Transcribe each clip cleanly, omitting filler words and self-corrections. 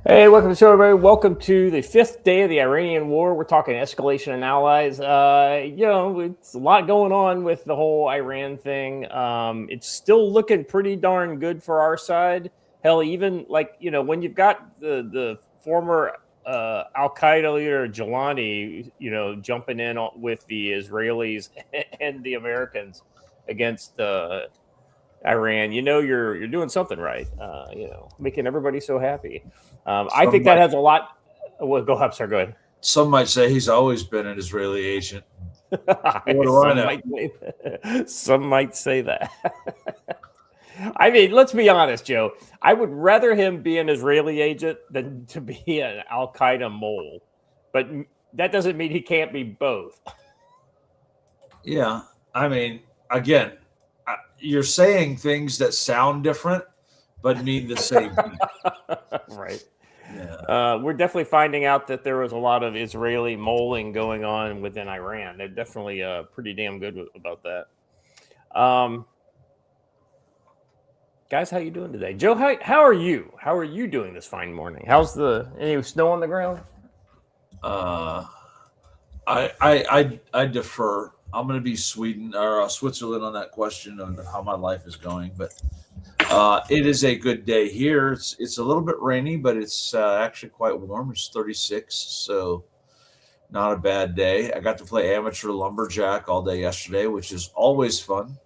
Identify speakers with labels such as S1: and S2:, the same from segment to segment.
S1: Hey, welcome to the show, everybody. Welcome to the fifth day of the Iranian war. We're talking escalation and allies. It's a lot going on with the whole Iran thing. It's still looking pretty darn good for our side. Hell, even when you've got the former Al Qaeda leader Jelani, jumping in with the Israelis and the Americans against Iran, you're doing something right. Making everybody so happy. I think that has a lot. Well, go ahead, sir. Go ahead.
S2: Some might say he's always been an Israeli agent. What do I know?
S1: Some might say that. I mean, let's be honest, Joe. I would rather him be an Israeli agent than to be an Al Qaeda mole. But that doesn't mean he can't be both.
S2: Yeah. I mean, again, you're saying things that sound different, but mean the same thing.
S1: Right.
S2: Yeah.
S1: We're definitely finding out that there was a lot of Israeli moling going on within Iran. They're definitely pretty damn good about that. Guys, how you doing today? Joe, how are you? How are you doing this fine morning? How's any snow on the ground?
S2: I defer. I'm going to be Sweden or Switzerland on that question of how my life is going, but it is a good day here. It's a little bit rainy, but it's actually quite warm. It's 36, so not a bad day. I got to play amateur lumberjack all day yesterday, which is always fun.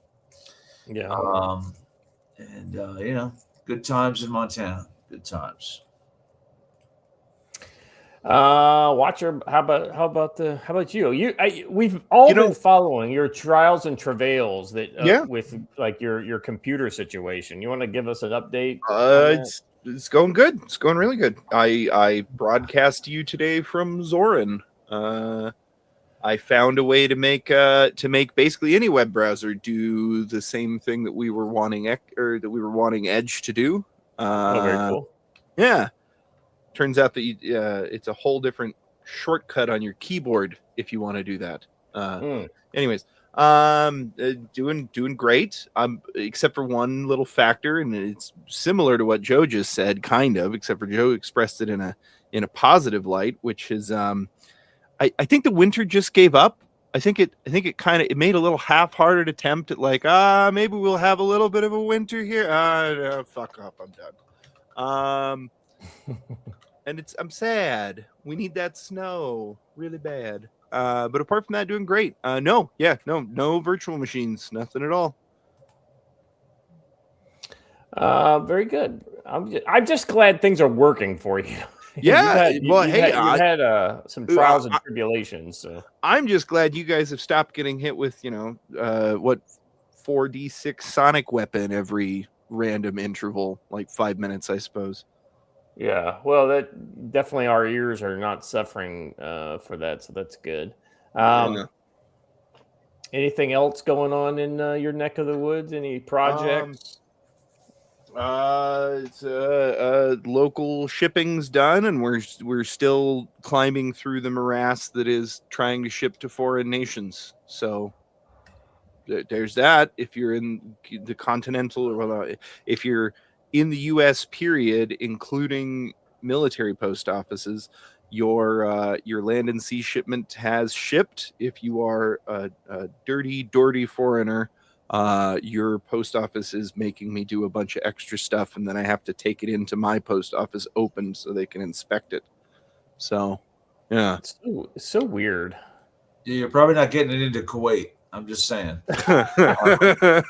S1: Yeah.
S2: Good times in Montana. Good times.
S1: Watcher, how about you? We've all been following your trials and travails with like your computer situation. You want to give us an update?
S3: It's going good. It's going really good. I broadcast to you today from Zorin. I found a way to make basically any web browser do the same thing that we were wanting Edge to do.
S1: Very cool.
S3: Yeah. Turns out that it's a whole different shortcut on your keyboard if you want to do that. Anyways, doing great. Except for one little factor, and it's similar to what Joe just said, kind of, except for Joe expressed it in a positive light, which is I think the winter just gave up. I think it made a little half-hearted attempt at maybe we'll have a little bit of a winter here. Fuck up, I'm done. And I'm sad. We need that snow really bad. But apart from that, doing great. No virtual machines, nothing at all.
S1: Very good. I'm just glad things are working for you.
S3: Yeah.
S1: You've had some trials and tribulations. So
S3: I'm just glad you guys have stopped getting hit with 4d6 sonic weapon every random interval, like 5 minutes, I suppose.
S1: Yeah, well, that definitely our ears are not suffering for that, so that's good. Anything else going on in your neck of the woods? Any projects?
S3: Local shipping's done, and we're still climbing through the morass that is trying to ship to foreign nations. So there's that. If you're in the continental, or if you're in the U.S. period, including military post offices, your land and sea shipment has shipped. If you are a dirty foreigner, your post office is making me do a bunch of extra stuff, and then I have to take it into my post office open so they can inspect it. So, yeah.
S1: It's so weird.
S2: Yeah, you're probably not getting it into Kuwait. I'm just saying.
S1: The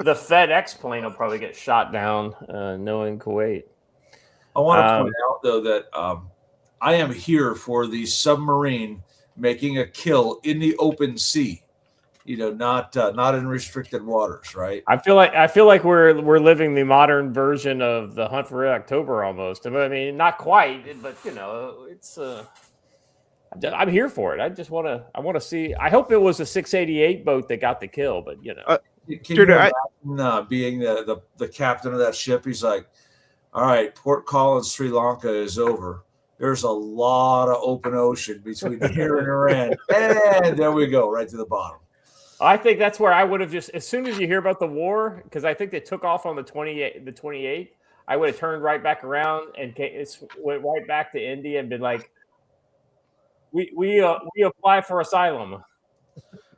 S1: FedEx plane will probably get shot down, knowing Kuwait.
S2: I want to point out, though, that I am here for the submarine making a kill in the open sea. Not in restricted waters, right?
S1: I feel like we're living the modern version of the Hunt for Red October almost. I mean, not quite, but it's. I'm here for it. I want to see. I hope it was a 688 boat that got the kill, but
S2: Can you imagine being the captain of that ship? He's like, all right, Port Collins, Sri Lanka is over. There's a lot of open ocean between here and Iran. And there we go, right to the bottom.
S1: I think that's where I would have just, as soon as you hear about the war, because I think they took off on the 28th, I would have turned right back around and went right back to India and been like, we apply for asylum.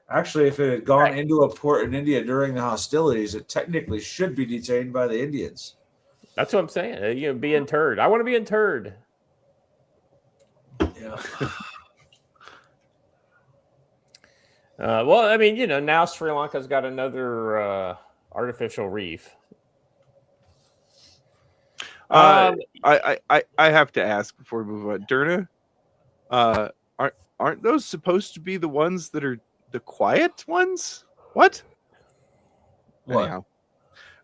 S2: Actually, if it had gone into a port in India during the hostilities, it technically should be detained by the Indians.
S1: That's what I'm saying. Be interred. I want to be interred.
S2: Yeah.
S1: Well, I mean, now Sri Lanka's got another artificial reef.
S3: I have to ask before we move on. Derna, aren't those supposed to be the ones that are the quiet ones? What? Anyhow.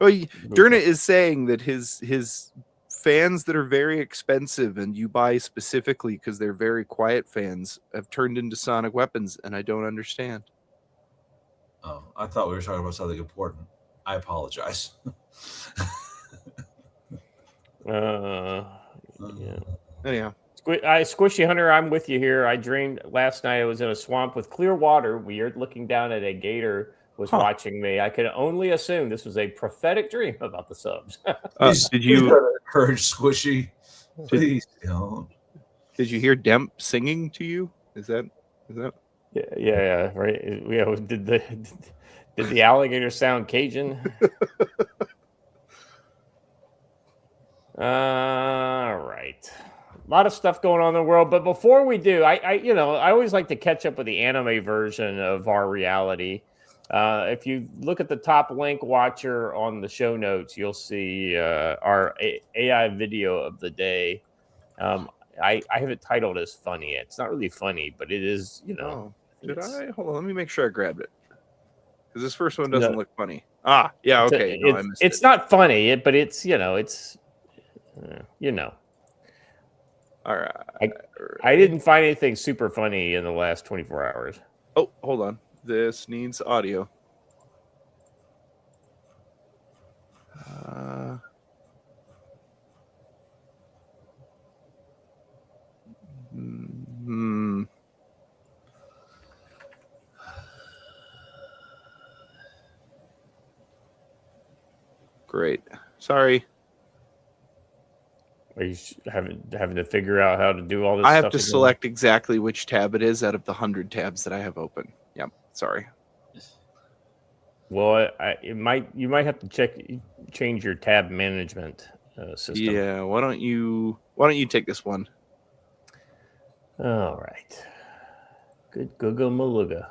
S3: Well, Derna is saying that his fans that are very expensive and you buy specifically because they're very quiet fans have turned into sonic weapons, and I don't understand.
S2: Oh, I thought we were talking about something important. I apologize.
S1: Yeah.
S3: Anyhow.
S1: Squishy Hunter, I'm with you here. I dreamed last night I was in a swamp with clear water, weird, looking down at a gator was watching me. I could only assume this was a prophetic dream about the subs.
S3: Did you
S2: encourage Squishy? Please don't.
S3: Did you hear Demp singing to you? Is that?
S1: Yeah, right. Yeah, did the alligator sound Cajun? All right. A lot of stuff going on in the world, but before we do, I always like to catch up with the anime version of our reality. If you look at the top link watcher on the show notes, you'll see our AI video of the day. I have it titled as funny. It's not really funny, but it is,
S3: Did I? Hold on, let me make sure I grabbed it. Because this first one doesn't look funny. Ah, yeah, okay.
S1: It's not funny, but it's,
S3: All right.
S1: I didn't find anything super funny in the last 24 hours.
S3: Oh, hold on. This needs audio. Great. Sorry.
S1: Are you having to figure out how to do all this
S3: I
S1: stuff
S3: have to select exactly which tab it is out of the 100 tabs that I have open. Yep. Sorry.
S1: Well, you might have to change your tab management system.
S3: Yeah. Why don't you take this one?
S1: All right. Good Google Maluga.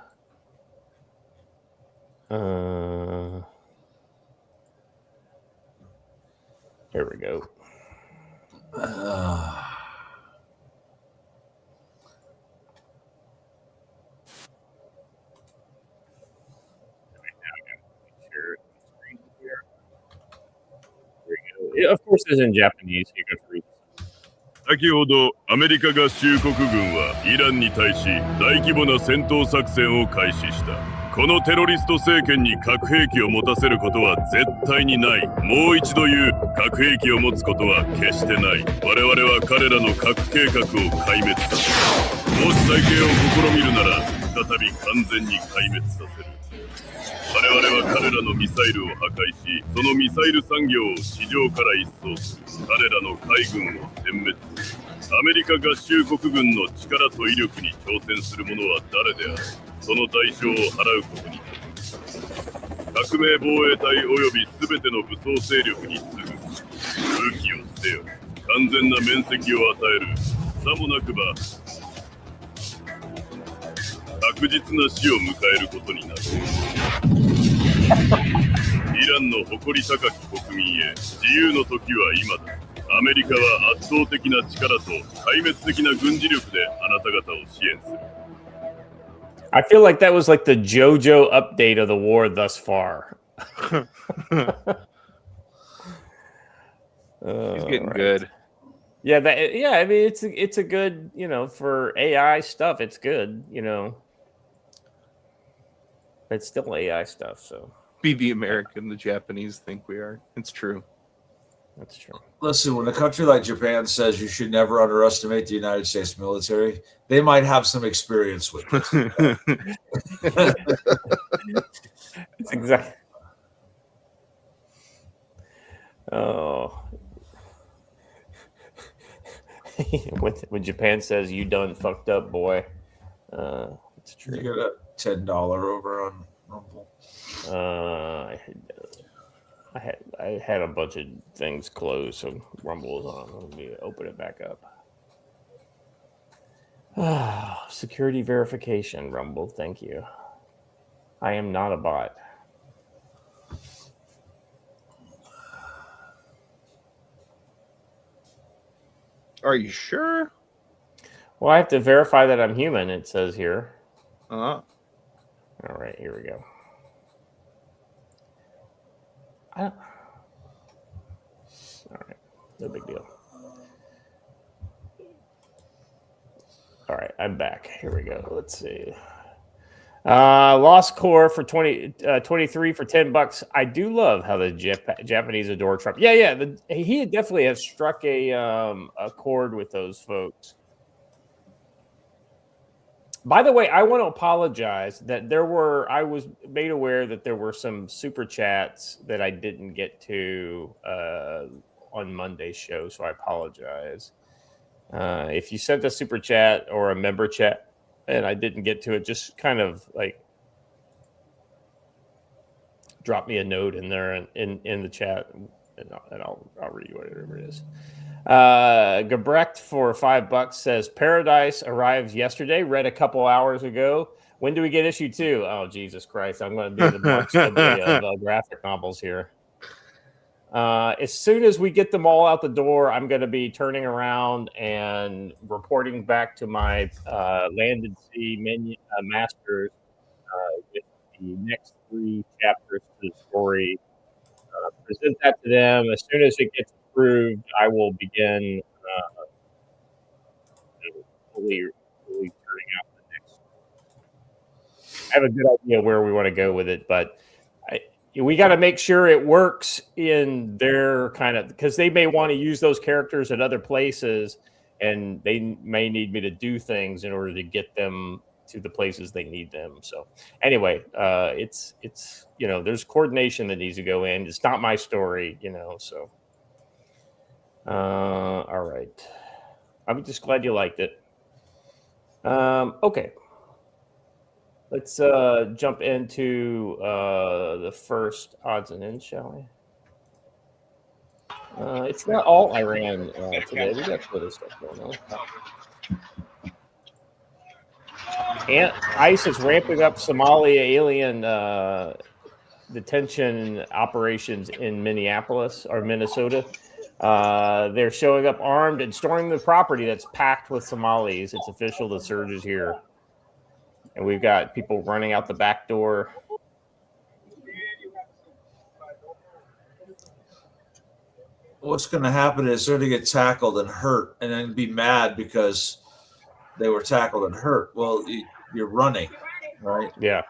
S1: There we go. Yeah, of course, it's in Japanese. You can read.
S4: 先ほどアメリカ合衆国軍はイランに対し大規模な戦闘作戦を開始した。このテロリスト政権に核兵器を持たせることは絶対にない。もう一度言う、核兵器を持つことは決してない。我々は彼らの核計画を壊滅させる。もし再建を試みるなら再び完全に壊滅させる。我々は彼らのミサイルを破壊し、そのミサイル産業を地上から一掃する。彼らの海軍を殲滅する。アメリカ合衆国軍の力と威力に挑戦する者は誰である。その代償を払うことになる。革命防衛隊及び全ての武装勢力に次ぐ。武器を捨てよ。完全な面積を与える。さもなくば確実な死を迎えることになる。イランの誇り高き国民へ、自由の時は今だ。アメリカは圧倒的な力と壊滅的な軍事力であなた方を支援する。
S1: I feel like that was like the JoJo update of the war thus far.
S3: He's getting good.
S1: Yeah, I mean, it's a good, for AI stuff, it's good, It's still AI stuff, so.
S3: Be the American the Japanese think we are. It's true.
S1: That's true.
S2: Listen, when a country like Japan says you should never underestimate the United States military, they might have some experience with it.
S1: It's exactly. Oh, when Japan says "you done fucked up, boy," it's true.
S2: You get a $10 over on Rumble.
S1: I had a bunch of things closed, so Rumble is on. Let me open it back up. Security verification, Rumble. Thank you. I am not a bot.
S3: Are you sure?
S1: Well, I have to verify that I'm human, it says here.
S3: Uh-huh.
S1: All right, here we go. All right, no big deal. All right, I'm back. Here we go. Let's see. Lost Core for 23 for $10. I do love how the Japanese adore Trump. Yeah. He definitely has struck a chord with those folks. By the way, I want to apologize that I was made aware that there were some super chats that I didn't get to on Monday's show, so I apologize. If you sent a super chat or a member chat and I didn't get to it, just kind of like drop me a note in there in the chat, and I'll read whatever it is. Gebrecht for $5 says Paradise arrives yesterday. Read a couple hours ago. When do we get issue 2? Oh, Jesus Christ! I'm going to be the Mark Sibley of graphic novels here. As soon as we get them all out the door, I'm going to be turning around and reporting back to my Landed Sea masters with the next 3 chapters to the story. Present that to them. As soon as it gets approved, I will begin fully turning out the next. I have a good idea where we want to go with it, but we got to make sure it works in their kind of, because they may want to use those characters at other places, and they may need me to do things in order to get them to the places they need them. So anyway, it's there's coordination that needs to go in. It's not my story, so all right. I'm just glad you liked it. Okay. Let's jump into the first odds and ends, shall we? It's not all Iran today. We got other stuff going on. And ICE is ramping up Somali alien detention operations in Minneapolis or Minnesota. They're showing up armed and storming the property that's packed with Somalis. It's official. The surge is here. And we've got people running out the back door.
S2: What's going to happen is they're going to get tackled and hurt and then be mad because they were tackled and hurt. Well, you're running, right?
S1: Yeah.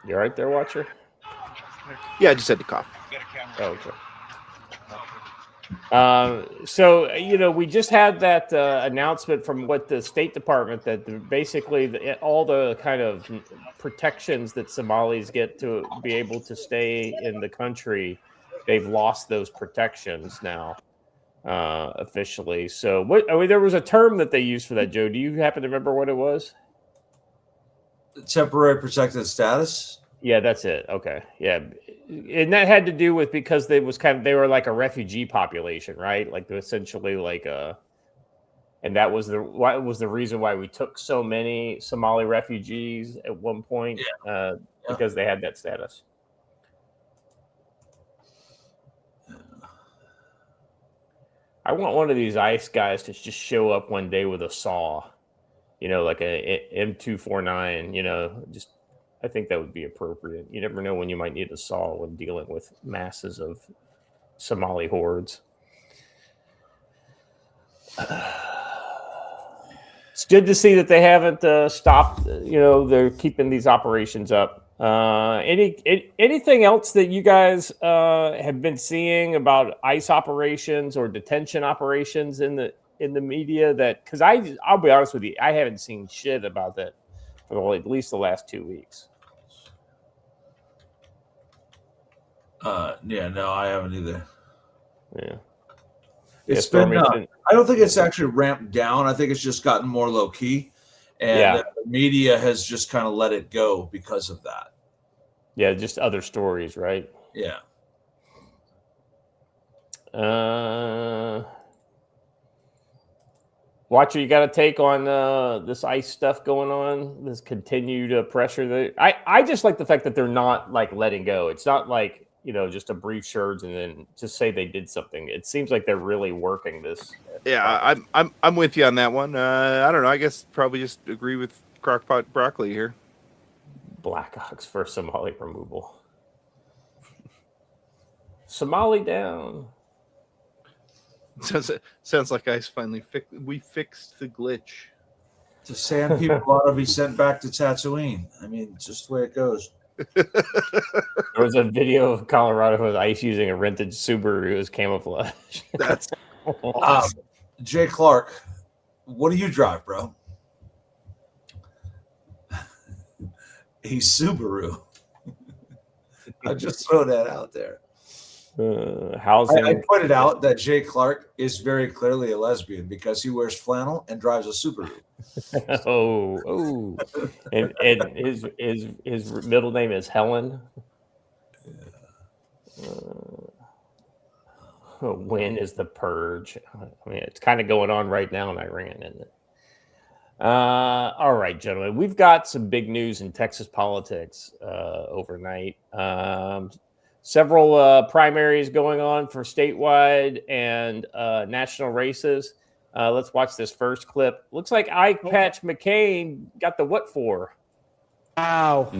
S1: You all right there, Watcher?
S3: Yeah, I just had to cough.
S1: Oh, okay. So, we just had that announcement from the State Department that basically all the kind of protections that Somalis get to be able to stay in the country, they've lost those protections now officially. So there was a term that they used for that, Joe. Do you happen to remember what it was?
S2: Temporary protected status?
S1: Yeah, that's it. Okay. Yeah. And that had to do with because they were like a refugee population, right? Like essentially and that was the reason why we took so many Somali refugees at one point, because they had that status. I want one of these ICE guys to just show up one day with a saw, like a M249, I think that would be appropriate. You never know when you might need a saw when dealing with masses of Somali hordes. It's good to see that they haven't stopped. They're keeping these operations up. Anything else that you guys have been seeing about ICE operations or detention operations in the media? Because I'll be honest with you, I haven't seen shit about that for at least the last 2 weeks.
S2: No, I haven't either.
S1: Yeah.
S2: It's
S1: Storm
S2: been.
S1: Mission.
S2: I don't think it's actually ramped down. I think it's just gotten more low key, and the media has just kind of let it go because of that.
S1: Yeah, just other stories, right?
S2: Yeah.
S1: Watcher, you got a take on this ICE stuff going on, this continued pressure. I just like the fact that they're not like letting go. It's not like, just a brief surge and then just say they did something. It seems like they're really working this.
S3: Yeah, I'm with you on that one. I don't know. I guess probably just agree with Crockpot Broccoli here.
S1: Black Ox for Somali removal. Somali down.
S3: Sounds like ICE finally fixed the glitch.
S2: The sand people ought to be sent back to Tatooine. I mean, just the way it goes.
S1: There was a video of Colorado with ICE using a rented Subaru as camouflage.
S3: That's awesome.
S2: Jay Clark, what do you drive, bro? He's Subaru. I'll just throw that out there.
S1: Housing.
S2: I pointed out that Jay Clark is very clearly a lesbian because he wears flannel and drives a Subaru.
S1: and his middle name is Helen. When is the purge? I mean, it's kind of going on right now in Iran, isn't it? All right, gentlemen, we've got some big news in Texas politics overnight. Several primaries going on for statewide and national races. Let's watch this first clip. Looks like Eye Patch McCain got the what for?
S5: Wow.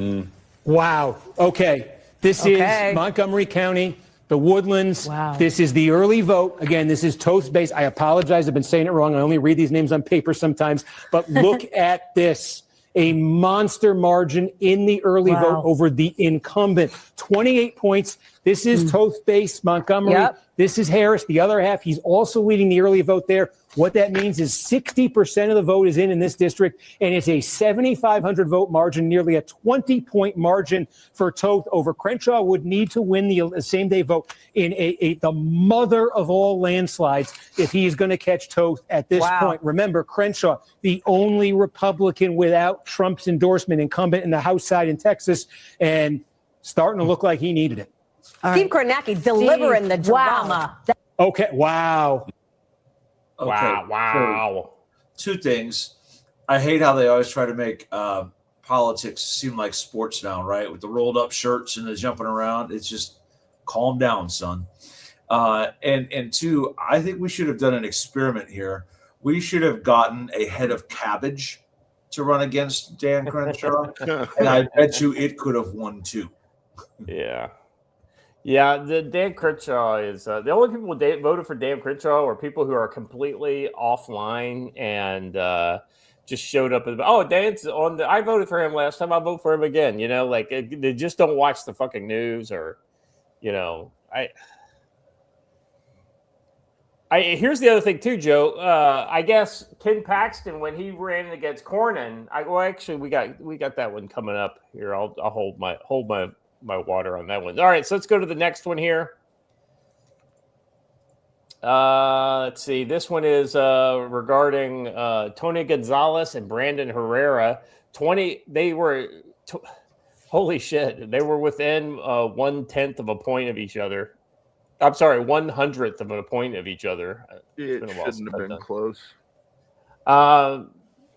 S5: Wow. Okay. This is Montgomery County, the Woodlands.
S6: Wow.
S5: This is the early vote. Again, this is Toast-based. I apologize. I've been saying it wrong. I only read these names on paper sometimes. But look at this. A monster margin in the early vote over the incumbent. 28 points. This is Toast-based Montgomery.
S6: Yep.
S5: This is Harris. The other half, he's also leading the early vote there. What that means is 60% of the vote is in this district, and it's a 7,500 vote margin, nearly a 20-point margin for Toth over Crenshaw. Would need to win the same-day vote in the mother of all landslides if he's going to catch Toth at this point. Remember, Crenshaw, the only Republican without Trump's endorsement, incumbent in the House side in Texas, and starting to look like he needed it.
S6: Steve Kornacki delivering the drama.
S5: Okay, wow.
S2: Okay,
S1: Wow.
S2: So, two things. I hate how they always try to make politics seem like sports now, right? With the rolled up shirts and the jumping around. It's just calm down, son. And two, I think we should have done an experiment here. We should have gotten a head of cabbage to run against Dan Crenshaw. And I bet you it could have won too.
S1: Yeah, the Dan Crenshaw is the only people who voted for Dan Crenshaw are people who are completely offline and just showed up. Dan's on I voted for him last time. I'll vote for him again. They just don't watch the fucking news or, here's the other thing too, Joe. I guess Ken Paxton when he ran against Cornyn. We got that one coming up here. I'll hold my water on that one. All right, so let's go to the next one here. Let's see. This one is regarding Tony Gonzalez and Brandon Herrera. Holy shit. They were within 1/10 of a point of each other. I'm sorry, 1/100th of a point of each other.
S3: It shouldn't have been close.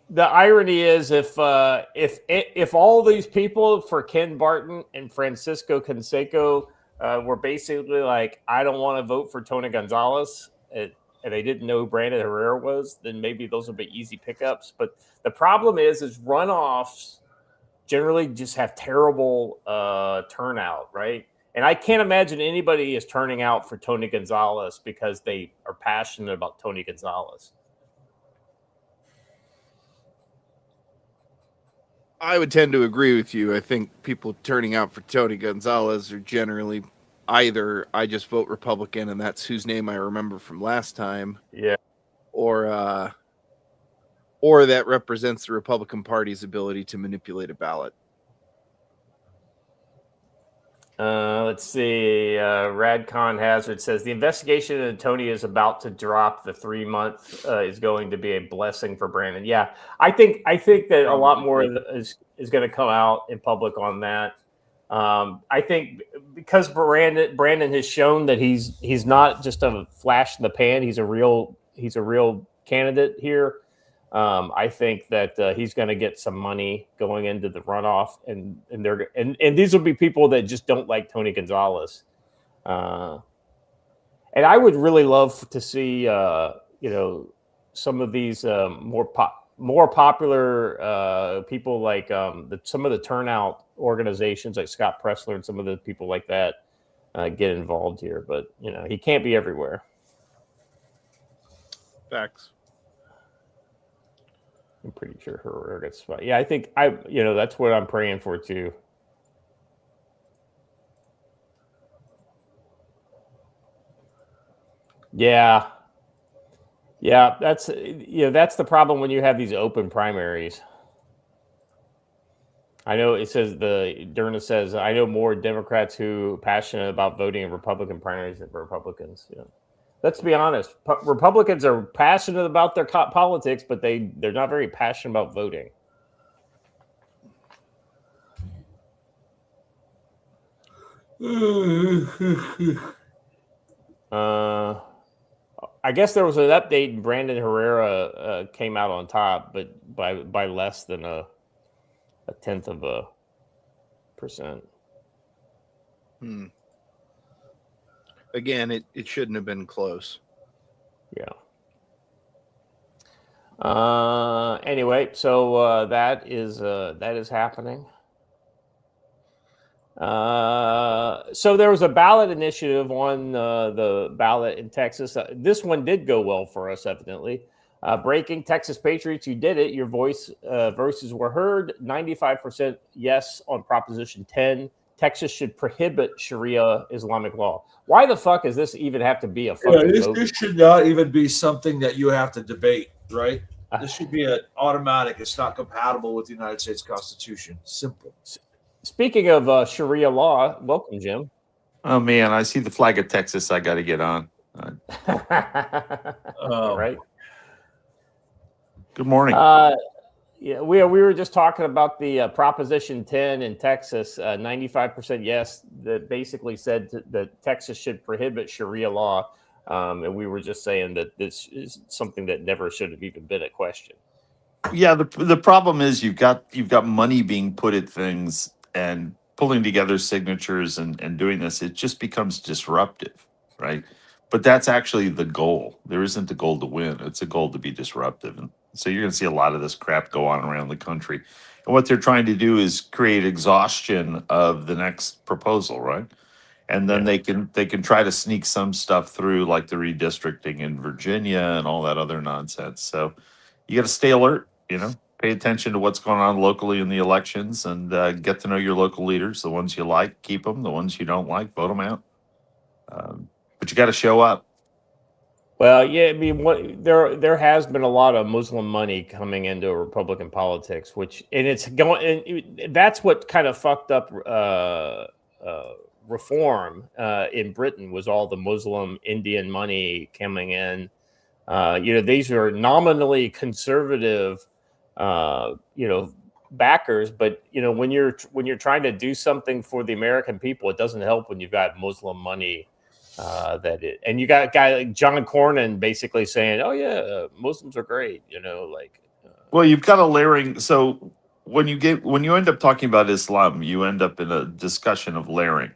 S1: The irony is if all these people for Ken Barton and Francisco Canseco were basically like, I don't want to vote for Tony Gonzalez, and they didn't know who Brandon Herrera was, then maybe those would be easy pickups. But the problem is runoffs generally just have terrible turnout, right? And I can't imagine anybody is turning out for Tony Gonzalez because they are passionate about Tony Gonzalez.
S3: I would tend to agree with you. I think people turning out for Tony Gonzalez are generally either I just vote Republican and that's whose name I remember from last time.
S1: Yeah.
S3: Or that represents the Republican Party's ability to manipulate a ballot.
S1: Let's see. Radcon Hazard says the investigation into Tony is about to drop. The 3 month is going to be a blessing for Brandon. Yeah, I think that a lot more is going to come out in public on that. I think because Brandon has shown that he's not just a flash in the pan. He's a real candidate here. I think that he's going to get some money going into the runoff, and these will be people that just don't like Tony Gonzalez. And I would really love to see some of these more popular people like some of the turnout organizations like Scott Pressler and some of the people like that get involved here. But he can't be everywhere.
S3: Facts.
S1: I'm pretty sure Herrera gets spot. Yeah, I think that's what I'm praying for too. Yeah, that's the problem when you have these open primaries. I know it says Derna says I know more Democrats who are passionate about voting in Republican primaries than Republicans. Let's be honest. Republicans are passionate about their politics, but they're not very passionate about voting. I guess there was an update, and Brandon Herrera came out on top, but by less than a 0.1%.
S3: Again, it shouldn't have been close.
S1: Yeah. Anyway, so that is happening. So there was a ballot initiative on the ballot in Texas. This one did go well for us, evidently. Breaking Texas Patriots, you did it. Your voices were heard. 95% yes on Proposition 10. Texas should prohibit Sharia Islamic law. Why the fuck does this even have to be a fucking vote?
S2: This should not even be something that you have to debate, right? This should be an automatic. It's not compatible with the United States Constitution. Simple.
S1: Speaking of Sharia law, welcome, Jim.
S7: Oh, man, I see the flag of Texas. I got to get on.
S1: Right.
S7: Good morning.
S1: Yeah, we were just talking about the Proposition 10 in Texas. 95% yes, that basically said that Texas should prohibit Sharia law. And we were just saying that this is something that never should have even been a question.
S7: Yeah, the problem is you've got money being put at things and pulling together signatures and doing this. It just becomes disruptive, right? But that's actually the goal. There isn't a goal to win. It's a goal to be disruptive. And so you're going to see a lot of this crap go on around the country. And what they're trying to do is create exhaustion of the next proposal, right? And then they can try to sneak some stuff through, like the redistricting in Virginia and all that other nonsense. So you got to stay alert, pay attention to what's going on locally in the elections and get to know your local leaders. The ones you like, keep them. The ones you don't like, vote them out. But you got to show up.
S1: Well, yeah, I mean, there has been a lot of Muslim money coming into Republican politics, that's what kind of fucked up reform in Britain was all the Muslim Indian money coming in. These are nominally conservative, backers, but when you're trying to do something for the American people, it doesn't help when you've got Muslim money. And you got a guy like John Cornyn basically saying, "Oh yeah, Muslims are great,"
S7: Well, you've got a layering. So when you end up talking about Islam, you end up in a discussion of layering.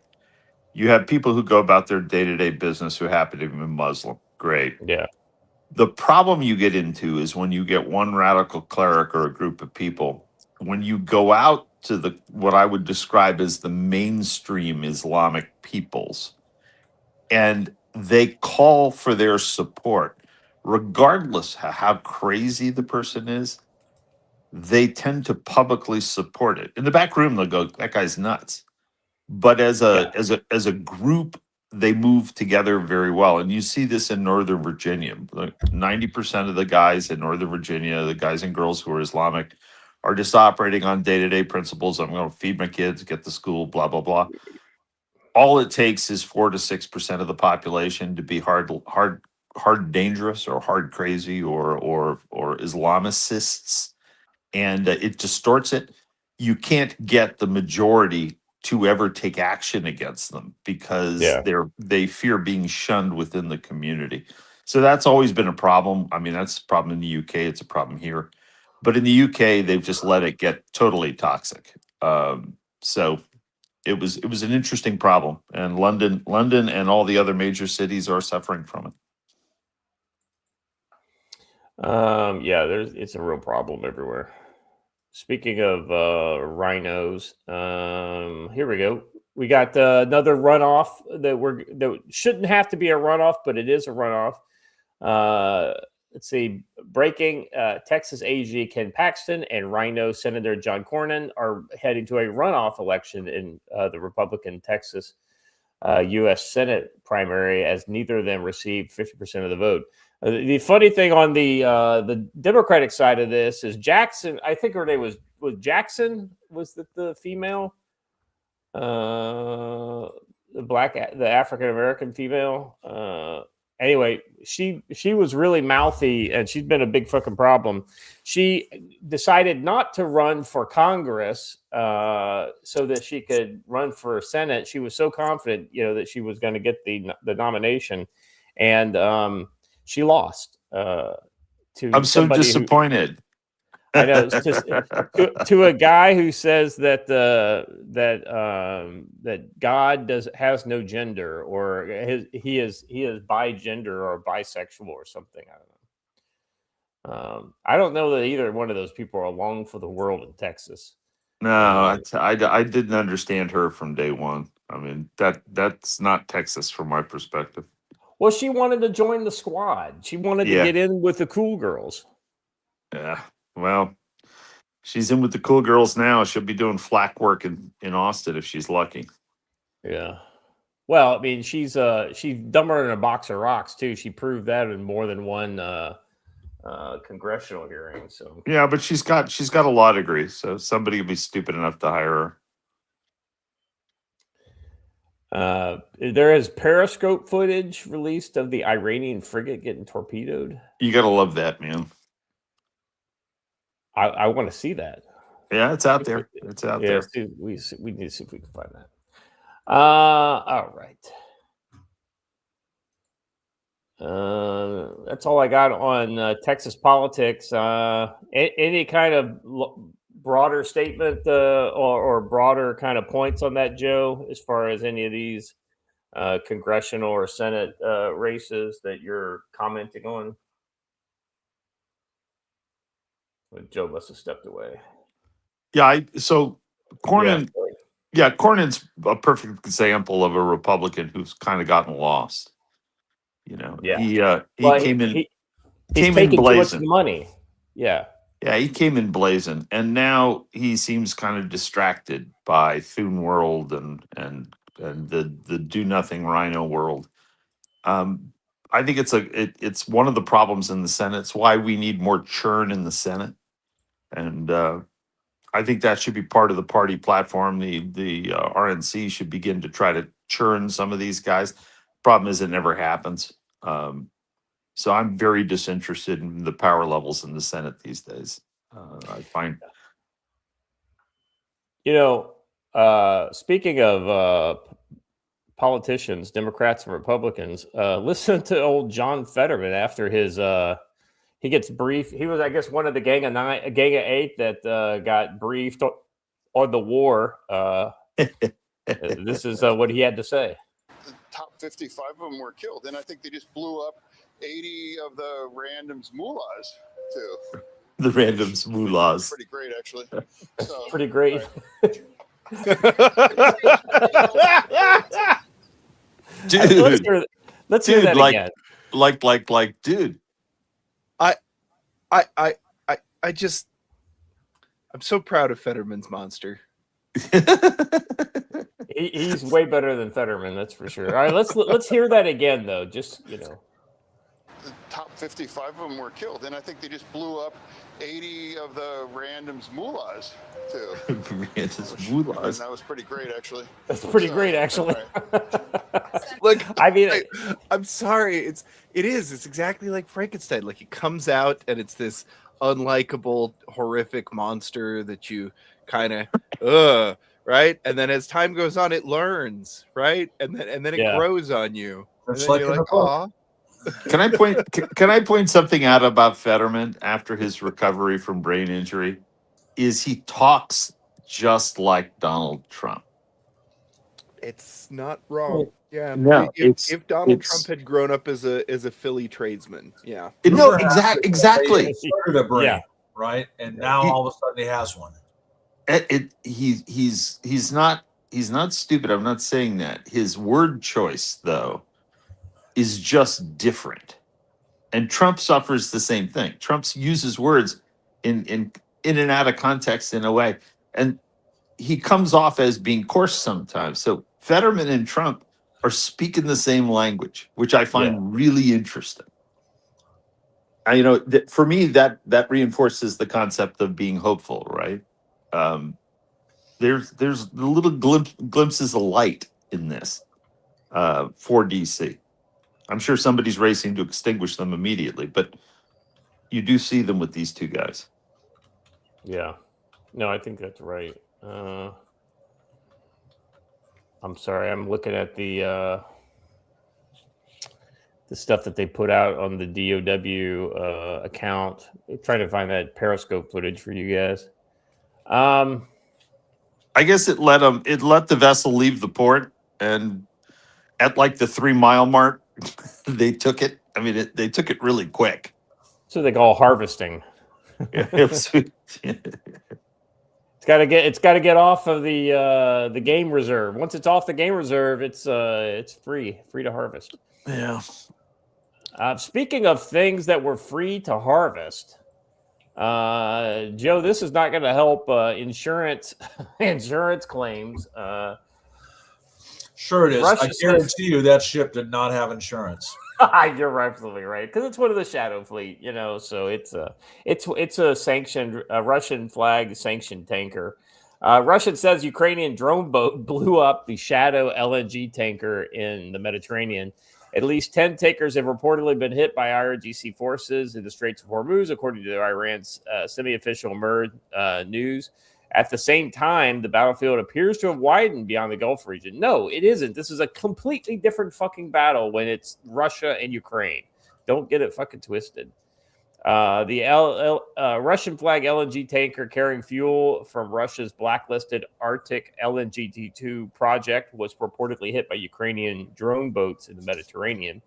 S7: You have people who go about their day-to-day business who happen to be Muslim. Great.
S1: Yeah.
S7: The problem you get into is when you get one radical cleric or a group of people, when you go out to what I would describe as the mainstream Islamic peoples, and they call for their support, regardless how crazy the person is, they tend to publicly support it. In the back room, they'll go, "That guy's nuts." But as a group, they move together very well. And you see this in Northern Virginia. 90% of the guys in Northern Virginia, the guys and girls who are Islamic, are just operating on day-to-day principles. I'm going to feed my kids, get to school, blah, blah, blah. all it takes is 4 to 6% of the population to be hard dangerous or hard crazy or Islamicists, and it distorts it. You can't get the majority to ever take action against them because
S1: Yeah.
S7: they fear being shunned within the community. So that's always been a problem. I mean, that's a problem in the UK. It's a problem here, but in the UK, they've just let it get totally toxic. So it was an interesting problem, and London, and all the other major cities are suffering from it.
S1: Yeah, it's a real problem everywhere. Speaking of rhinos, here we go. We got another runoff that shouldn't have to be a runoff, but it is a runoff. Let's see. Breaking: Texas AG Ken Paxton and Rhino Senator John Cornyn are heading to a runoff election in the Republican Texas U.S. Senate primary, as neither of them received 50% of the vote. The funny thing on the Democratic side of this is Jackson. I think her name was Jackson. Was the female? The African American female. Anyway, she was really mouthy, and she's been a big fucking problem. She decided not to run for Congress so that she could run for Senate. She was so confident, that she was going to get the nomination, and she lost.
S7: I'm so disappointed.
S1: I know, it's just to a guy who says that God has no gender, or he is bigender or bisexual or something. I don't know. I don't know that either one of those people are along for the world in Texas.
S7: No, I didn't understand her from day one. I mean, that's not Texas from my perspective.
S1: Well, she wanted to join the squad. She wanted to get in with the cool girls.
S7: Yeah. Well, she's in with the cool girls now. She'll be doing flak work in Austin if she's lucky.
S1: Yeah. Well, I mean, she's dumber than a box of rocks too. She proved that in more than one congressional hearing. So
S7: yeah, but she's got a law degree, so somebody will be stupid enough to hire
S1: her. There is periscope footage released of the Iranian frigate getting torpedoed.
S7: You gotta love that, man.
S1: I want to see that.
S7: Yeah, it's out there. It's out there.
S1: We need to see if we can find that. All right. That's all I got on Texas politics. Any kind of broader statement or broader kind of points on that, Joe, as far as any of these congressional or Senate races that you're commenting on? Joe must have stepped away.
S7: Yeah, so Cornyn, Cornyn's a perfect example of a Republican who's kind of gotten lost. He came in.
S1: He's taking too much money. Yeah.
S7: Yeah, he came in blazing, and now he seems kind of distracted by Thune World and the do nothing Rhino world. I think it's one of the problems in the Senate. It's why we need more churn in the Senate, and I think that should be part of the party platform. The RNC should begin to try to churn some of these guys. Problem is, it never happens. So I'm very disinterested in the power levels in the Senate these days. I find,
S1: speaking of politicians, Democrats and Republicans, listen to old John Fetterman after his he gets briefed. He was, I guess, one of the gang of 8 that got briefed on the war. This is what he had to say.
S8: The top 55 of them were killed, and I think they just blew up 80 of the randoms mullahs too.
S7: The randoms mullahs.
S8: Pretty great, actually. So,
S1: pretty great.
S8: Right.
S7: Dude,
S1: let's hear that again.
S3: Dude. I'm so proud of Fetterman's monster.
S1: He's way better than Fetterman, that's for sure. All right, let's hear that again, though. Just
S8: The top top 55 of them were killed. And I think they just blew up 80 of the randoms mullahs too.
S7: Mullahs.
S8: That was pretty great, actually.
S1: That's pretty great, actually.
S3: Look,
S1: I mean,
S3: I'm sorry. It's exactly like Frankenstein. Like, it comes out and it's this unlikable, horrific monster that you kind of right, and then as time goes on, it learns, right, and then it grows on you.
S2: It's
S3: And
S2: like
S3: then you're
S2: in
S3: like,
S2: the book.
S3: aw.
S7: Can I point something out about Fetterman after his recovery from brain injury? Is he talks just like Donald Trump.
S3: It's not wrong. Yeah.
S7: No,
S3: if Donald Trump had grown up as a Philly tradesman, yeah.
S7: No, exactly.
S2: They started a brain,
S1: Yeah.
S2: right? And now all of a sudden he has one.
S7: He's not stupid. I'm not saying that. His word choice, though, is just different. And Trump suffers the same thing. Trump uses words in and out of context in a way, and he comes off as being coarse sometimes. So Fetterman and Trump are speaking the same language, which I find really interesting. For me, that reinforces the concept of being hopeful, right? There's the little glimpses of light in this for DC. I'm sure somebody's racing to extinguish them immediately, but you do see them with these two guys.
S1: Yeah. No, I think that's right. I'm sorry. I'm looking at the stuff that they put out on the DOW account. Trying to find that Periscope footage for you guys.
S7: I guess it let the vessel leave the port, and at like the 3 mile mark, they took it. I mean, they took it really quick.
S1: So they call harvesting. It's got to get off of the game reserve. Once it's off the game reserve, it's free to harvest.
S7: Yeah.
S1: Speaking of things that were free to harvest, Joe, this is not going to help insurance claims.
S2: Sure it is.
S1: Russia
S2: I guarantee you that ship did not have insurance.
S1: You're absolutely right, because it's one of the Shadow Fleet, So it's a sanctioned Russian flag sanctioned tanker. Russia says Ukrainian drone boat blew up the Shadow LNG tanker in the Mediterranean. At least 10 tankers have reportedly been hit by IRGC forces in the Straits of Hormuz, according to Iran's semi-official MER news. At the same time, the battlefield appears to have widened beyond the Gulf region. No, it isn't. This is a completely different fucking battle when it's Russia and Ukraine. Don't get it fucking twisted. The Russian flag LNG tanker carrying fuel from Russia's blacklisted Arctic LNG-2 project was reportedly hit by Ukrainian drone boats in the Mediterranean.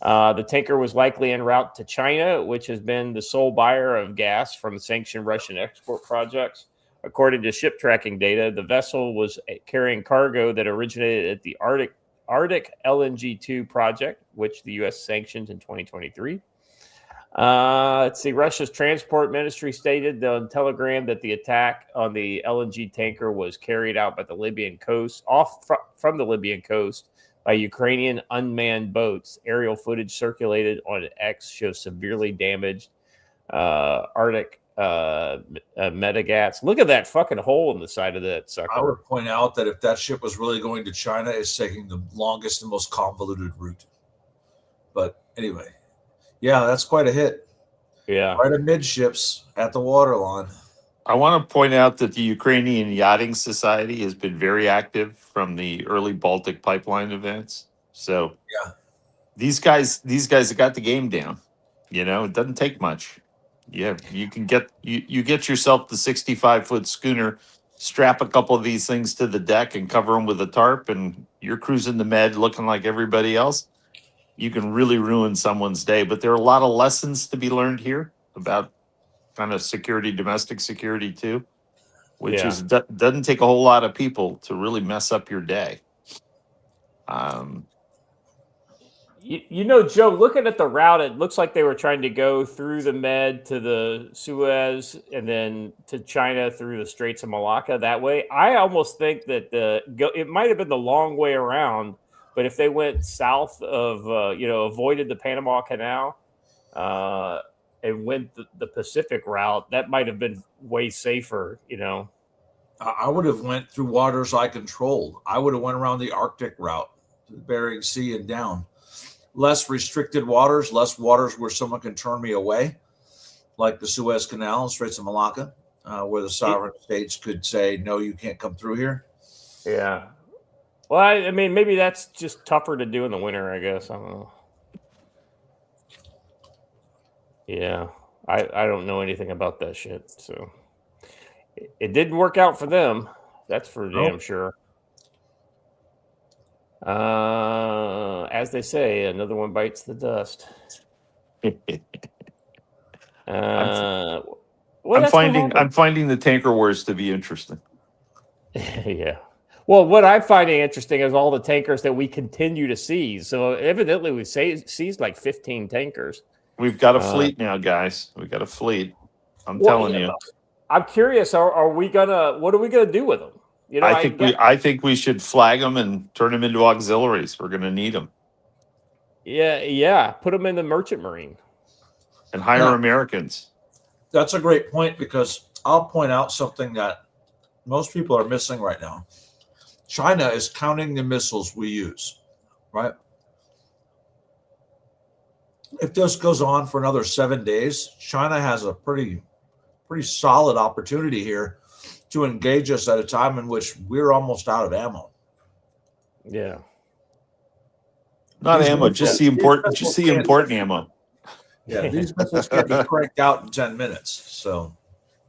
S1: The tanker was likely en route to China, which has been the sole buyer of gas from sanctioned Russian export projects. According to ship tracking data, the vessel was carrying cargo that originated at the Arctic LNG-2 project, which the U.S. sanctioned in 2023. Let's see. Russia's transport ministry stated on Telegram that the attack on the LNG tanker was carried out by the Libyan coast, from the Libyan coast, by Ukrainian unmanned boats. Aerial footage circulated on X shows severely damaged Arctic Metagats. Look at that fucking hole in the side of that sucker.
S2: I would point out that if that ship was really going to China, it's taking the longest and most convoluted route. But anyway, yeah, that's quite a hit.
S1: Yeah.
S2: Right amidships at the waterline.
S7: I want to point out that the Ukrainian Yachting Society has been very active from the early Baltic pipeline events. So
S2: yeah,
S7: these guys have got the game down. It doesn't take much. Yeah, you can get you get yourself the 65-foot schooner, strap a couple of these things to the deck and cover them with a tarp, and you're cruising the Med looking like everybody else. You can really ruin someone's day. But there are a lot of lessons to be learned here about kind of security, domestic security too, which doesn't take a whole lot of people to really mess up your day.
S1: Joe, looking at the route, it looks like they were trying to go through the Med to the Suez and then to China through the Straits of Malacca that way. I almost think that it might have been the long way around, but if they went south of, avoided the Panama Canal, and went the Pacific route, that might have been way safer, you know.
S2: I would have went through waters I controlled. I would have went around the Arctic route, to the Bering Sea and down. Less restricted waters, less waters where someone can turn me away, like the Suez Canal and Straits of Malacca, where the sovereign states could say, no, you can't come through here.
S1: Yeah. Well, I mean, maybe that's just tougher to do in the winter, I guess. I don't know. Yeah. I don't know anything about that shit. So it didn't work out for them. That's for damn sure. As they say, another one bites the dust.
S7: I'm finding the tanker wars to be interesting.
S1: Yeah. Well, what I'm finding interesting is all the tankers that we continue to seize. So evidently we've seized like 15 tankers.
S7: We've got a fleet now, guys. We've got a fleet. I'm telling you.
S1: I'm curious. What are we gonna do with them? You know,
S7: I think we should flag them and turn them into auxiliaries. We're going to need them.
S1: Yeah. Put them in the merchant marine
S7: and hire Americans.
S2: That's a great point, because I'll point out something that most people are missing right now. China is counting the missiles we use, right? If this goes on for another 7 days, China has a pretty solid opportunity here to engage us at a time in which we're almost out of ammo.
S1: Yeah.
S7: Not ammo, just the important ammo.
S2: Yeah, these missiles can be cranked out in 10 minutes. So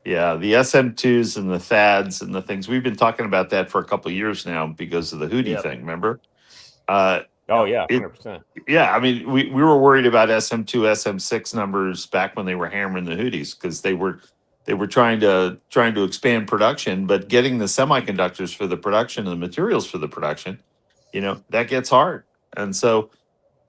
S7: yeah, the SM2s and the THAADs and the things. We've been talking about that for a couple of years now because of the Houthi thing, remember?
S1: Oh, yeah, 100%.
S7: Yeah, I mean, we were worried about SM2, SM6 numbers back when they were hammering the Houthis, because they were trying to expand production, but getting the semiconductors for the production and the materials for the production, you know, that gets hard. And so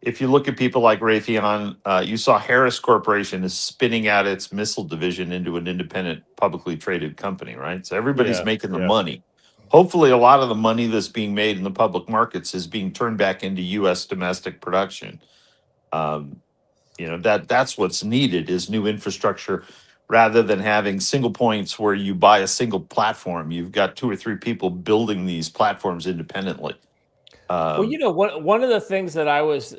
S7: if you look at people like Raytheon, you saw Harris Corporation is spinning out its missile division into an independent, publicly traded company, right? So everybody's making the money. Hopefully, a lot of the money that's being made in the public markets is being turned back into U.S. domestic production. You know, that's what's needed is new infrastructure, rather than having single points where you buy a single platform. You've got 2 or 3 people building these platforms independently.
S1: Well, you know, one of the things that I was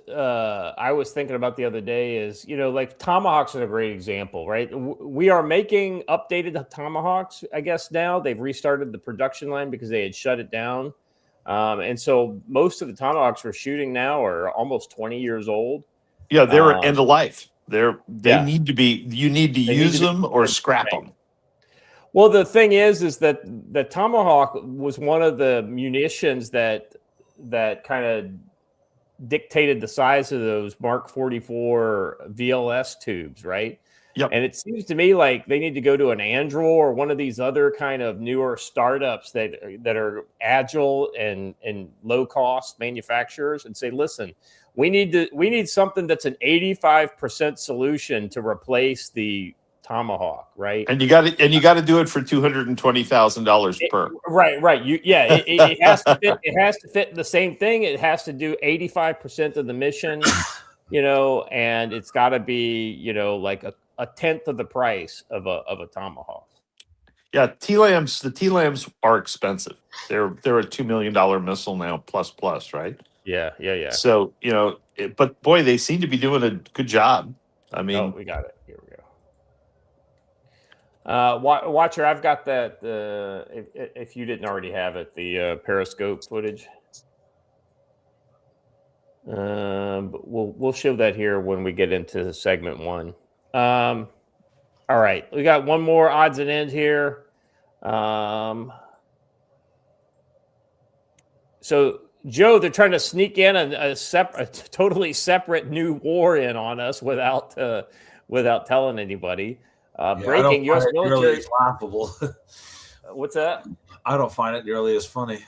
S1: thinking about the other day is, you know, like Tomahawks is a great example, right? We are making updated Tomahawks, I guess now. They've restarted the production line because they had shut it down. And so most of the Tomahawks we're shooting now are almost 20 years old.
S7: Yeah, they're end of life. They need to be, you need to use them or scrap them.
S1: Well, the thing is that the Tomahawk was one of the munitions that kind of dictated the size of those Mark 44 VLS tubes, right?
S7: Yep.
S1: And it seems to me like they need to go to an Anduril or one of these other kind of newer startups that are agile and low cost manufacturers and say, listen, we need something that's an 85% solution to replace the Tomahawk, right?
S7: And you got to do it for $220,000 per.
S1: Right. It has to fit. It has to fit the same thing. It has to do 85% of the mission, you know, and it's got to be, you know, like a tenth of the price of a Tomahawk.
S7: Yeah, TLAMs. The TLAMs are expensive. They're a $2 million missile now, plus, right?
S1: Yeah.
S7: So you know, but boy, they seem to be doing a good job. I mean,
S1: we got it. Here we go. Watcher, I've got that. If you didn't already have it, the Periscope footage. But we'll show that here when we get into segment 1. All right, we got one more odds and ends here. So Joe, they're trying to sneak in a totally separate new war in on us without telling anybody. Breaking U.S. military.
S2: It's laughable.
S1: What's that?
S2: I don't find it nearly as funny.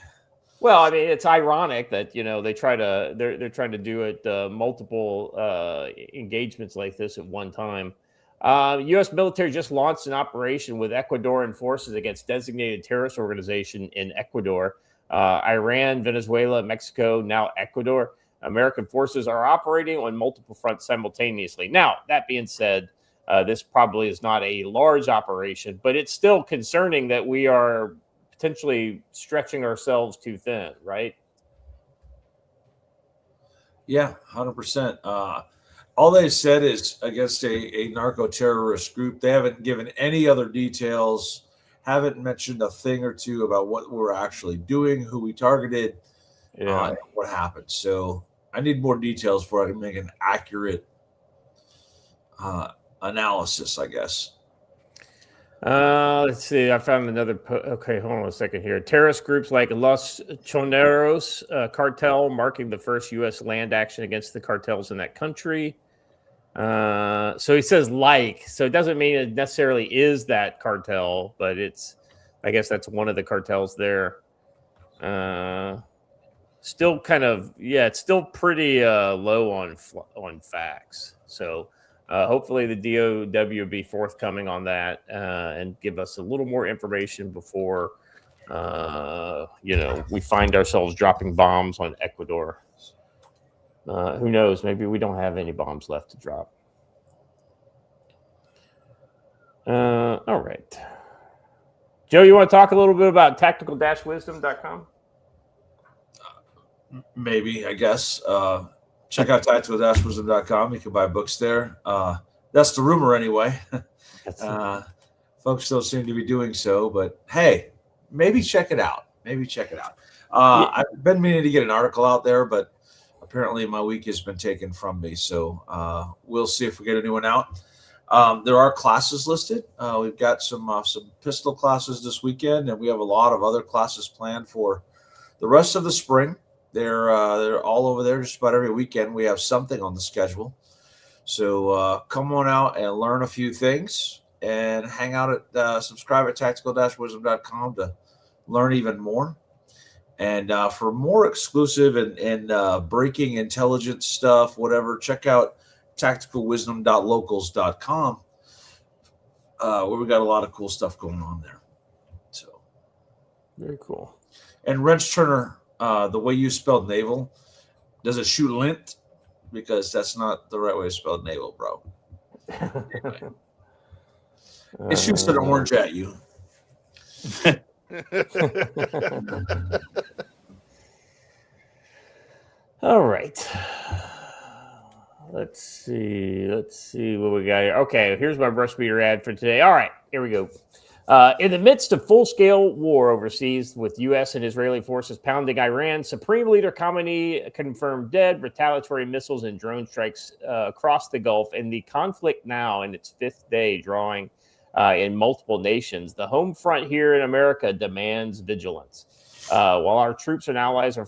S1: Well, I mean, it's ironic that, you know, they're trying to do it multiple engagements like this at one time. U.S. military just launched an operation with Ecuadorian forces against designated terrorist organization in Ecuador. Iran, Venezuela, Mexico, now Ecuador. American forces are operating on multiple fronts simultaneously. Now, that being said, this probably is not a large operation, but it's still concerning that we are potentially stretching ourselves too thin, right?
S2: Yeah, 100%. All they've said is against a narco-terrorist group. They haven't given any other details, haven't mentioned a thing or two about what we're actually doing, who we targeted, and what happened. So I need more details before I can make an accurate analysis, I guess.
S1: Let's see. I found another. Okay, hold on a second here. Terrorist groups like Los Choneros cartel marking the first U.S. land action against the cartels in that country. So he says like. So it doesn't mean it necessarily is that cartel, but it's. I guess that's one of the cartels there. Still kind of it's still pretty low on facts. So. Hopefully the DOW will be forthcoming on that and give us a little more information before, we find ourselves dropping bombs on Ecuador. Who knows? Maybe we don't have any bombs left to drop. All right. Joe, you want to talk a little bit about tactical-wisdom.com?
S2: Maybe, I guess. Check out tactical-wisdom.com. You can buy books there. That's the rumor anyway. Folks don't seem to be doing so, but hey, maybe check it out. I've been meaning to get an article out there, but apparently my week has been taken from me. So we'll see if we get a new one out. There are classes listed. We've got some pistol classes this weekend, and we have a lot of other classes planned for the rest of the spring. They're all over there. Just about every weekend we have something on the schedule. So come on out and learn a few things, and hang out at subscribe at tactical-wisdom.com to learn even more. And for more exclusive and breaking intelligence stuff, whatever, check out tacticalwisdom.locals.com, where we got a lot of cool stuff going on there. So
S1: very cool.
S2: And Wrench Turner. The way you spelled naval, does it shoot lint? Because that's not the right way to spell naval, bro. Anyway. It shoots an orange at you.
S1: All right. Let's see what we got here. Okay, here's my brush beater ad for today. All right, here we go. In the midst of full-scale war overseas with U.S. and Israeli forces pounding Iran, Supreme Leader Khamenei confirmed dead, retaliatory missiles and drone strikes across the Gulf, and the conflict now in its fifth day drawing in multiple nations. The home front here in America demands vigilance. While our troops and allies are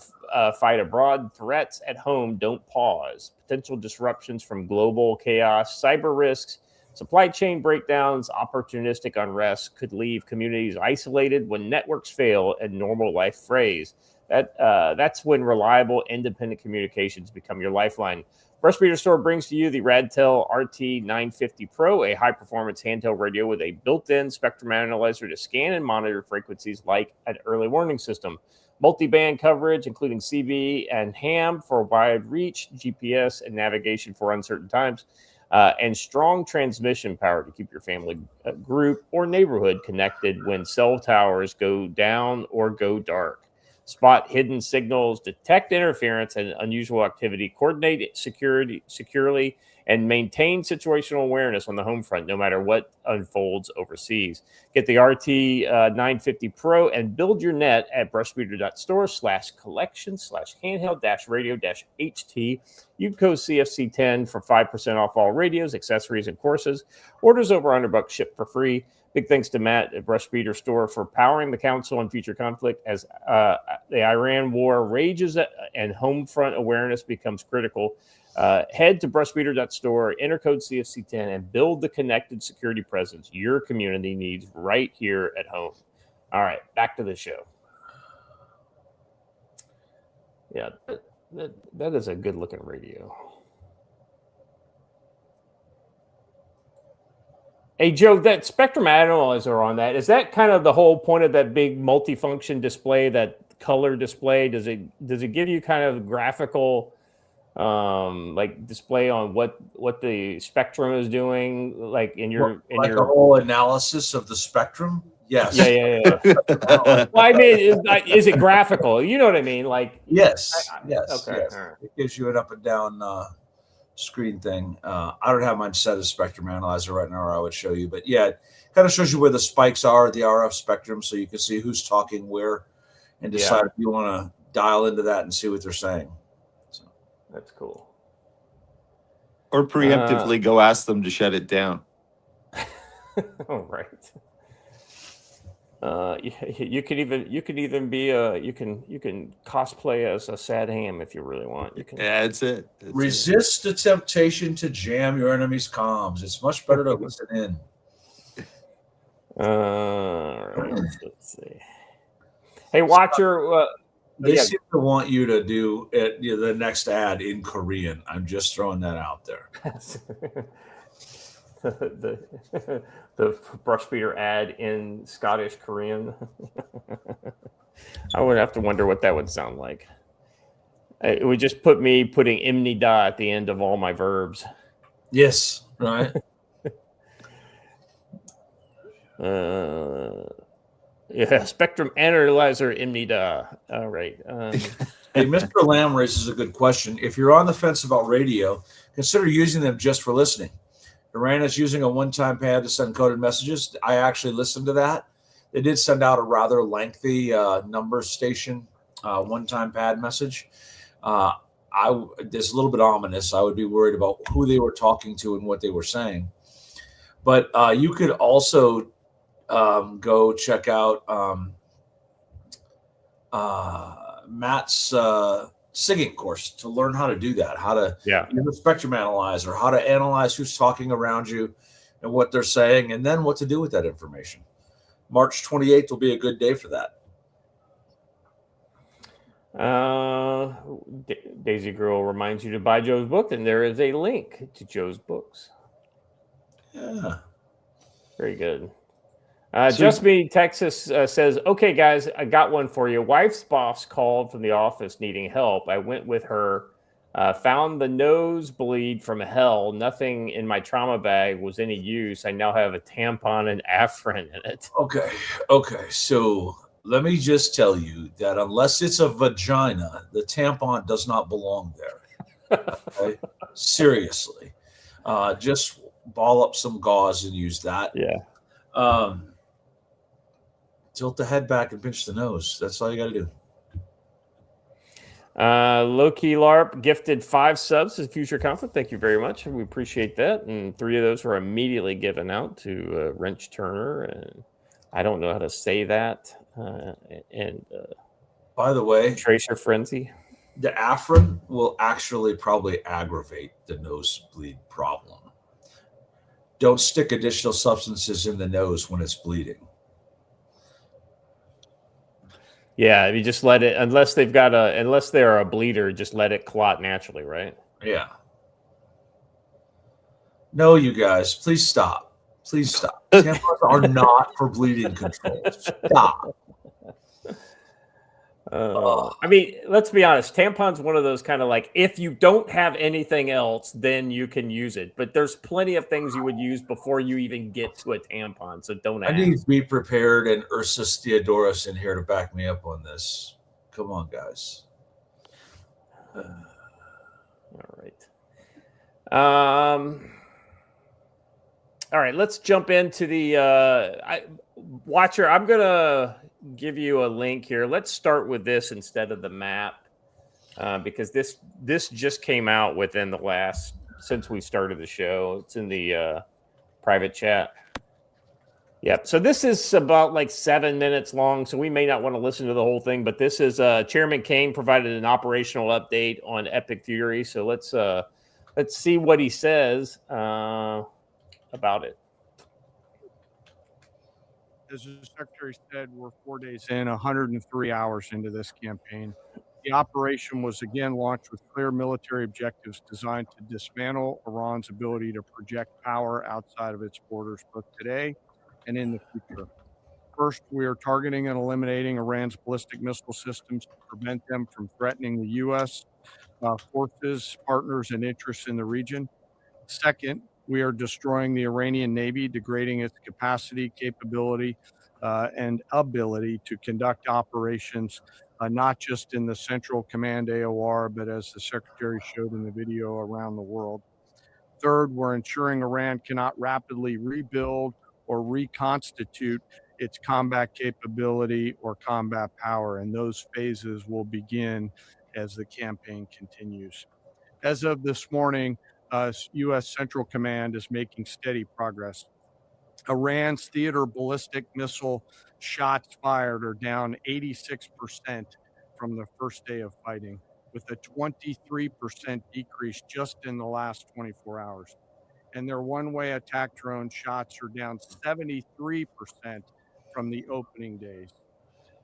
S1: fight abroad, threats at home don't pause. Potential disruptions from global chaos, cyber risks, supply chain breakdowns, opportunistic unrest could leave communities isolated when networks fail and normal life frays. That's when reliable, independent communications become your lifeline. Brush Beater Store brings to you the Radtel RT950 Pro, a high-performance handheld radio with a built-in spectrum analyzer to scan and monitor frequencies like an early warning system. Multi-band coverage, including CB and ham for wide reach, GPS, and navigation for uncertain times. And strong transmission power to keep your family, group, or neighborhood connected when cell towers go down or go dark. Spot hidden signals, detect interference and unusual activity, coordinate securely, and maintain situational awareness on the home front, no matter what unfolds overseas. Get the RT950 Pro and build your net at brushbeater.store/collection/handheld-radio-HT. Use code CFC10 for 5% off all radios, accessories, and courses. Orders over $100 shipped for free. Big thanks to Matt at Brush Beater Store for powering the Council on Future Conflict as the Iran war rages and home front awareness becomes critical. Head to brushbeater.store, enter code CFC10, and build the connected security presence your community needs right here at home. All right, back to the show. Yeah, that is a good-looking radio. Hey, Joe, that spectrum analyzer on that, is that kind of the whole point of that big multifunction display, that color display? Does it give you kind of graphical like display on what the spectrum is doing, like in your
S2: a whole analysis of the spectrum. Yes.
S1: Yeah. Well, I mean, is it graphical? You know what I mean? Like,
S2: yes.
S1: Okay.
S2: Yes.
S1: All right.
S2: It gives you an up and down screen thing. I don't have mine set as spectrum analyzer right now, or I would show you. But yeah, it kind of shows you where the spikes are, the RF spectrum, so you can see who's talking where, and decide if you want to dial into that and see what they're saying. So
S1: that's cool.
S7: Or preemptively go ask them to shut it down.
S1: All right. You can even be you can cosplay as a sad ham if you really want. You can.
S7: Yeah, that's it.
S2: Resist the temptation to jam your enemy's comms. It's much better to listen in.
S1: All right, let's see. Hey, Watcher.
S2: They seem to want you to do it, the next ad in Korean. I'm just throwing that out there.
S1: the brush beater ad in Scottish Korean. I would have to wonder what that would sound like. It would just put me putting imni da at the end of all my verbs.
S2: Yes, right.
S1: Yeah, spectrum analyzer imni da. All right.
S2: Hey, Mr. Lamb raises a good question. If you're on the fence about radio, consider using them just for listening. Iran is using a one-time pad to send coded messages. I actually listened to that. They did send out a rather lengthy number station one-time pad message. It's a little bit ominous. I would be worried about who they were talking to and what they were saying. But you could also go check out Matt's SIGINT course to learn how to do that, how to use a spectrum analyzer, how to analyze who's talking around you and what they're saying, and then what to do with that information. March 28th will be a good day for that.
S1: Daisy Girl reminds you to buy Joe's book, and there is a link to Joe's books.
S2: Yeah.
S1: Very good. Just Me, Texas says, okay, guys, I got one for you. Wife's boss called from the office needing help. I went with her, found the nosebleed from hell. Nothing in my trauma bag was any use. I now have a tampon and Afrin in it.
S2: Okay. So let me just tell you that unless it's a vagina, the tampon does not belong there. Okay? Seriously. Just ball up some gauze and use that.
S1: Yeah.
S2: Tilt the head back and pinch the nose. That's all you got to do.
S1: Low-key LARP gifted 5 subs to Future Conflict. Thank you very much. We appreciate that. And 3 of those were immediately given out to Wrench Turner. And I don't know how to say that.
S2: By the way,
S1: Tracer Frenzy.
S2: The Afrin will actually probably aggravate the nosebleed problem. Don't stick additional substances in the nose when it's bleeding.
S1: Yeah, you just let it, unless they're a bleeder, just let it clot naturally, right?
S2: Yeah. No, you guys, please stop. Please stop. Tampons are not for bleeding control. Stop.
S1: I mean, let's be honest. Tampon's one of those kind of like, if you don't have anything else, then you can use it. But there's plenty of things you would use before you even get to a tampon. So don't ask.
S2: I need to be prepared, and Ursus Theodorus in here to back me up on this. Come on, guys.
S1: All right. Let's jump into the Watcher. I'm gonna give you a link here. Let's start with this instead of the map, because this just came out within the last, since we started the show. It's in the private chat. Yep. So this is about like 7 minutes long, so we may not want to listen to the whole thing, but this is Chairman Kane provided an operational update on Epic Fury. So let's see what he says about it.
S9: As the Secretary said, we're 4 days in, 103 hours into this campaign. The operation was again launched with clear military objectives designed to dismantle Iran's ability to project power outside of its borders, both today and in the future. First, we are targeting and eliminating Iran's ballistic missile systems to prevent them from threatening the U.S., forces, partners, and interests in the region. Second, we are destroying the Iranian Navy, degrading its capacity, capability, and ability to conduct operations, not just in the Central Command AOR, but as the Secretary showed in the video, around the world. Third, we're ensuring Iran cannot rapidly rebuild or reconstitute its combat capability or combat power, and those phases will begin as the campaign continues. As of this morning, U.S. Central Command is making steady progress. Iran's theater ballistic missile shots fired are down 86% from the first day of fighting, with a 23% decrease just in the last 24 hours. And their one-way attack drone shots are down 73% from the opening days.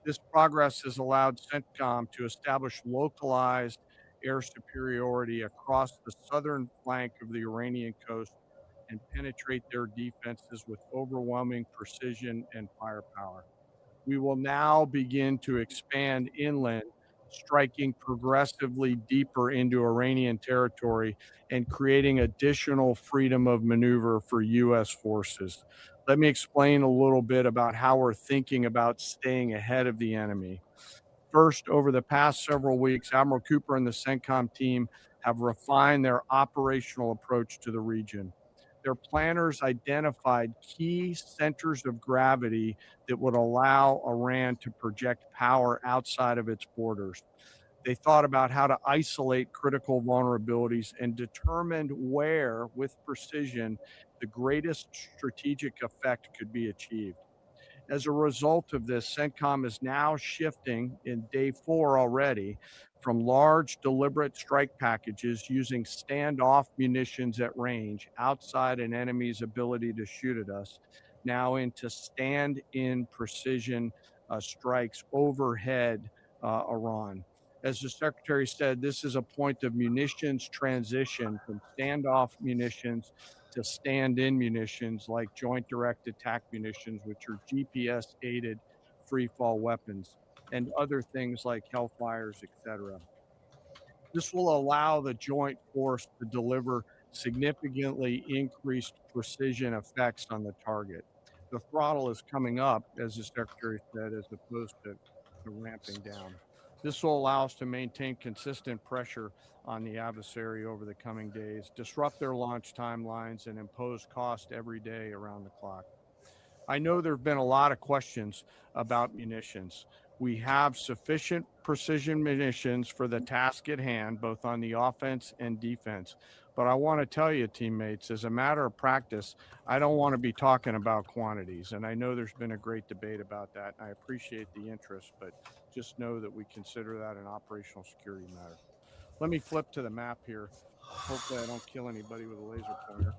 S9: This progress has allowed CENTCOM to establish localized air superiority across the southern flank of the Iranian coast and penetrate their defenses with overwhelming precision and firepower. We will now begin to expand inland, striking progressively deeper into Iranian territory and creating additional freedom of maneuver for U.S. forces. Let me explain a little bit about how we're thinking about staying ahead of the enemy. First, over the past several weeks, Admiral Cooper and the CENTCOM team have refined their operational approach to the region. Their planners identified key centers of gravity that would allow Iran to project power outside of its borders. They thought about how to isolate critical vulnerabilities and determined where, with precision, the greatest strategic effect could be achieved. As a result of this, CENTCOM is now shifting in day 4 already from large deliberate strike packages using standoff munitions at range outside an enemy's ability to shoot at us, now into stand-in precision strikes overhead Iran. As the Secretary said, this is a point of munitions transition from standoff munitions to stand-in munitions like joint direct attack munitions, which are GPS-aided free-fall weapons, and other things like Hellfires, etc. This will allow the joint force to deliver significantly increased precision effects on the target. The throttle is coming up, as the Secretary said, as opposed to ramping down. This will allow us to maintain consistent pressure on the adversary over the coming days, disrupt their launch timelines, and impose cost every day around the clock. I know there have been a lot of questions about munitions. We have sufficient precision munitions for the task at hand, both on the offense and defense. But I want to tell you, teammates, as a matter of practice, I don't want to be talking about quantities. And I know there's been a great debate about that. And I appreciate the interest, but just know that we consider that an operational security matter. Let me flip to the map here. Hopefully I don't kill anybody with a laser pointer.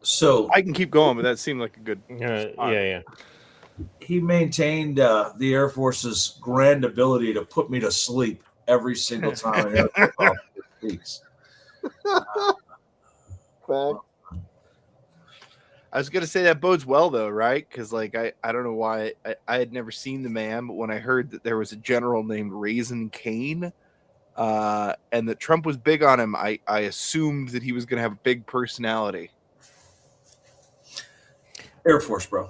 S2: So
S3: I can keep going, but that seemed like a good
S1: yeah.
S2: he maintained the Air Force's grand ability to put me to sleep every single time an Air Force officer speaks.
S3: I was gonna say that bodes well though, right? Because like I don't know why I had never seen the man, but when I heard that there was a general named Raisin Kane, and that Trump was big on him, I assumed that he was gonna have a big personality.
S2: Air Force, bro.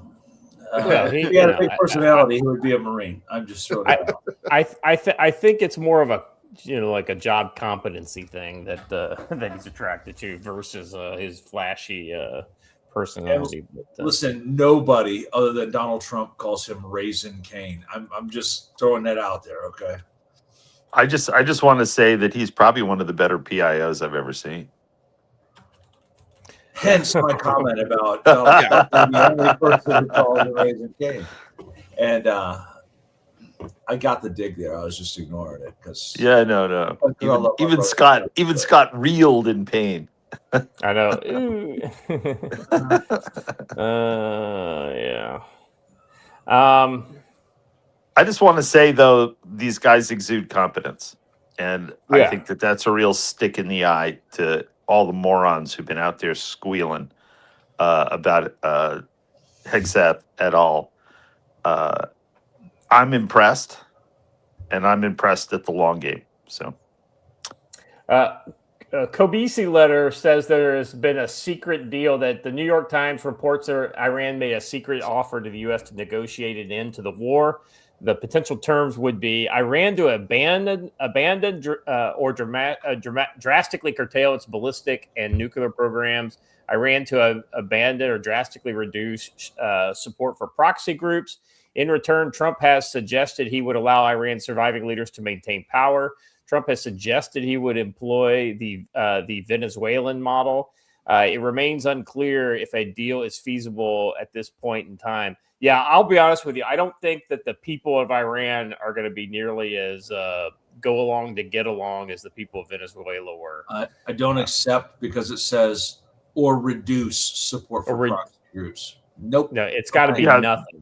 S1: He,
S2: If he had a big personality, he would be a Marine. I'm just throwing it out.
S1: I think it's more of a like a job competency thing that that he's attracted to versus his flashy personality.
S2: Listen, nobody other than Donald Trump calls him Raisin Kane. I'm just throwing that out there, okay?
S7: I just want to say that he's probably one of the better PIOs I've ever seen.
S2: Hence my comment about Donald Trump being the only person who calls him Raisin Kane. And I got the dig there. I was just ignoring it because
S7: no. Even Scott reeled in pain.
S1: I know. Yeah.
S7: I just want to say though, these guys exude competence, and I think that that's a real stick in the eye to all the morons who've been out there squealing about Hegseth et al. I'm impressed. and I'm impressed at the long game. So,
S1: Kobisi letter says there has been a secret deal that the New York Times reports that Iran made a secret offer to the U.S. to negotiate an end to the war. The potential terms would be Iran to abandon or drastically curtail its ballistic and nuclear programs, Iran to abandon or drastically reduce support for proxy groups. In return, Trump has suggested he would allow Iran's surviving leaders to maintain power. Trump has suggested he would employ the Venezuelan model. It remains unclear if a deal is feasible at this point in time. Yeah, I'll be honest with you. I don't think that the people of Iran are going to be nearly as go along to get along as the people of Venezuela were.
S2: I don't accept because it says or reduce support for proxy groups. Nope.
S1: No, it's got to be nothing.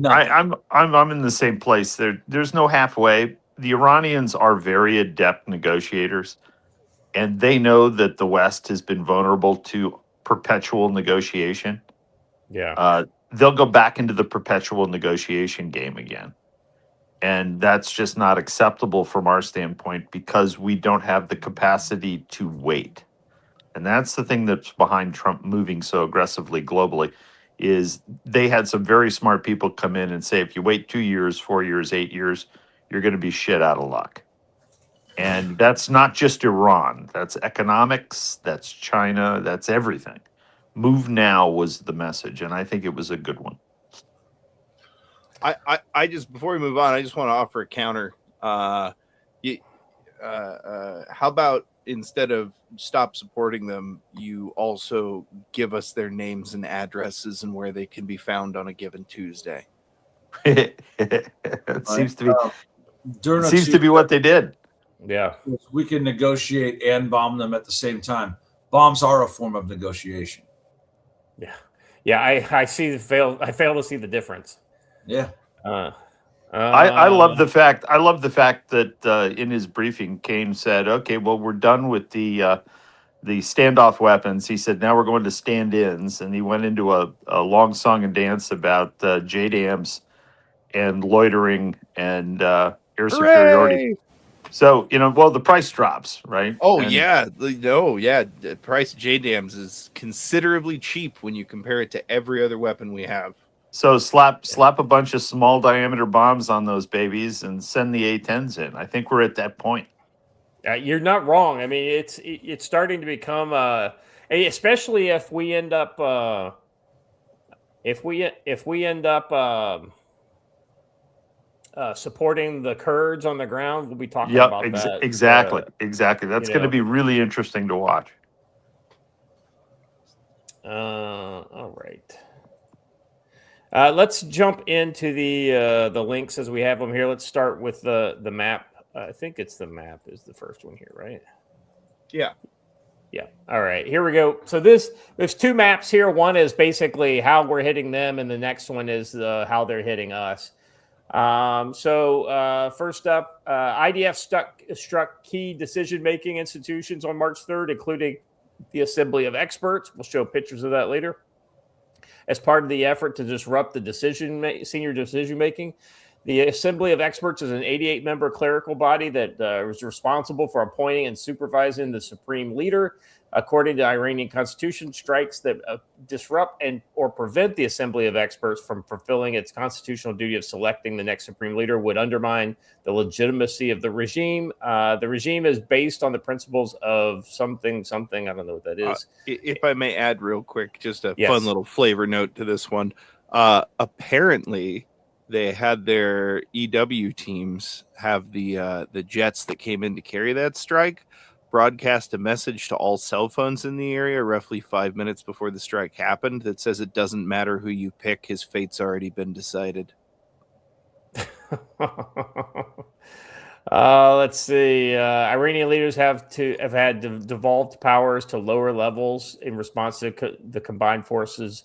S7: I'm in the same place. There's no halfway. The Iranians are very adept negotiators, and they know that the West has been vulnerable to perpetual negotiation.
S1: Yeah.
S7: They'll go back into the perpetual negotiation game again. And that's just not acceptable from our standpoint because we don't have the capacity to wait. And that's the thing that's behind Trump moving so aggressively globally is they had some very smart people come in and say, if you wait 2 years, 4 years, 8 years, you're going to be shit out of luck. And that's not just Iran. That's economics. That's China. That's everything. Move now was the message. And I think it was a good one.
S3: I just, before we move on, I just want to offer a counter. How about instead of stop supporting them, you also give us their names and addresses and where they can be found on a given Tuesday?
S7: It seems to be what they did.
S1: Yeah.
S2: We can negotiate and bomb them at the same time. Bombs are a form of negotiation.
S1: Yeah. Yeah, I fail to see the difference.
S2: Yeah.
S7: I love the fact that in his briefing, Kane said, "Okay, well, we're done with the standoff weapons." He said, "Now we're going to stand-ins," and he went into a long song and dance about JDAMs and loitering and air superiority. So the price drops, right?
S3: Oh, the price of JDAMs is considerably cheap when you compare it to every other weapon we have.
S7: So slap a bunch of small diameter bombs on those babies and send the A-10s in. I think we're at that point.
S1: You're not wrong. I mean, it's starting to become, especially if we end up, supporting the Kurds on the ground. We'll be talking about that.
S7: Exactly. That's going to be really interesting to watch.
S1: All right. Let's jump into the links as we have them here. Let's start with the map. I think it's the map is the first one here, right?
S3: Yeah.
S1: Yeah. All right. Here we go. So there's two maps here. One is basically how we're hitting them, and the next one is how they're hitting us. First up, IDF struck key decision-making institutions on March 3rd, including the Assembly of Experts. We'll show pictures of that later. As part of the effort to disrupt the senior decision-making, the Assembly of Experts is an 88-member clerical body that was responsible for appointing and supervising the supreme leader. According to Iranian constitution, strikes that disrupt or prevent the Assembly of Experts from fulfilling its constitutional duty of selecting the next supreme leader would undermine the legitimacy of the regime. The regime is based on the principles of something. I don't know what that is.
S3: If I may add real quick, just a fun little flavor note to this one. Apparently, they had their EW teams have the jets that came in to carry that strike broadcast a message to all cell phones in the area roughly 5 minutes before the strike happened that says it doesn't matter who you pick, his fate's already been decided.
S1: Let's see. Iranian leaders have had devolved powers to lower levels in response to the combined forces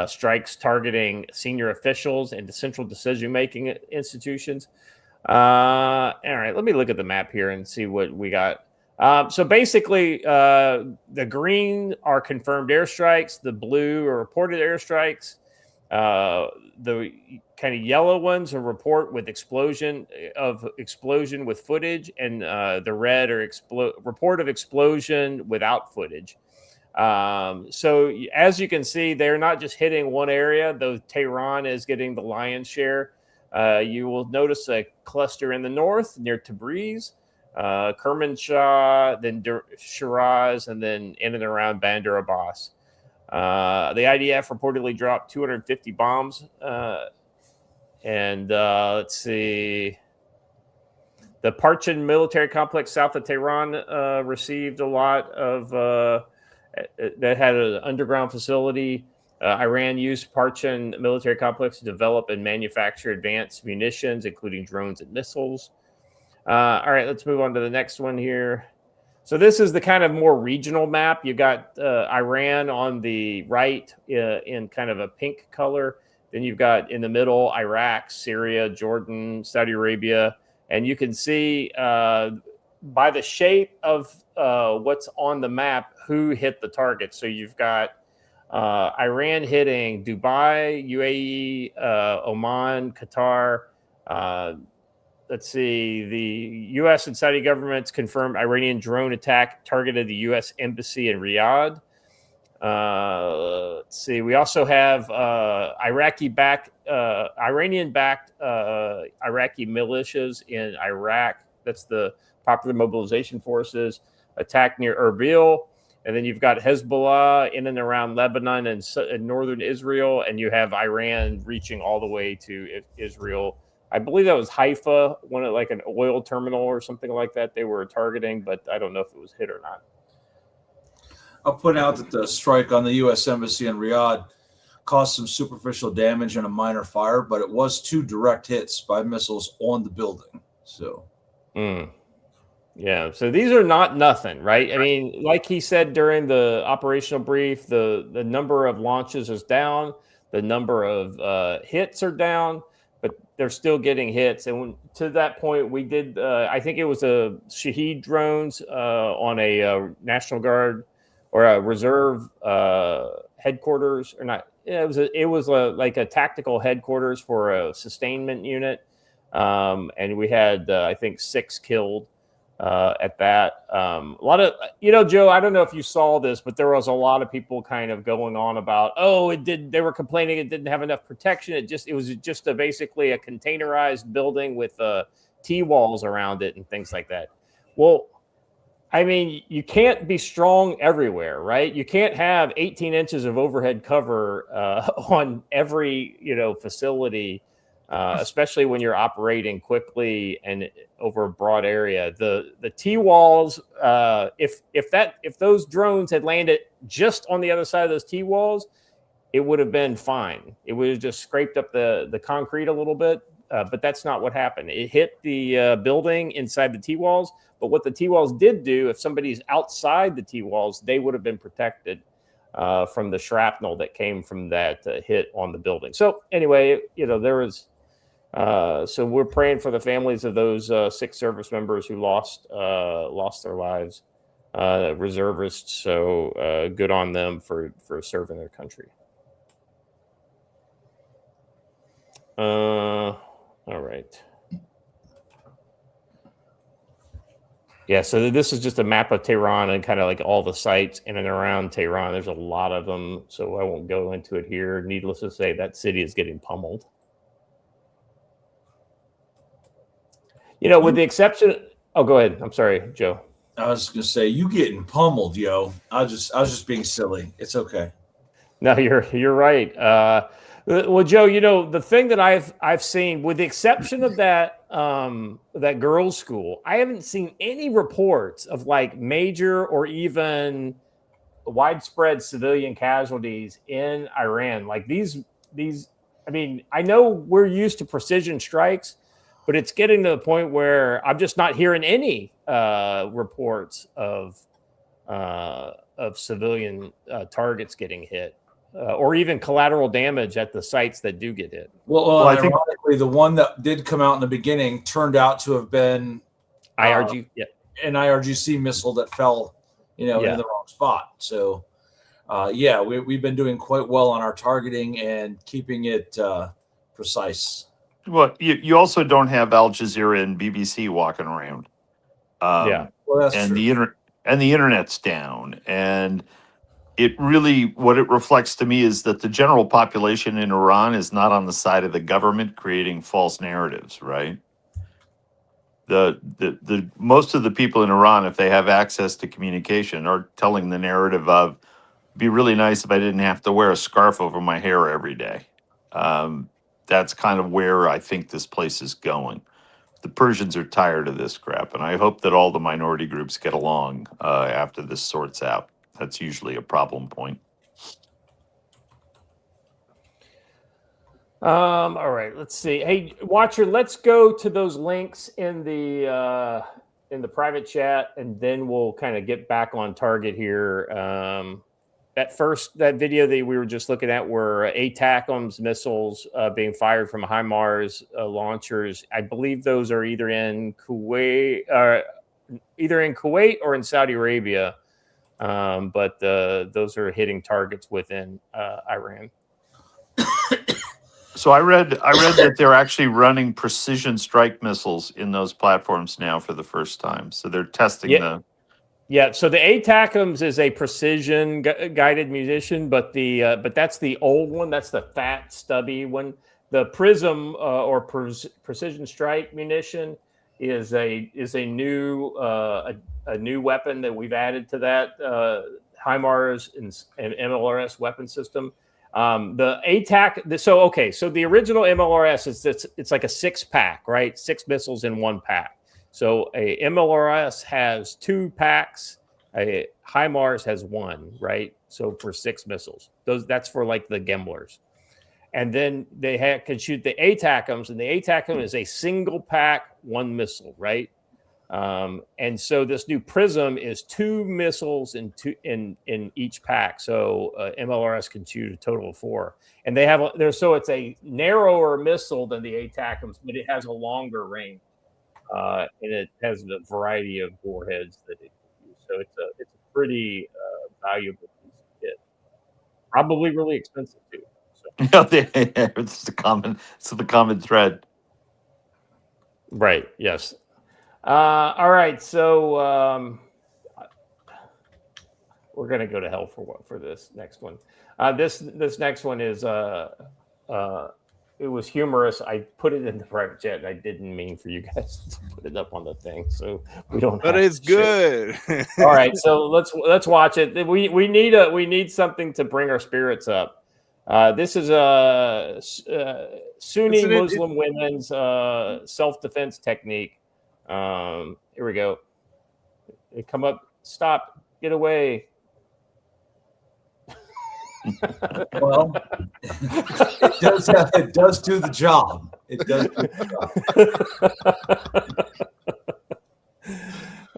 S1: strikes targeting senior officials and the central decision-making institutions. All right, let me look at the map here and see what we got. So basically, the green are confirmed airstrikes. The blue are reported airstrikes. The kind of yellow ones are report with explosion with footage, and the red are report of explosion without footage. So as you can see, they're not just hitting one area, though Tehran is getting the lion's share. You will notice a cluster in the north near Tabriz, Kermanshah, then Shiraz, and then in and around Bandar Abbas. The IDF reportedly dropped 250 bombs. Let's see. The Parchin military complex south of Tehran received a lot of that had an underground facility. Iran used Parchin military complex to develop and manufacture advanced munitions, including drones and missiles. All right, let's move on to the next one here. So this is the kind of more regional map. You got Iran on the right in kind of a pink color. Then you've got in the middle Iraq, Syria, Jordan, Saudi Arabia. And you can see by the shape of what's on the map who hit the target. So you've got Iran hitting Dubai, UAE, Oman, Qatar. Let's see. The U.S. and Saudi governments confirmed Iranian drone attack targeted the U.S. embassy in Riyadh. Let's see. We also have Iranian-backed Iraqi militias in Iraq. That's the Popular Mobilization Forces attack near Erbil. And then you've got Hezbollah in and around Lebanon and northern Israel. And you have Iran reaching all the way to Israel. I believe that was Haifa, like an oil terminal or something like that they were targeting, but I don't know if it was hit or not.
S2: I'll point out that the strike on the U.S. Embassy in Riyadh caused some superficial damage and a minor fire, but it was 2 direct hits by missiles on the building. So,
S1: yeah. So these are not nothing, right? I mean, like he said during the operational brief, the number of launches is down, the number of hits are down, but they're still getting hits. And to that point, we did, I think it was a Shahed drones on a National Guard or a reserve headquarters, or not. It was like a tactical headquarters for a sustainment unit, and we had I think 6 killed at that. A lot of Joe. I don't know if you saw this, but there was a lot of people kind of going on about they were complaining it didn't have enough protection. It was just basically a containerized building with T-walls around it and things like that. Well, I mean, you can't be strong everywhere, right? You can't have 18 inches of overhead cover on every, facility, especially when you're operating quickly and over a broad area. The T-walls, if those drones had landed just on the other side of those T-walls, it would have been fine. It would have just scraped up the concrete a little bit, but that's not what happened. It hit the building inside the T-walls. But what the T-walls did do, if somebody's outside the T-walls, they would have been protected from the shrapnel that came from that hit on the building. So anyway, there was. So we're praying for the families of those 6 service members who lost their lives, reservists. So good on them for serving their country. All right. Yeah, so this is just a map of Tehran and kind of like all the sites in and around Tehran. There's a lot of them, so I won't go into it here. Needless to say, that city is getting pummeled. With the exception. Oh, go ahead. I'm sorry, Joe.
S2: I was going to say, you getting pummeled, yo. I was just being silly. It's okay.
S1: No, you're right. Well, Joe, the thing that I've seen, with the exception of that girls' school, I haven't seen any reports of like major or even widespread civilian casualties in Iran. Like these. I mean, I know we're used to precision strikes, but it's getting to the point where I'm just not hearing any reports of civilian targets getting hit. Or even collateral damage at the sites that do get hit.
S2: Well, I think the one that did come out in the beginning turned out to have been
S1: an IRGC
S2: missile that fell, in the wrong spot. So, yeah, we've been doing quite well on our targeting and keeping it precise.
S7: Well, you also don't have Al Jazeera and BBC walking around.
S1: Yeah.
S2: Well, that's
S7: and
S2: true.
S7: the internet's down, and it really, what it reflects to me is that the general population in Iran is not on the side of the government creating false narratives, right? The most of the people in Iran, if they have access to communication, are telling the narrative of, be really nice if I didn't have to wear a scarf over my hair every day. That's kind of where I think this place is going. The Persians are tired of this crap, and I hope that all the minority groups get along after this sorts out. That's usually a problem point.
S1: All right, let's see. Hey, watcher, let's go to those links in the private chat, and then we'll kind of get back on target here. That video that we were just looking at were ATACMS missiles being fired from HIMARS launchers. I believe those are either in Kuwait or in Saudi Arabia, but those are hitting targets within Iran.
S7: So I read that they're actually running precision strike missiles in those platforms now for the first time. So they're testing the.
S1: Yeah, so the ATACMS is a precision guided munition, but that's the old one. That's the fat, stubby one. The Prism or precision strike munition is a new weapon that we've added to that HIMARS and MLRS weapon system. The ATAC. So the original MLRS it's like a 6-pack, right? 6 missiles in 1 pack. So a MLRS has 2 packs. A HIMARS has 1, right? So for 6 missiles, that's for like the Gimblers, and then they can shoot the ATACMS, and the ATACM is a single pack, 1 missile, right? And so this new Prism is 2 missiles in each pack. So MLRS can shoot a total of 4, and they have so it's a narrower missile than the ATACMS, but it has a longer range. And it has a variety of warheads that it can use. So it's a pretty valuable piece of kit. Probably really expensive too. So.
S7: It's the common thread.
S1: Right. Yes. All right. So we're gonna go to hell for this next one. This next one is it was humorous. I put it in the private chat. I didn't mean for you guys to put it up on the thing, so we don't.
S3: But it's good.
S1: All right, so let's watch it. We need something to bring our spirits up. This is a Sunni Muslim women's self-defense technique. Here we go. They come up. Stop. Get away.
S2: Well, it does do the job. It does do
S1: the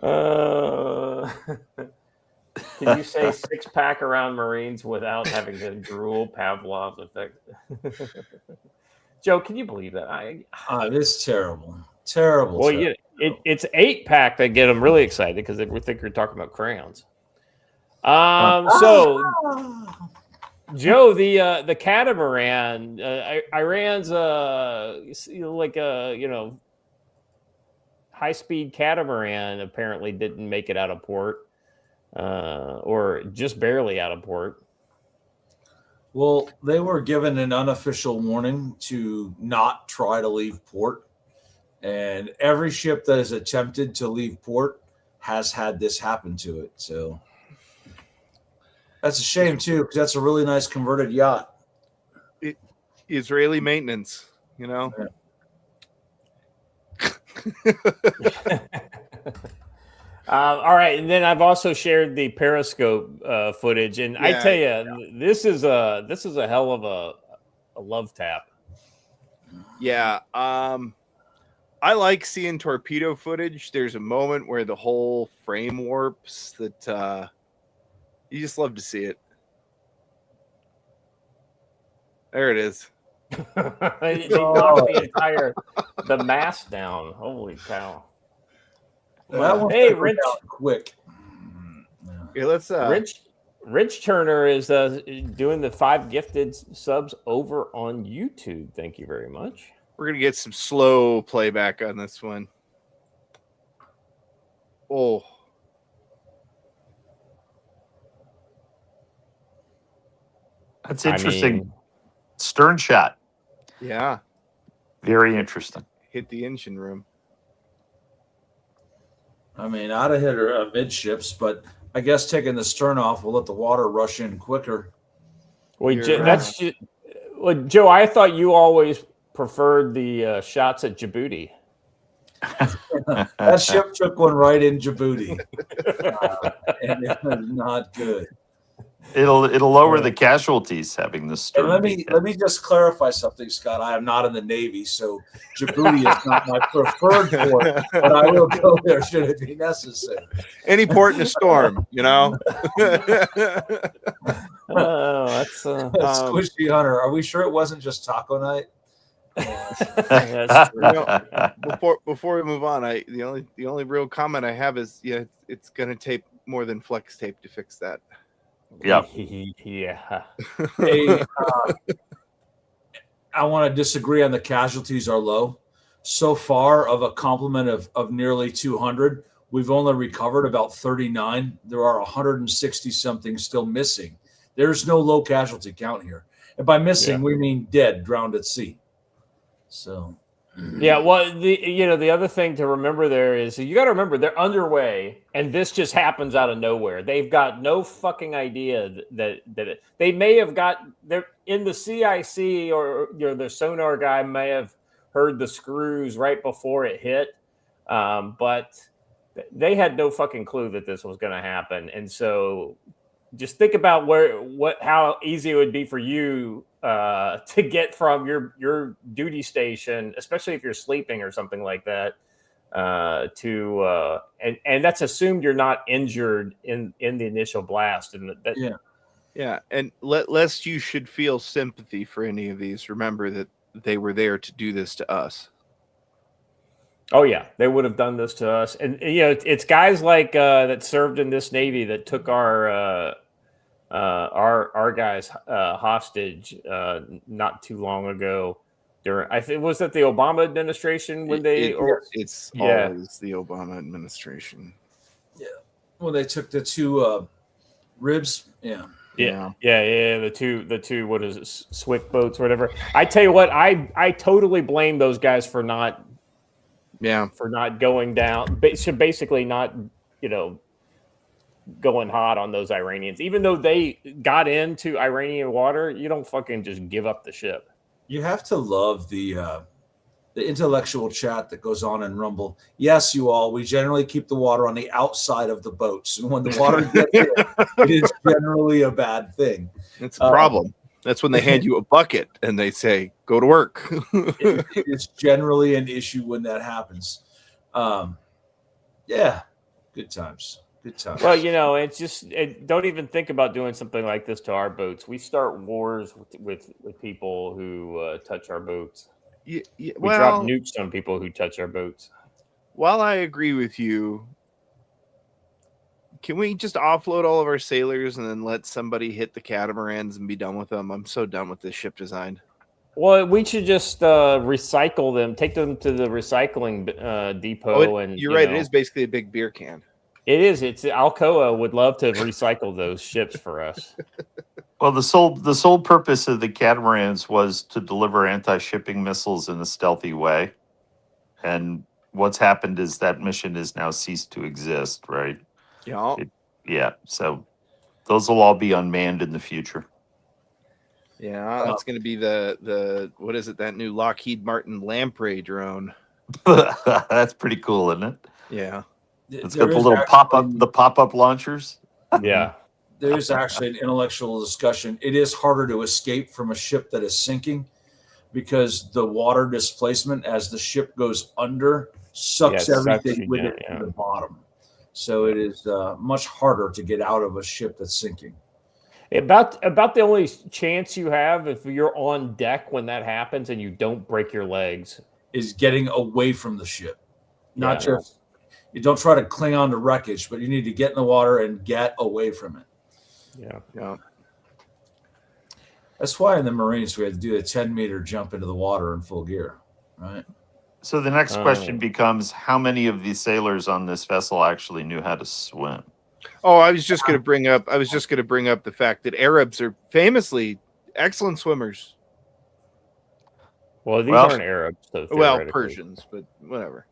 S1: job. Can you say 6-pack around Marines without having to drool? Pavlov's effect. Joe, can you believe that?
S2: It's terrible. Terrible.
S1: Well, yeah, it's 8-pack that get them really excited because they think you're talking about crayons. So. Joe, the catamaran, Iran's like a high-speed catamaran apparently didn't make it out of port, or just barely out of port.
S2: Well, they were given an unofficial warning to not try to leave port, and every ship that has attempted to leave port has had this happen to it. So. That's a shame, too, because that's a really nice converted yacht.
S3: Israeli maintenance, Yeah.
S1: All right, and then I've also shared the Periscope footage, and I tell you, this is a hell of a love tap.
S3: Yeah, I like seeing torpedo footage. There's a moment where the whole frame warps that. You just love to see it. There it is.
S1: They knocked the mast down. Holy cow!
S2: Well,
S1: hey, Rich,
S2: quick.
S3: Yeah, let's.
S1: Rich Turner is doing the 5 gifted subs over on YouTube. Thank you very much.
S3: We're gonna get some slow playback on this one. Oh,
S7: That's interesting.
S1: mean-
S7: Stern shot.
S3: yeah,
S7: Very interesting.
S3: hit the engine room.
S2: I mean, I'd have hit her midships, but I guess taking the stern off will let the water rush in quicker.
S1: Well,
S3: You're
S1: that's well, Joe. I thought you always preferred the shots at Djibouti.
S2: That ship took one right in Djibouti, and it was not good.
S7: It'll lower the casualties having this stern.
S2: And let me just clarify something, Scott. I am not in the Navy, so Djibouti is not my preferred port, but I will go there should it be necessary.
S3: Any port in a storm, you know.
S1: Oh, that's
S3: Um,
S2: Squishy Hunter. Are we sure it wasn't just taco night?
S1: that's true.
S3: You know, before we move on, the only real comment I have is it's gonna take more than flex tape to fix that.
S7: Yep.
S1: Yeah.
S2: Hey, I want to disagree on the casualties are low. So far, of a complement of nearly 200, we've only recovered about 39. There are 160 something still missing. There's no low casualty count here. And by missing, we mean dead, drowned at sea. So,
S1: Yeah, well, the other thing to remember there is you got to remember they're underway, and this just happens out of nowhere. They've got no fucking idea that they may have they're in the CIC, or the sonar guy may have heard the screws right before it hit, but they had no fucking clue that this was going to happen. And so, just think about how easy it would be for you to get from your duty station, especially if you're sleeping or something like that, and that's assumed you're not injured in the initial blast. And
S3: Yeah, and lest you should feel sympathy for any of these, remember that they were there to do this to us.
S1: Oh yeah, they would have done this to us, and it's guys like that served in this Navy that took our guys hostage not too long ago. I think was that the Obama administration when
S3: it's always the Obama administration.
S2: yeah, when they took the 2 ribs, yeah.
S1: The two what is it, Swick boats or whatever. I tell you what, I totally blame those guys for not going down. Should basically not going hot on those Iranians, even though they got into Iranian water. You don't fucking just give up the ship.
S2: You have to love the intellectual chat that goes on in Rumble. Yes, we generally keep the water on the outside of the boats, and when the water gets in, it is generally a bad thing.
S3: It's a problem. That's when they hand you a bucket and they say, "Go to work."
S2: It's generally an issue when that happens. Yeah, good times. Good times.
S1: Well, it's just don't even think about doing something like this to our boats. We start wars with people who touch our boats. We drop nukes on people who touch our boats.
S3: While I agree with you, can we just offload all of our sailors and then let somebody hit the catamarans and be done with them? I'm so done with this ship design.
S1: Well, we should just recycle them, take them to the recycling depot.
S3: You're right. It is basically a big beer can.
S1: It is. It's Alcoa would love to recycle those ships for us.
S7: Well, the sole purpose of the catamarans was to deliver anti-shipping missiles in a stealthy way, and what's happened is that mission has now ceased to exist. Right?
S3: Yeah.
S7: So those will all be unmanned in the future.
S3: Yeah, that's going to be the what is it? That new Lockheed Martin Lamprey drone.
S7: That's pretty cool, isn't it?
S3: Yeah.
S7: It's got the little pop-up launchers.
S1: Yeah.
S2: There's actually an intellectual discussion. It is harder to escape from a ship that is sinking because the water displacement as the ship goes under sucks everything with it to the bottom. So it is much harder to get out of a ship that's sinking.
S1: About the only chance you have if you're on deck when that happens and you don't break your legs
S2: is getting away from the ship. Not just you don't try to cling on to wreckage, but you need to get in the water and get away from it.
S3: Yeah.
S2: That's why in the Marines we had to do a 10-meter jump into the water in full gear, right?
S7: So the next question becomes: how many of the sailors on this vessel actually knew how to swim?
S3: Oh, I was just going to bring up the fact that Arabs are famously excellent swimmers.
S1: Well, these aren't Arabs, so
S3: Persians, but whatever.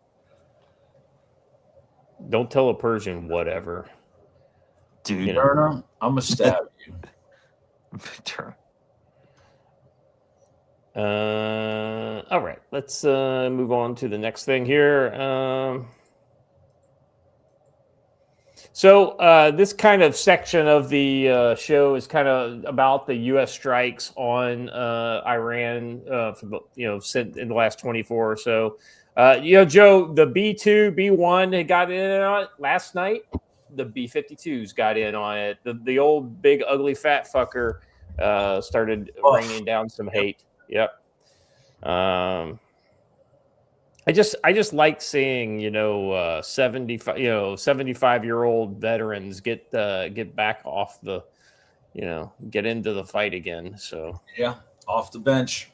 S1: Don't tell a Persian whatever.
S7: Dude,
S2: Turner, I'm gonna stab you.
S1: All right, let's move on to the next thing here. So this kind of section of the show is kind of about the U.S. strikes on Iran, in the last 24 or so. Joe, the B-2, B-1 had got in on it last night. The B-52s got in on it. The old big ugly fat fucker started raining down some hate. Yep. I just like seeing 75-year-old veterans get back off the get into the fight again. So
S2: yeah, off the bench.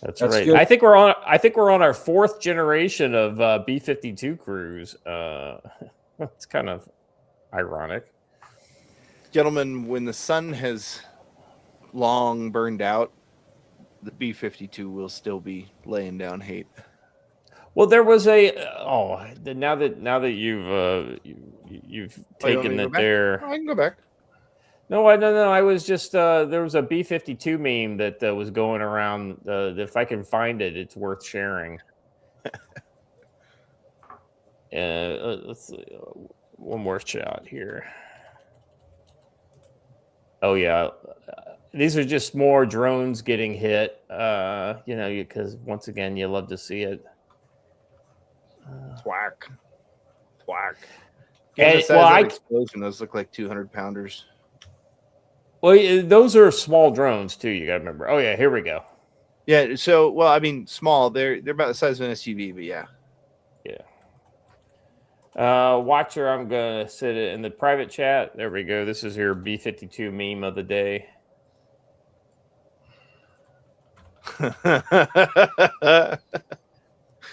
S1: That's right. Good. I think we're on our fourth generation of B-52 crews. It's kind of ironic.
S3: Gentlemen, when the sun has long burned out, the B-52 will still be laying down hate.
S1: Well, there was now that you've taken that there.
S3: I can go back.
S1: No, I was just there was a B-52 meme that was going around. If I can find it, it's worth sharing. Let's see, one more shot here. Oh yeah, these are just more drones getting hit. Because once again, you love to see it.
S3: Thwack. Explosion. Those look like 200-pounders.
S1: Well, those are small drones too. You got to remember. Oh yeah, here we go.
S3: Yeah. So, small. They're about the size of an SUV, but yeah.
S1: Watcher, I'm gonna sit it in the private chat. There we go. This is your B-52 meme of the day.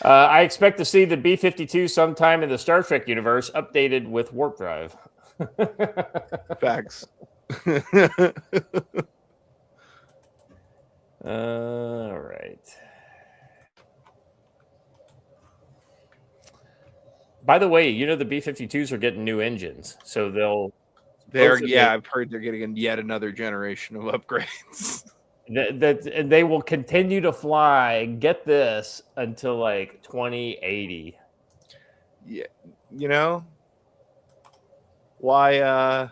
S1: I expect to see the B-52 sometime in the Star Trek universe, updated with warp drive.
S3: Facts.
S1: All right. By the way, the B-52s are getting new engines, so
S3: I've heard they're getting yet another generation of upgrades.
S1: That they will continue to fly. Get this until like 2080.
S3: Yeah, why?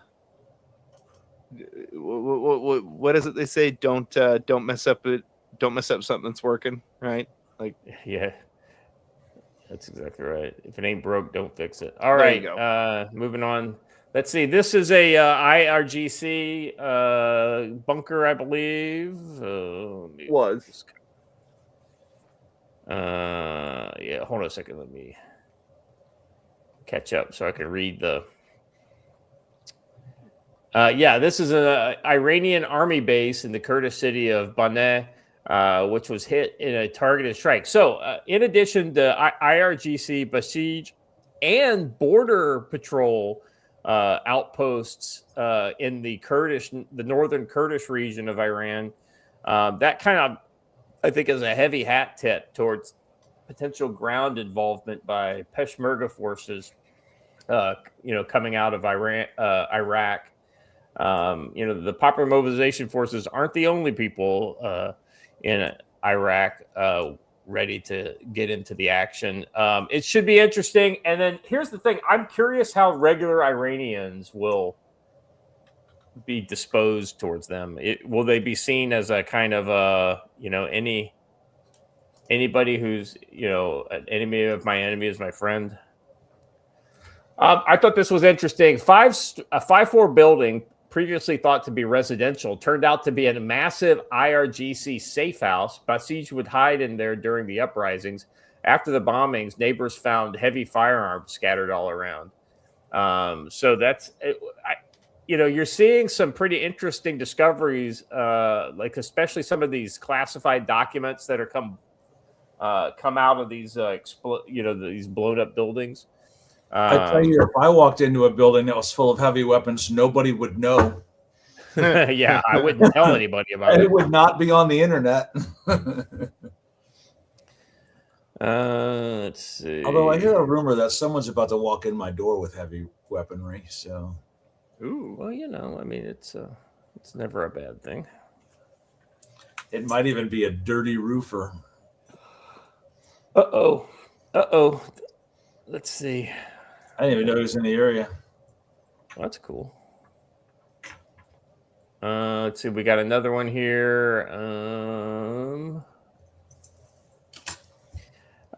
S3: What is it they say? Don't mess up something that's working, right? Like,
S1: yeah, that's exactly right. If it ain't broke, don't fix it. All right, moving on. Let's see. This is a IRGC bunker, I believe.
S3: Was.
S1: Yeah. Hold on a second. Let me catch up so I can read the. This is an Iranian army base in the Kurdish city of Baneh, which was hit in a targeted strike. So, in addition to IRGC, Basij, and Border Patrol outposts in the northern Kurdish region of Iran, that kind of, I think, is a heavy hat tip towards potential ground involvement by Peshmerga forces, coming out of Iraq. The Popular Mobilization Forces aren't the only people in Iraq ready to get into the action. It should be interesting. And then here's the thing. I'm curious how regular Iranians will be disposed towards them. Will they be seen as a kind of anybody who's, an enemy of my enemy is my friend? I thought this was interesting. A 5-4 building previously thought to be residential turned out to be a massive IRGC safe house. Basij would hide in there during the uprisings. After the bombings, neighbors found heavy firearms scattered all around. So that's you're seeing some pretty interesting discoveries, like especially some of these classified documents that are come out of these these blown up buildings.
S2: I tell you, if I walked into a building that was full of heavy weapons, nobody would know.
S1: Yeah, I wouldn't tell anybody about
S2: And
S1: it.
S2: it would not be on the internet.
S1: Let's see.
S2: Although I hear a rumor that someone's about to walk in my door with heavy weaponry. So,
S1: Well, I mean, it's never a bad thing.
S2: it might even be a dirty roofer.
S1: Uh-oh. Let's see.
S2: I didn't even know he was in the area.
S1: That's cool. Let's see. We got another one here.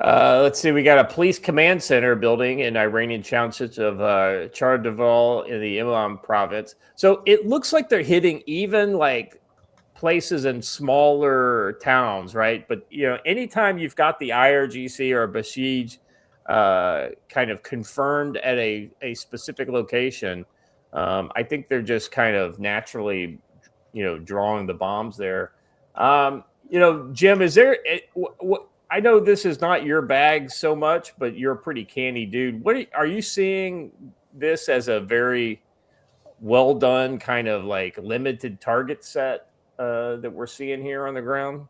S1: Let's see. We got a police command center building in Iranian townships of Naval in the Imam province. So it looks like they're hitting even like places in smaller towns, right? But anytime you've got the IRGC or Basij kind of confirmed at a specific location, I think they're just kind of naturally, drawing the bombs there. Jim, is there? I know this is not your bag so much, but you're a pretty canny dude. Are you seeing this as a very well done kind of like limited target set that we're seeing here on the ground?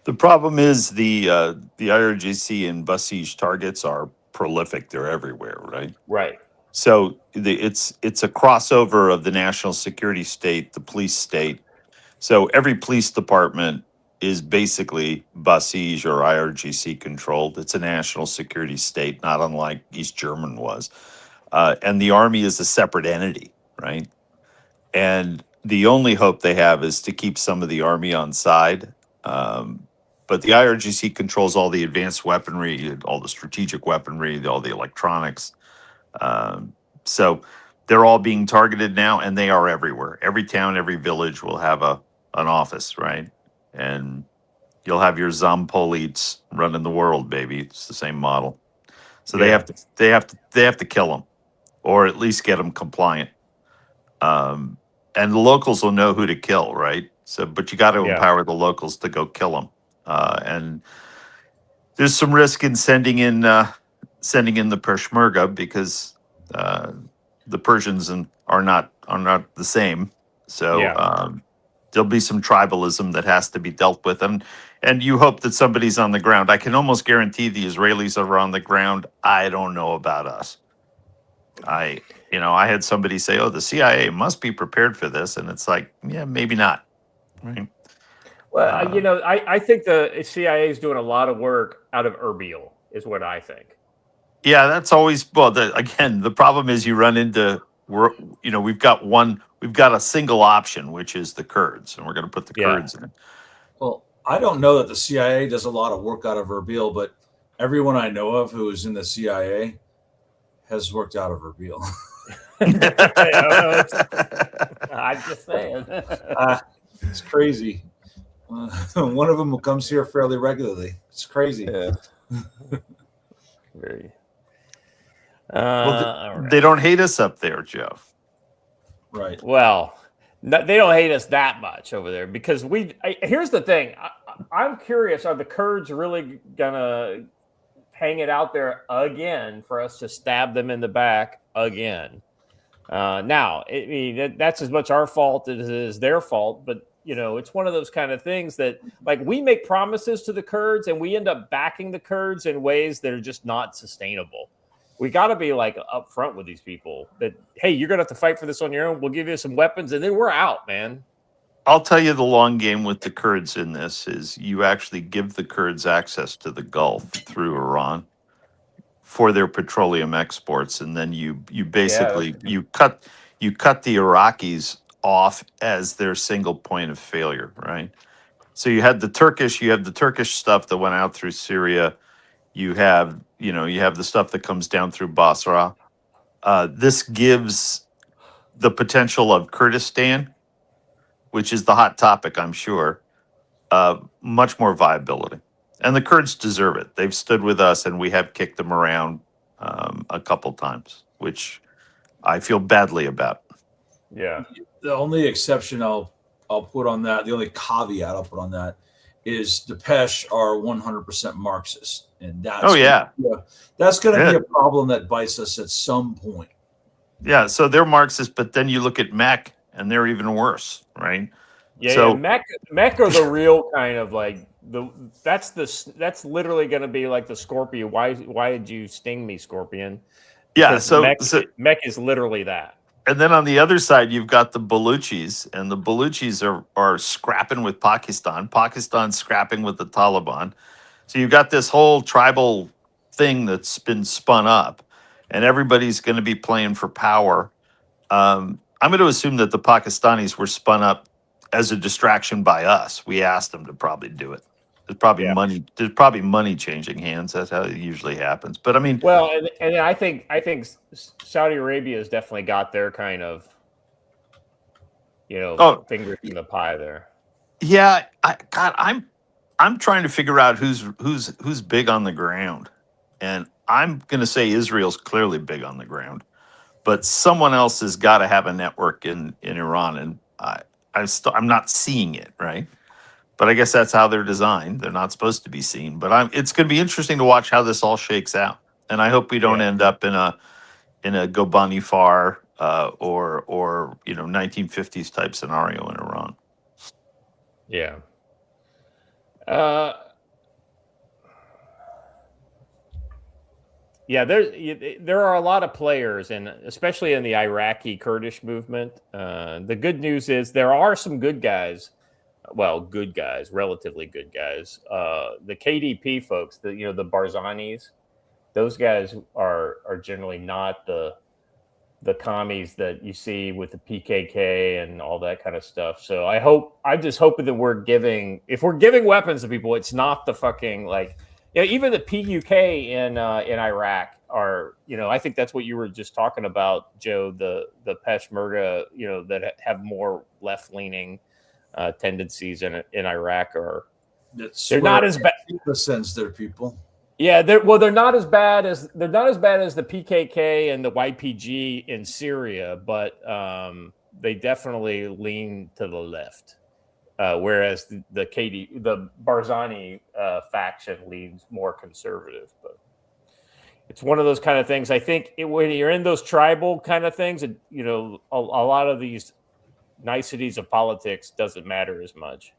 S7: The problem is the IRGC and Basij targets are prolific. They're everywhere, right?
S1: Right.
S7: So it's a crossover of the national security state, the police state. So every police department is basically Basij or IRGC controlled. It's a national security state, not unlike East German was. And the army is a separate entity, right? And the only hope they have is to keep some of the army on side. But the IRGC controls all the advanced weaponry, all the strategic weaponry, all the electronics. So they're all being targeted now, and they are everywhere. Every town, every village will have an office, right? And you'll have your Zampolits running the world, baby. It's the same model. So they have to kill them, or at least get them compliant. And the locals will know who to kill, right? So, but you got to empower the locals to go kill them. And there's some risk in sending in the Peshmerga because the Persians are not the same. So there'll be some tribalism that has to be dealt with, and you hope that somebody's on the ground. I can almost guarantee the Israelis are on the ground. I don't know about us. I had somebody say, "Oh, the CIA must be prepared for this," and it's like, yeah, maybe not. Right.
S1: Well, I think the CIA is doing a lot of work out of Erbil, is what I think.
S7: Yeah, that's always again. The problem is you run into we've got a single option, which is the Kurds, and we're going to put the Kurds in.
S2: Well, I don't know that the CIA does a lot of work out of Erbil, but everyone I know of who is in the CIA has worked out of Erbil.
S1: I'm just saying.
S2: It's crazy. One of them comes here fairly regularly. It's crazy.
S1: Yeah. Very.
S7: They don't hate us up there, Joe.
S2: Right.
S1: Well, they don't hate us that much over there because here's the thing. I'm curious, are the Kurds really gonna hang it out there again for us to stab them in the back again? Now, I mean, that's as much our fault as it is their fault, but it's one of those kind of things that, like, we make promises to the Kurds and we end up backing the Kurds in ways that are just not sustainable. We got to be like upfront with these people that, hey, you're going to have to fight for this on your own. We'll give you some weapons and then we're out, man.
S7: I'll tell you the long game with the Kurds in this is you actually give the Kurds access to the Gulf through Iran for their petroleum exports. And then you basically, you cut the Iraqis off as their single point of failure, right? So you have the Turkish stuff that went out through Syria. You have the stuff that comes down through Basra. This gives the potential of Kurdistan, which is the hot topic, I'm sure, much more viability. And the Kurds deserve it. They've stood with us, and we have kicked them around a couple times, which I feel badly about.
S1: Yeah.
S2: The only exception I'll put on that, the only caveat I'll put on that, is Depeche are 100% Marxist, and that's that's going to be a problem that bites us at some point.
S7: Yeah, so they're Marxist, but then you look at MEC, and they're even worse, right?
S1: Yeah, MEC are the real kind of like that's literally going to be like the Scorpion. Why did you sting me, Scorpion? Because MEC is literally that.
S7: And then on the other side, you've got the Baluchis, and the Baluchis are scrapping with Pakistan. Pakistan's scrapping with the Taliban. So you've got this whole tribal thing that's been spun up, and everybody's going to be playing for power. I'm going to assume that the Pakistanis were spun up as a distraction by us. We asked them to probably do it. There's probably money. There's probably money changing hands. That's how it usually happens. But I mean,
S1: well, and I think Saudi Arabia has definitely got their kind of, fingers in the pie there.
S7: Yeah, I'm trying to figure out who's big on the ground, and I'm going to say Israel's clearly big on the ground, but someone else has got to have a network in Iran, and I'm not seeing it, right? But I guess that's how they're designed. They're not supposed to be seen. But it's going to be interesting to watch how this all shakes out. And I hope we don't end up in a Gobani Far or 1950s type scenario in Iran.
S1: Yeah. There are a lot of players, and especially in the Iraqi Kurdish movement. The good news is there are some good guys. Well, good guys, relatively good guys. The KDP folks, the Barzanis, those guys are generally not the commies that you see with the PKK and all that kind of stuff. So I'm just hoping that if we're giving weapons to people, it's not the fucking even the PUK in Iraq are, I think that's what you were just talking about, Joe, the Peshmerga, that have more left-leaning tendencies in Iraq they're not as bad.
S2: Sense their people.
S1: Yeah, they're not as bad as the PKK and the YPG in Syria, but they definitely lean to the left. Whereas the Barzani faction leans more conservative, but it's one of those kind of things. I think when you're in those tribal kind of things, a lot of these niceties of politics doesn't matter as much.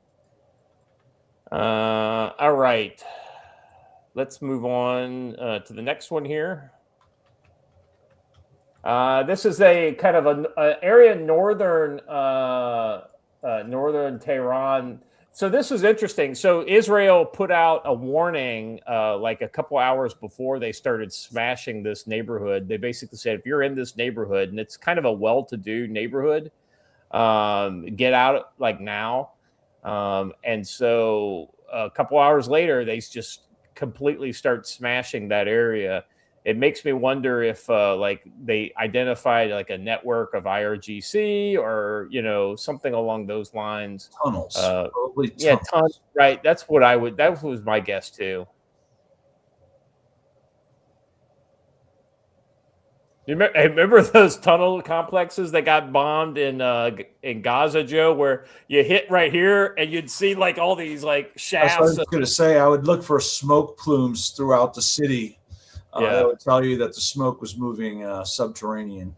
S1: All right, let's move on to the next one here. This is a kind of an area in northern Tehran. So this is interesting. So Israel put out a warning like a couple hours before they started smashing this neighborhood. They basically said, if you're in this neighborhood, and it's kind of a well-to-do neighborhood, get out like now. And so a couple hours later, they just completely start smashing that area. It makes me wonder if they identified like a network of IRGC or something along those lines.
S2: Tunnels, probably.
S1: Yeah, tunnels. Right. That was my guess too. You remember those tunnel complexes that got bombed in Gaza, Joe, where you hit right here and you'd see like all these like shafts.
S2: That's what I was going to say. I would look for smoke plumes throughout the city. That would tell you that the smoke was moving subterranean.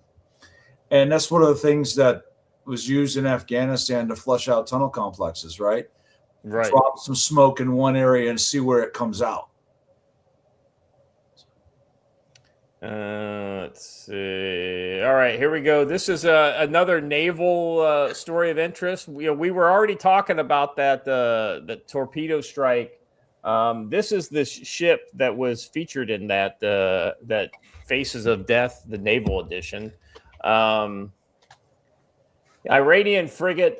S2: And that's one of the things that was used in Afghanistan to flush out tunnel complexes, right?
S1: Right.
S2: Drop some smoke in one area and see where it comes out.
S1: Let's see. All right, here we go. This is another naval story of interest. We were already talking about that the torpedo strike. This is the ship that was featured in that Faces of Death, the naval edition. Iranian frigate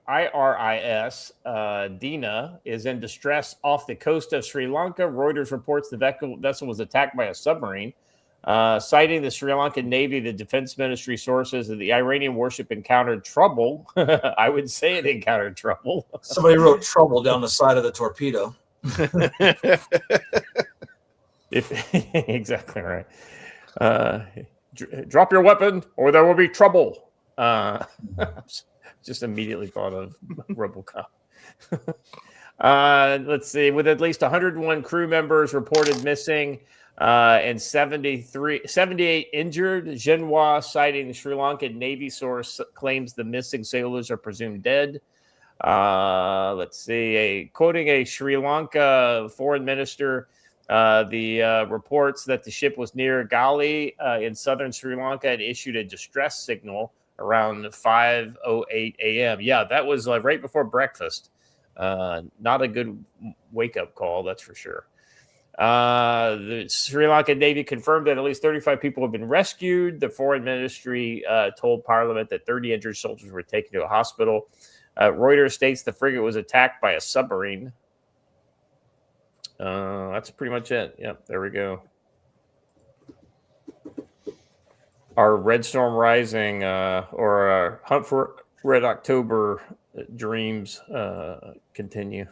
S1: IRIS Dina is in distress off the coast of Sri Lanka. Reuters reports the vessel was attacked by a submarine. Citing the Sri Lankan Navy, the Defense Ministry sources, and the Iranian warship encountered trouble. I would say it encountered trouble.
S2: Somebody wrote trouble down the side of the torpedo.
S1: Exactly right. drop your weapon or there will be trouble. Just immediately thought of RoboCop. Let's see. With at least 101 crew members reported missing and 78 injured, Xinhua, citing the Sri Lankan Navy source, claims the missing sailors are presumed dead. Let's see. Quoting a Sri Lanka foreign minister, the reports that the ship was near Gali in southern Sri Lanka and issued a distress signal around 5:08 a.m. Yeah, that was right before breakfast. Not a good wake-up call, that's for sure. The Sri Lankan Navy confirmed that at least 35 people have been rescued. The foreign ministry told Parliament that 30 injured soldiers were taken to a hospital. Reuters states the frigate was attacked by a submarine. That's pretty much it. Yep, there we go. Our Red Storm Rising or our Hunt for Red October dreams continue.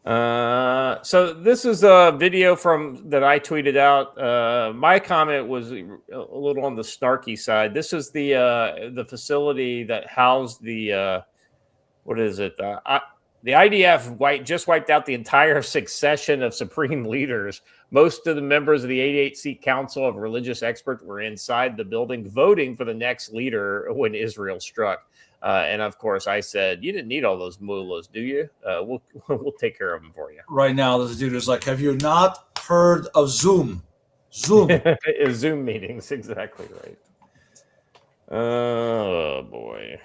S1: So this is a video that I tweeted out. My comment was a little on the snarky side. This is the facility that housed the what is it? The IDF just wiped out the entire succession of supreme leaders. Most of the members of the 88-seat Council of Religious Experts were inside the building voting for the next leader when Israel struck. And of course, I said, you didn't need all those mullahs, do you? We'll take care of them for you.
S2: Right now, this dude is like, have you not heard of Zoom? Zoom.
S1: Zoom meetings, exactly right. Oh, boy.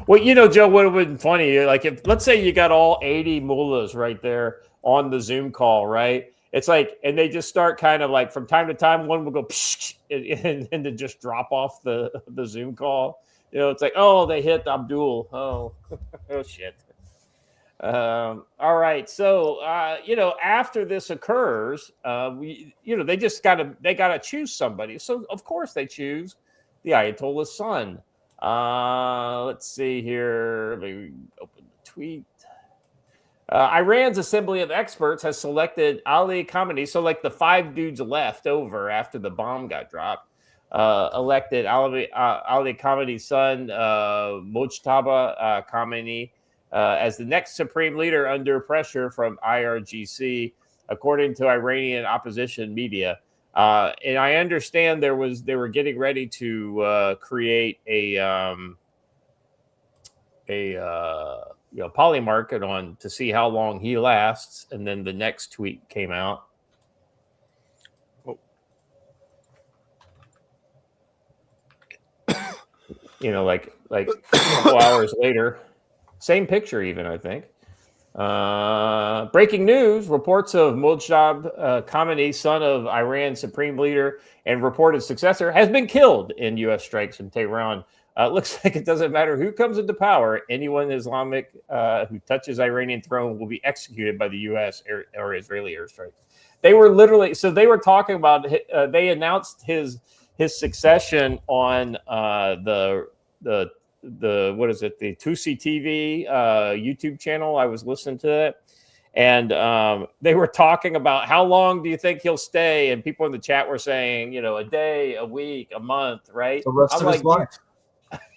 S1: Well, Joe, what would have been funny, like if, let's say you got all 80 mullahs right there on the Zoom call, right? It's like, and they just start kind of like from time to time, one will go psh, and then just drop off the Zoom call. It's like, oh, they hit Abdul. Oh, oh shit. All right. So, after this occurs, they just gotta choose somebody. So of course they choose the Ayatollah's son. Let's see here. Let me open the tweet. Iran's Assembly of Experts has selected Ali Khamenei. So like the 5 dudes left over after the bomb got dropped. Elected Ali Khamenei's son, Mojtaba Khamenei, as the next supreme leader under pressure from IRGC, according to Iranian opposition media. And I understand they were getting ready to create a poly market on to see how long he lasts, and then the next tweet came out. Like a couple hours later, same picture even, I think. Breaking news, reports of Mojtaba Khamenei, son of Iran's supreme leader and reported successor, has been killed in U.S. strikes in Tehran. Looks like it doesn't matter who comes into power. Anyone Islamic who touches Iranian throne will be executed by the U.S. or Israeli airstrikes. They were talking about, they announced his succession on the what is it, the Tusi TV YouTube channel. I was listening to it, and they were talking about how long do you think he'll stay, and people in the chat were saying, a day, a week, a month, right?
S2: The rest of his life.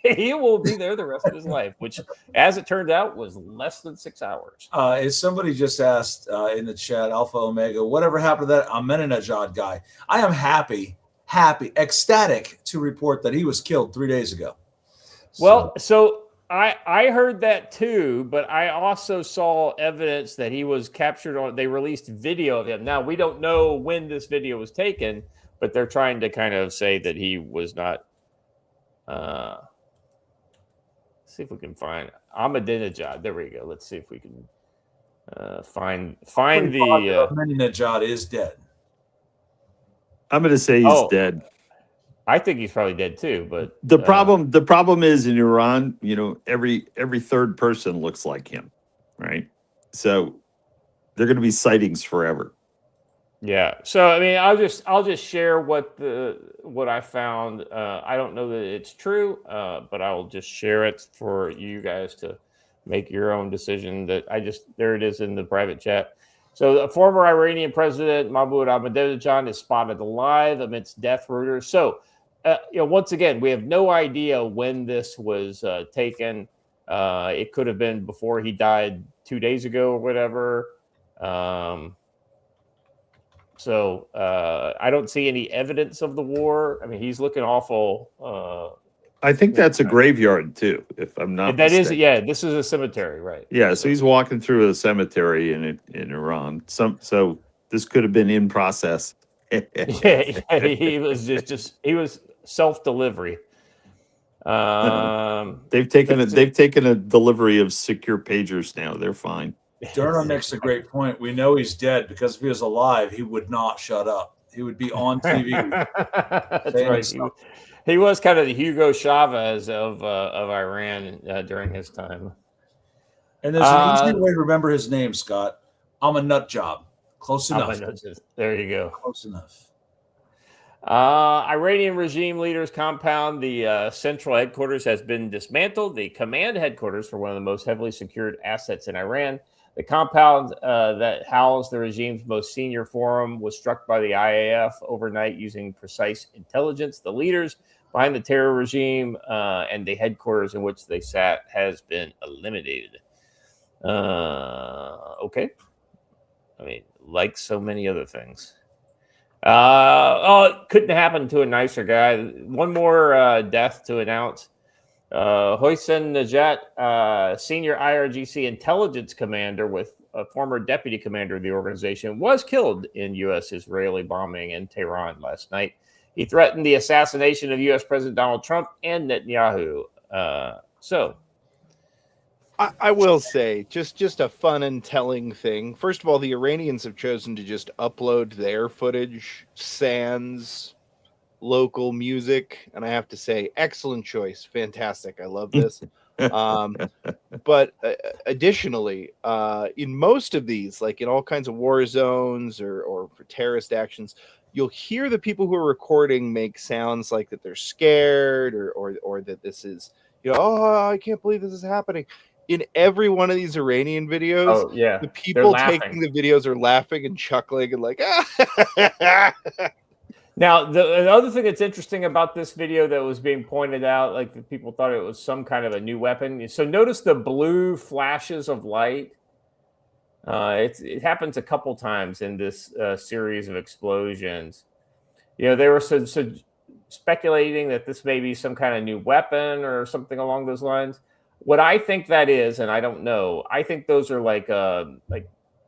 S1: He will be there the rest of his life, which, as it turned out, was less than 6 hours.
S2: As somebody just asked in the chat, Alpha Omega, whatever happened to that Ahmadinejad guy? I am happy, ecstatic to report that he was killed 3 days ago.
S1: Well, so I heard that too, but I also saw evidence that he was captured they released video of him. Now, we don't know when this video was taken, but they're trying to kind of say that he was not. See if we can find Ahmadinejad. There we go. Let's see if we can find the.
S2: Ahmadinejad is dead.
S7: I'm going to say he's dead.
S1: I think he's probably dead too. But
S7: the problem is in Iran, every third person looks like him, right? So they're going to be sightings forever.
S1: Yeah. So I mean, I'll just share what I found. I don't know that it's true, but I will just share it for you guys to make your own decision. There it is in the private chat. So the former Iranian president Mahmoud Ahmadinejad is spotted alive amidst death rumors. So, once again, we have no idea when this was taken. It could have been before he died 2 days ago or whatever. So I don't see any evidence of the war. I mean, he's looking awful.
S7: I think that's a graveyard too, if I'm not
S1: That is,
S7: mistaken.
S1: yeah. This is a cemetery, right?
S7: Yeah, so he's walking through a cemetery in Iran. So this could have been in process.
S1: Yeah, he was he was self-delivery.
S7: They've taken a delivery of secure pagers now. They're fine.
S2: Durham makes a great point. We know he's dead because if he was alive, he would not shut up. He would be on TV.
S1: That's right. He was kind of the Hugo Chavez of Iran during his time.
S2: And there's an easy way to remember his name, Scott. I'm a nut job. Close enough.
S1: There you go.
S2: Close enough.
S1: Iranian regime leaders compound. The central headquarters has been dismantled. The command headquarters for one of the most heavily secured assets in Iran. The compound that housed the regime's most senior forum was struck by the IAF overnight using precise intelligence. The leaders behind the terror regime and the headquarters in which they sat has been eliminated. Okay. I mean, like so many other things. It couldn't happen to a nicer guy. One more death to announce. Hossein Najat, senior IRGC intelligence commander with a former deputy commander of the organization, was killed in U.S.-Israeli bombing in Tehran last night. He threatened the assassination of U.S. President Donald Trump and Netanyahu.
S3: I will say, just a fun and telling thing. First of all, the Iranians have chosen to just upload their footage sans local music, and I have to say, excellent choice, fantastic. I love this. But additionally, in most of these, like in all kinds of war zones or for terrorist actions, you'll hear the people who are recording make sounds like that they're scared or that this is, oh, I can't believe this is happening. In every one of these Iranian videos, the people taking the videos are laughing and chuckling and like,
S1: Now, the other thing that's interesting about this video that was being pointed out, like the people thought it was some kind of a new weapon. So notice the blue flashes of light. It happens a couple times in this series of explosions. They were speculating that this may be some kind of new weapon or something along those lines. What I think that is, and I don't know, I think those are like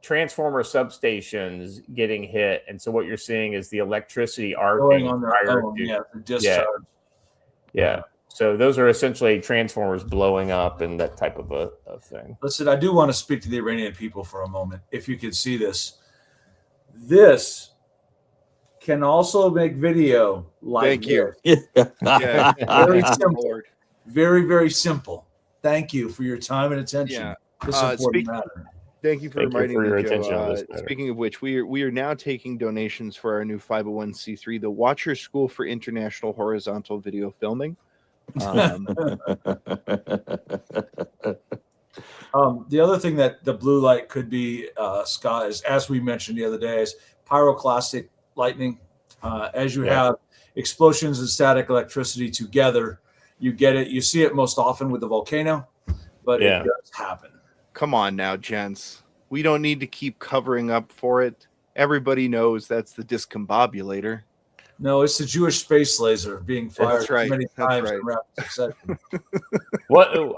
S1: transformer substations getting hit, and so what you're seeing is the electricity arcing
S2: on their own, the discharge.
S1: Yeah. So those are essentially transformers blowing up and that type of a thing.
S2: Listen, I do want to speak to the Iranian people for a moment. If you could see this, this can also make video like
S3: you.
S2: Yeah. Very simple. Very, very simple. Thank you for your time and attention.
S3: Yeah.
S2: This important matter.
S3: Thank you for reminding me, Joe.
S1: Speaking
S3: Speaking of which, we are now taking donations for our new 501c3, the Watcher School for International Horizontal Video Filming.
S2: The other thing that the blue light could be, Scott, is, as we mentioned the other day, is pyroclastic lightning. As you have explosions and static electricity together, you get it. You see it most often with the volcano, but it does happen.
S3: Come on now, gents. We don't need to keep covering up for it. Everybody knows that's the discombobulator.
S2: No, it's the Jewish space laser being fired many times in rapid succession.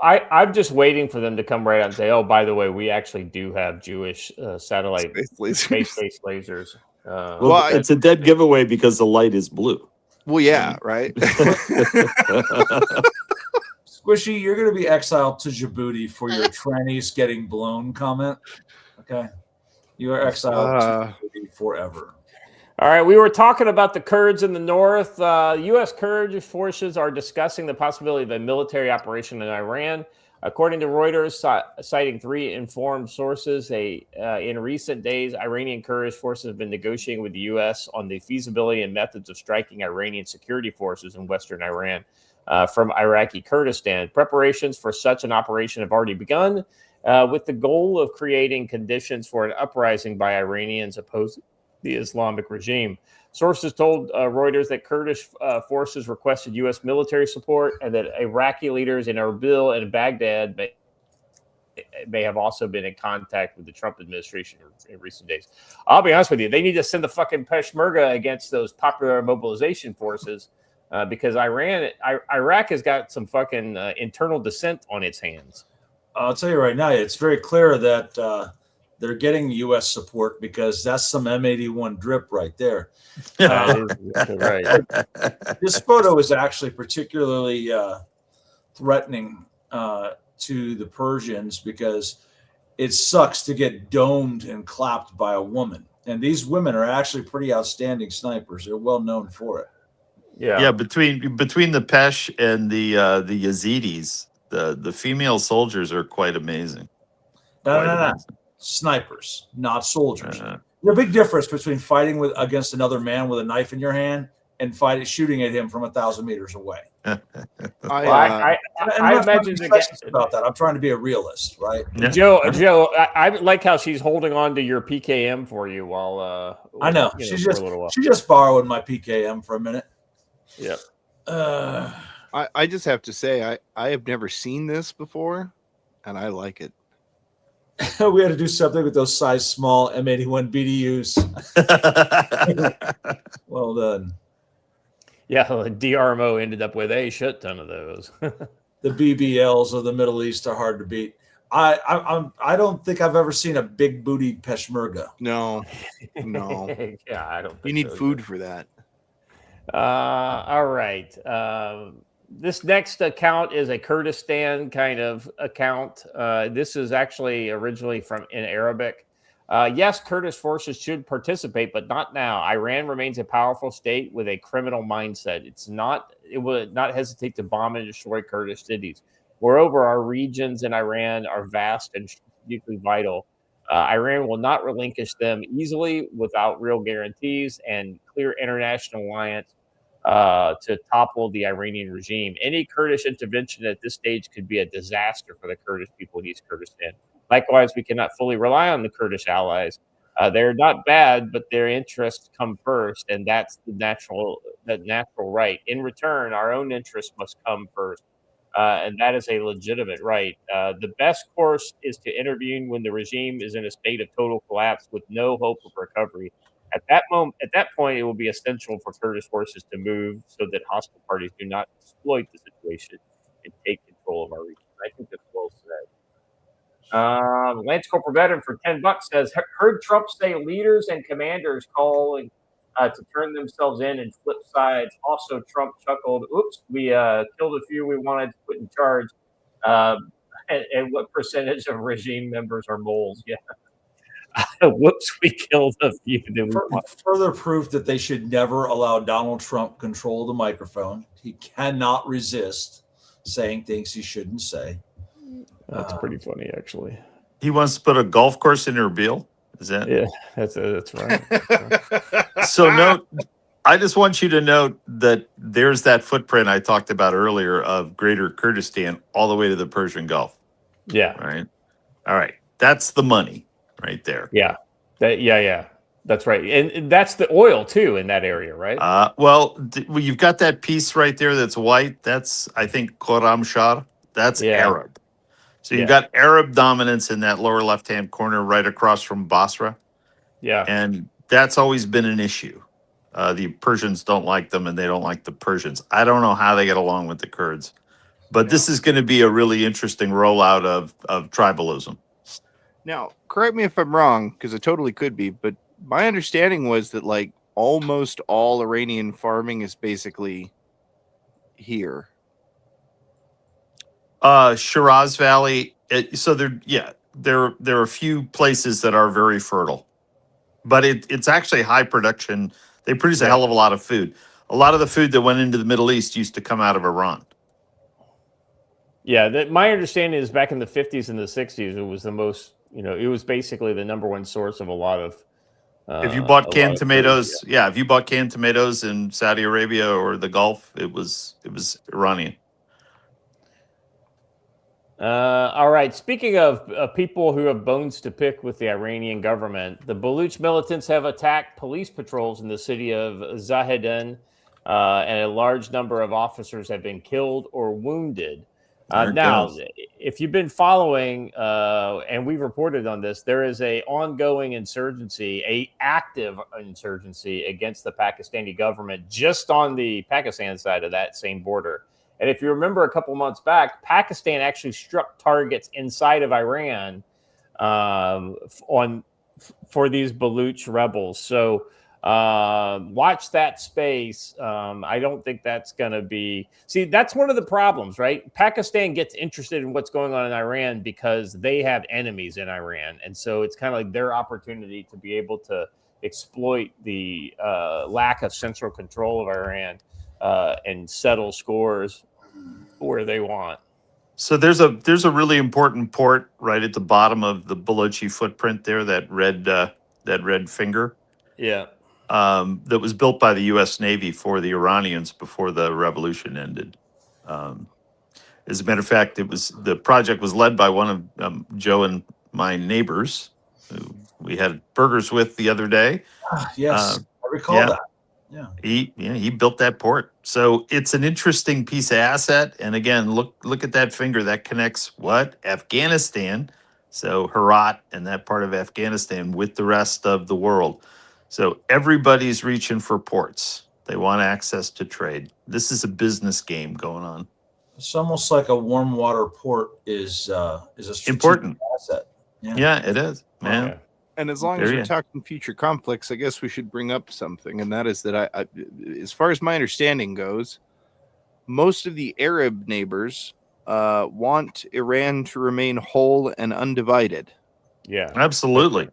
S1: I'm just waiting for them to come right out and say, "Oh, by the way, we actually do have Jewish satellite space-based lasers."
S7: Well, it's a dead giveaway because the light is blue.
S3: Well, yeah, right.
S2: Squishy, you're going to be exiled to Djibouti for your trannies getting blown comment. Okay, you are exiled to Djibouti forever.
S1: All right, we were talking about the Kurds in the north. U.S. Kurd forces are discussing the possibility of a military operation in Iran. According to Reuters, citing 3 informed sources, in recent days, Iranian Kurdish forces have been negotiating with the U.S. on the feasibility and methods of striking Iranian security forces in western Iran from Iraqi Kurdistan. Preparations for such an operation have already begun, with the goal of creating conditions for an uprising by Iranians opposing the Islamic regime. Sources told Reuters that Kurdish forces requested U.S. military support and that Iraqi leaders in Erbil and Baghdad may have also been in contact with the Trump administration in recent days. I'll be honest with you. They need to send the fucking Peshmerga against those popular mobilization forces because Iraq has got some fucking internal dissent on its hands.
S2: I'll tell you right now, it's very clear that they're getting U.S. support because that's some M81 drip right there.
S1: Right.
S2: This photo is actually particularly threatening to the Persians because it sucks to get domed and clapped by a woman. And these women are actually pretty outstanding snipers. They're well known for it.
S7: Yeah, between the Pesh and the Yazidis, the female soldiers are quite amazing.
S2: No. Snipers, not soldiers. There's a big difference between fighting against another man with a knife in your hand and shooting at him from 1,000 meters away.
S1: I imagine
S2: about that. I'm trying to be a realist, right?
S1: Yeah. Joe, I like how she's holding on to your PKM for you while.
S2: I know she just borrowed my PKM for a minute.
S1: Yep.
S3: I just have to say I have never seen this before, and I like it.
S2: We had to do something with those size small M81 BDUs. Well done.
S1: Yeah, DRMO ended up with a shit ton of those.
S2: The BBLs of the Middle East are hard to beat. I don't think I've ever seen a big bootied Peshmerga.
S3: No.
S1: Yeah, I don't think
S3: you need food for that.
S1: All right. This next account is a Kurdistan kind of account. This is actually originally in Arabic. Yes, Kurdish forces should participate, but not now. Iran remains a powerful state with a criminal mindset. It would not hesitate to bomb and destroy Kurdish cities. Moreover, our regions in Iran are vast and strategically vital. Iran will not relinquish them easily without real guarantees and clear international alliance to topple the Iranian regime. Any Kurdish intervention at this stage could be a disaster for the Kurdish people in East Kurdistan. Likewise, we cannot fully rely on the Kurdish allies. They're not bad, but their interests come first, and that's the natural right. In return, our own interests must come first, and that is a legitimate right. The best course is to intervene when the regime is in a state of total collapse with no hope of recovery. At that point, it will be essential for Kurdish forces to move so that hostile parties do not exploit the situation and take control of our region. I think that's well said. Lance Corporal Veteran for $10 says, heard Trump say leaders and commanders calling to turn themselves in and flip sides. Also, Trump chuckled, oops, we killed a few we wanted to put in charge. And what percentage of regime members are moles? Yeah. Whoops, we killed a few.
S2: Further proof that they should never allow Donald Trump control the microphone. He cannot resist saying things he shouldn't say.
S1: That's pretty funny, actually.
S7: He wants to put a golf course in Erbil. Is that?
S1: Yeah, that's right.
S7: So I just want you to note that there's that footprint I talked about earlier of Greater Kurdistan all the way to the Persian Gulf.
S1: Yeah.
S7: Right. All right. That's the money right there.
S1: Yeah. Yeah. That's right. And that's the oil too in that area, right?
S7: Well, you've got that piece right there that's white. That's, I think, Khorramshahr. That's Arab. So you've got Arab dominance in that lower left-hand corner right across from Basra.
S1: Yeah.
S7: And that's always been an issue. The Persians don't like them and they don't like the Persians. I don't know how they get along with the Kurds. But this is going to be a really interesting rollout of tribalism.
S3: Now, correct me if I'm wrong, because it totally could be, but my understanding was that like almost all Iranian farming is basically here.
S7: Shiraz Valley. So there are a few places that are very fertile, but it's actually high production. They produce a hell of a lot of food. A lot of the food that went into the Middle East used to come out of Iran.
S1: Yeah, my understanding is back in the 50s and the 60s, it was the most, it was basically the number one source of a lot of.
S7: If you bought canned tomatoes, if you bought canned tomatoes in Saudi Arabia or the Gulf, it was Iranian.
S1: All right. Speaking of people who have bones to pick with the Iranian government, the Baluch militants have attacked police patrols in the city of Zahedan, and a large number of officers have been killed or wounded. Now, if you've been following, and we've reported on this, there is a ongoing insurgency, a active insurgency against the Pakistani government just on the Pakistan side of that same border. And if you remember a couple months back, Pakistan actually struck targets inside of Iran for these Baluch rebels. So watch that space. I don't think that's going to be... See, that's one of the problems, right? Pakistan gets interested in what's going on in Iran because they have enemies in Iran. And so it's kind of like their opportunity to be able to exploit the lack of central control of Iran and settle scores where they want.
S7: So there's a really important port right at the bottom of the Balochi footprint there, that red finger.
S1: Yeah.
S7: That was built by the U.S. Navy for the Iranians before the revolution ended. As a matter of fact, the project was led by one of Joe and my neighbors, who we had burgers with the other day.
S2: Yes, I recall that. Yeah.
S7: He built that port. So it's an interesting piece of asset. And again, look at that finger that connects what? Afghanistan. So Herat and that part of Afghanistan with the rest of the world. So everybody's reaching for ports. They want access to trade. This is a business game going on.
S2: It's almost like a warm water port is a
S7: important
S2: asset.
S7: Yeah, it is, man.
S1: Okay.
S3: And as long as we're talking future conflicts, I guess we should bring up something, and that is that I as far as my understanding goes, most of the Arab neighbors want Iran to remain whole and undivided.
S1: Yeah,
S7: absolutely.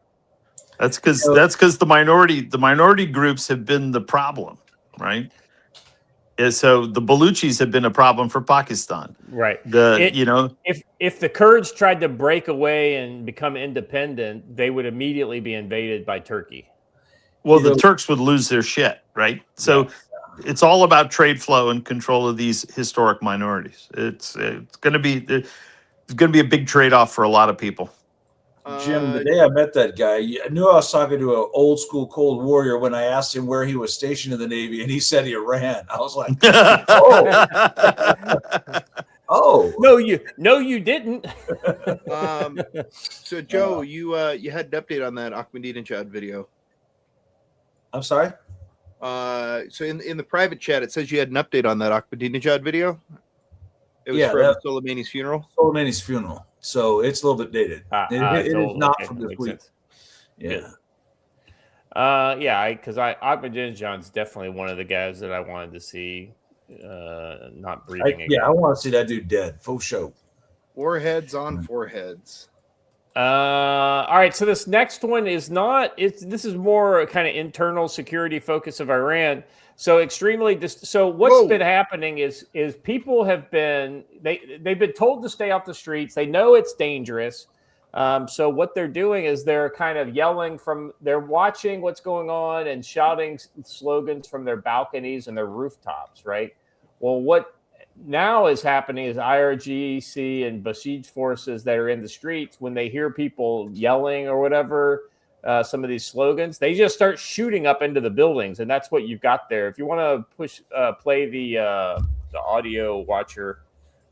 S7: That's because the minority groups have been the problem, right? So the Baluchis have been a problem for Pakistan,
S1: right? If the Kurds tried to break away and become independent, they would immediately be invaded by Turkey.
S7: Well, the Turks would lose their shit, right? So it's all about trade flow and control of these historic minorities. It's going to be a big trade-off for a lot of people.
S2: Jim, the day I met that guy, I knew I was talking to an old school Cold Warrior when I asked him where he was stationed in the Navy, and he said Iran. I was like, oh,
S1: no, you didn't.
S3: So Joe, you had an update on that Ahmadinejad video.
S2: I'm sorry.
S3: So in the private chat, it says you had an update on that Ahmadinejad video. It was from Soleimani's funeral.
S2: Soleimani's funeral. So it's a little bit dated. It is not from this week. Yeah.
S1: Because Ahmadinejad's definitely one of the guys that I wanted to see not breathing again.
S2: Yeah, I want to see that dude dead. Full show.
S3: Foreheads on foreheads.
S1: All right, so this next one is not. This is more kind of internal security focus of Iran. So extremely. So what's been happening is people have been they've been told to stay off the streets. They know it's dangerous. So what they're doing is they're kind of yelling they're watching what's going on and shouting slogans from their balconies and their rooftops. Right. Well, what now is happening is IRGC and Bashij forces that are in the streets, when they hear people yelling or whatever, some of these slogans, they just start shooting up into the buildings, and that's what you've got there. If you want to play the audio watcher,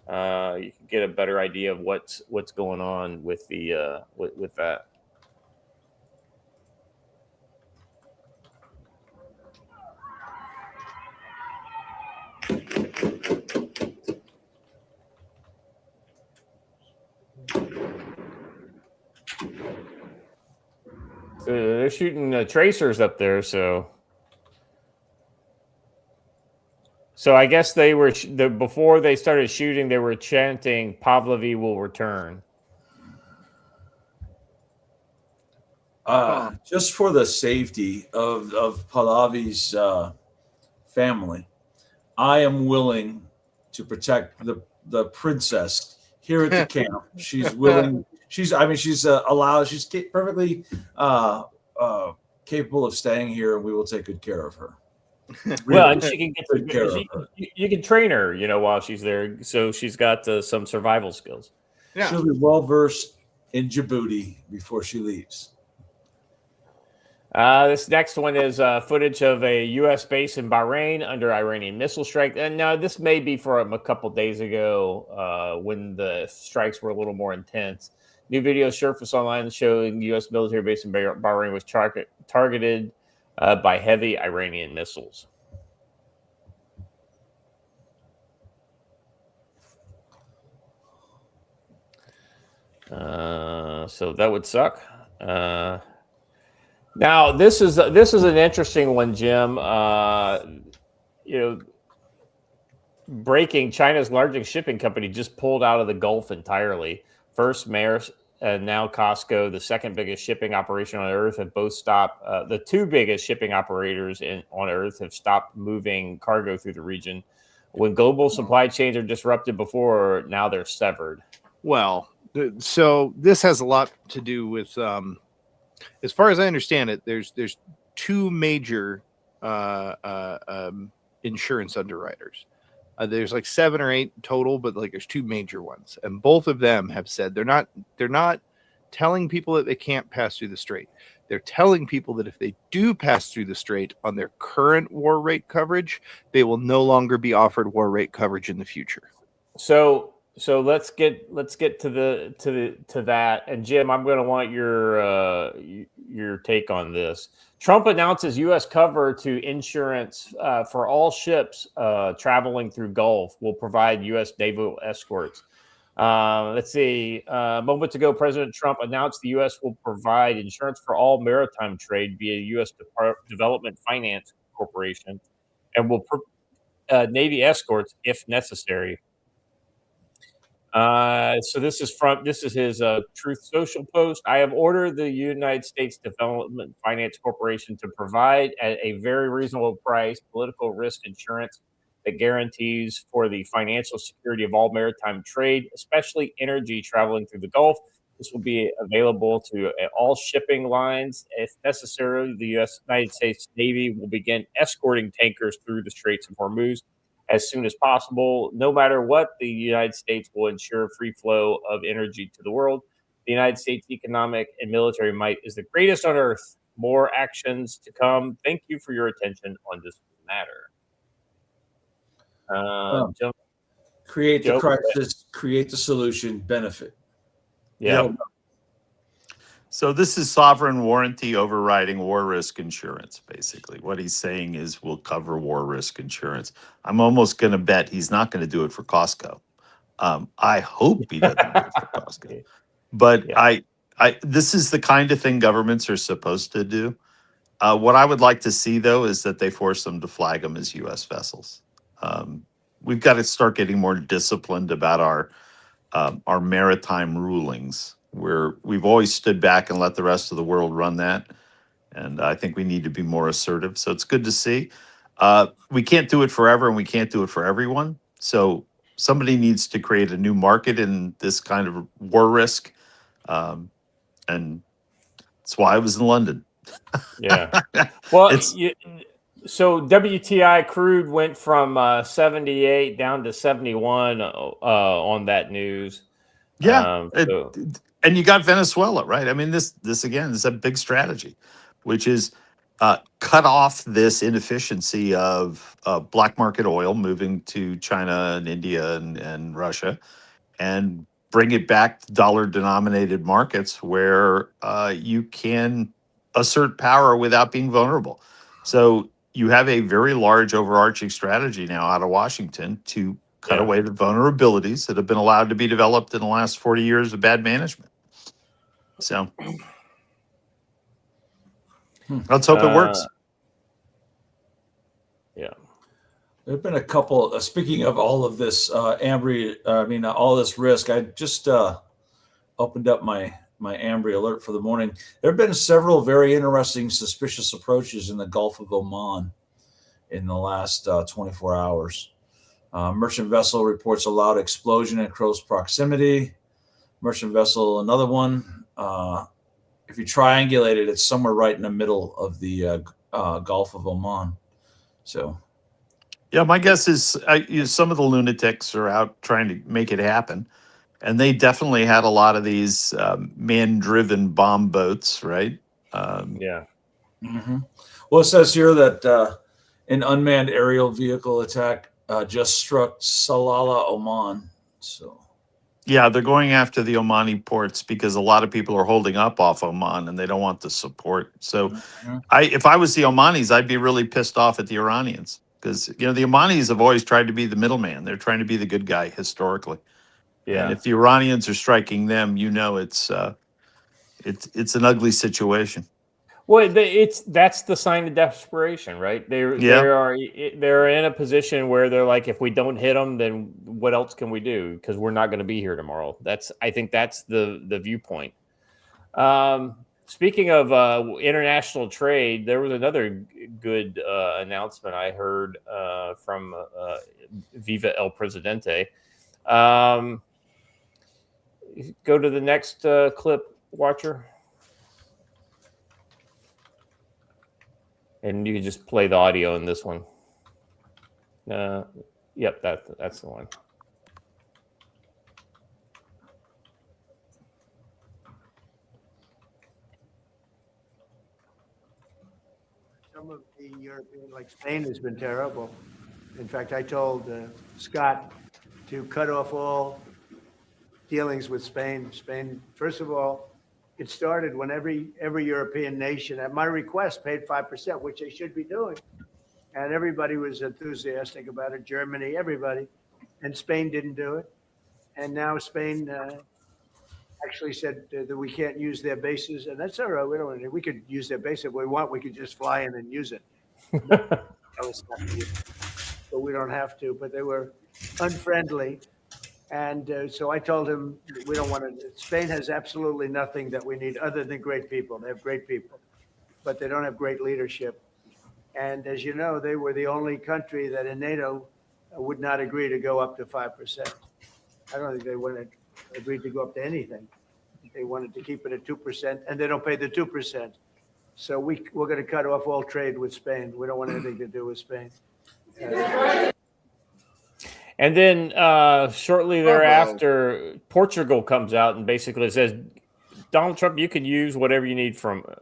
S1: you can get a better idea of what's going on with the with that. They're shooting tracers up there, so I guess they were before they started shooting, they were chanting "Pahlavi will return."
S2: Just for the safety of Pahlavi's family, I am willing to protect the princess here at the camp. She's willing. She's allowed. She's perfectly capable of staying here, and we will take good care of her.
S1: Well, and she can get you can train her, while she's there, so she's got some survival skills.
S3: Yeah.
S2: She'll be well versed in Djibouti before she leaves.
S1: This next one is footage of a U.S. base in Bahrain under Iranian missile strike. And now this may be from a couple days ago when the strikes were a little more intense. New video surfaced online showing U.S. military base in Bahrain was targeted by heavy Iranian missiles. So that would suck. Now this is an interesting one, Jim. Breaking, China's largest shipping company just pulled out of the Gulf entirely. First, Maersk and now Costco, the second biggest shipping operation on Earth, have both stopped. The two biggest shipping operators on Earth have stopped moving cargo through the region. When global supply chains are disrupted before, now they're severed.
S3: Well, so this has a lot to do with, as far as I understand it, there's two major insurance underwriters. There's like 7 or 8 total, but like there's two major ones, and both of them have said they're not telling people that they can't pass through the strait. They're telling people that if they do pass through the strait on their current war rate coverage, they will no longer be offered war rate coverage in the future.
S1: So let's get to that. And Jim, I'm going to want your take on this. Trump announces U.S. cover to insurance for all ships traveling through Gulf will provide U.S. naval escorts. Let's see. Moments ago, President Trump announced the U.S. will provide insurance for all maritime trade via U.S. Development Finance Corporation and will Navy escorts if necessary. So this is his Truth Social post. I have ordered the United States Development Finance Corporation to provide at a very reasonable price political risk insurance that guarantees for the financial security of all maritime trade, especially energy traveling through the Gulf. This will be available to all shipping lines. If necessary, the United States Navy will begin escorting tankers through the Straits of Hormuz as soon as possible. No matter what, the United States will ensure free flow of energy to the world. The United States economic and military might is the greatest on earth. More actions to come. Thank you for your attention on this matter.
S2: Create the crisis, create the solution, benefit.
S1: Yeah.
S7: Yep. So this is sovereign warranty overriding war risk insurance. Basically, what he's saying is we'll cover war risk insurance. I'm almost going to bet he's not going to do it for Costco. I hope he doesn't do it for Costco. But yeah. This is the kind of thing governments are supposed to do. What I would like to see, though, is that they force them to flag them as U.S. vessels. We've got to start getting more disciplined about our maritime rulings, where we've always stood back and let the rest of the world run that. And I think we need to be more assertive. So it's good to see. We can't do it forever and we can't do it for everyone. So somebody needs to create a new market in this kind of war risk. And that's why I was in London.
S1: Yeah. Well, so WTI crude went from 78 down to 71 on that news.
S7: Yeah. And you got Venezuela, right? I mean, this again is a big strategy, which is cut off this inefficiency of black market oil moving to China and India and Russia, and bring it back to dollar-denominated markets where you can assert power without being vulnerable. So you have a very large overarching strategy now out of Washington to cut away the vulnerabilities that have been allowed to be developed in the last 40 years of bad management. So let's hope it works.
S1: Yeah.
S2: There have been a couple, speaking of all of this, Ambry, all this risk, I just opened up my Ambry alert for the morning. There have been several very interesting suspicious approaches in the Gulf of Oman in the last 24 hours. Merchant vessel reports a loud explosion in close proximity. Merchant vessel, another one. If you triangulate it, it's somewhere right in the middle of the Gulf of Oman. So,
S7: yeah, my guess is some of the lunatics are out trying to make it happen. And they definitely had a lot of these man-driven bomb boats, right?
S1: Yeah.
S2: Mm-hmm. Well, it says here that an unmanned aerial vehicle attack just struck Salalah, Oman. So,
S7: yeah, they're going after the Omani ports because a lot of people are holding up off Oman and they don't want the support. So, if I was the Omanis, I'd be really pissed off at the Iranians because the Omanis have always tried to be the middleman. They're trying to be the good guy historically.
S1: Yeah.
S7: And if the Iranians are striking them, it's an ugly situation.
S1: Well, that's the sign of desperation, right? They're in a position where they're like, if we don't hit them, then what else can we do? Because we're not going to be here tomorrow. I think that's the viewpoint. Speaking of international trade, there was another good announcement I heard from Viva El Presidente. Go to the next clip, Watcher. And you can just play the audio in this one. Yep, that's the one.
S10: Some of the European, like Spain, has been terrible. In fact, I told Scott to cut off all dealings with Spain. Spain, first of all, it started when every European nation, at my request, paid 5%, which they should be doing. And everybody was enthusiastic about it, Germany, everybody. And Spain didn't do it. And now Spain actually said that we can't use their bases. And that's all right. We could use their base if we want. We could just fly in and use it. But we don't have to. But they were unfriendly. And so I told him, we don't want to. Spain has absolutely nothing that we need other than great people. They have great people, but they don't have great leadership. And as you know, they were the only country that in NATO would not agree to go up to 5%. I don't think they would have agreed to go up to anything. They wanted to keep it at 2%, and they don't pay the 2%. So we're going to cut off all trade with Spain. We don't want anything to do with Spain.
S1: And then shortly thereafter, Portugal comes out and basically says, Donald Trump, you can use whatever you need from us.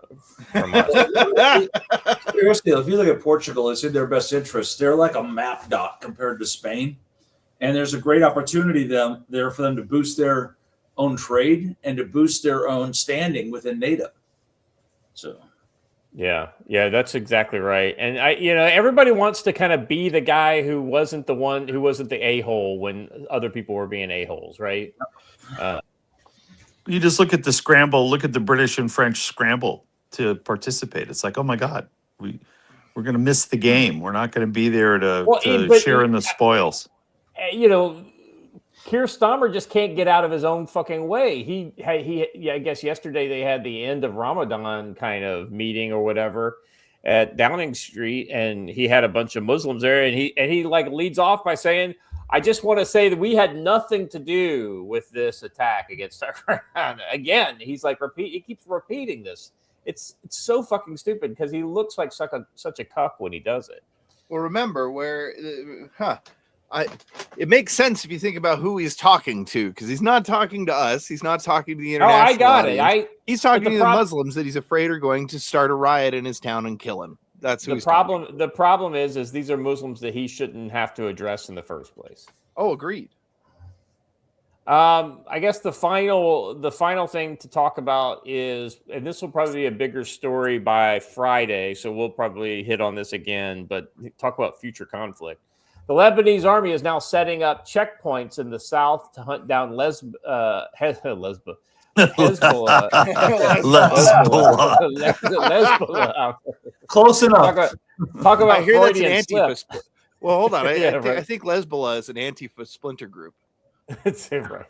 S2: Seriously, if you look at Portugal, it's in their best interest. They're like a map dot compared to Spain. And there's a great opportunity there for them to boost their own trade and to boost their own standing within NATO. So...
S1: Yeah, that's exactly right. And everybody wants to kind of be the guy who wasn't the a-hole when other people were being a-holes, right?
S7: You just look at the scramble, look at the British and French scramble to participate. It's like, oh my God, we're going to miss the game. We're not going to be there to share in the spoils.
S1: Keir Starmer just can't get out of his own fucking way. I guess yesterday they had the end of Ramadan kind of meeting or whatever at Downing Street, and he had a bunch of Muslims there, and he like leads off by saying, "I just want to say that we had nothing to do with this attack against Iran." Again, he's like he keeps repeating this. It's so fucking stupid because he looks like such a cuck when he does it.
S3: Well, remember it makes sense if you think about who he's talking to, because he's not talking to us. He's not talking to the international.
S1: Oh, I got
S3: audience. He's talking to the
S1: Muslims
S3: that he's afraid are going to start a riot in his town and kill him. That's who
S1: the problem. The problem is these are Muslims that he shouldn't have to address in the first place.
S3: Oh, agreed.
S1: I guess the final thing to talk about is, and this will probably be a bigger story by Friday, so we'll probably hit on this again. But talk about future conflict. The Lebanese army is now setting up checkpoints in the south to hunt down Hezbollah.
S2: Close enough.
S1: Talk about
S3: I hear that's an
S1: Freudian
S3: Antifa. Well, hold on. I think Hezbollah is an Antifa splinter group.
S1: That's right.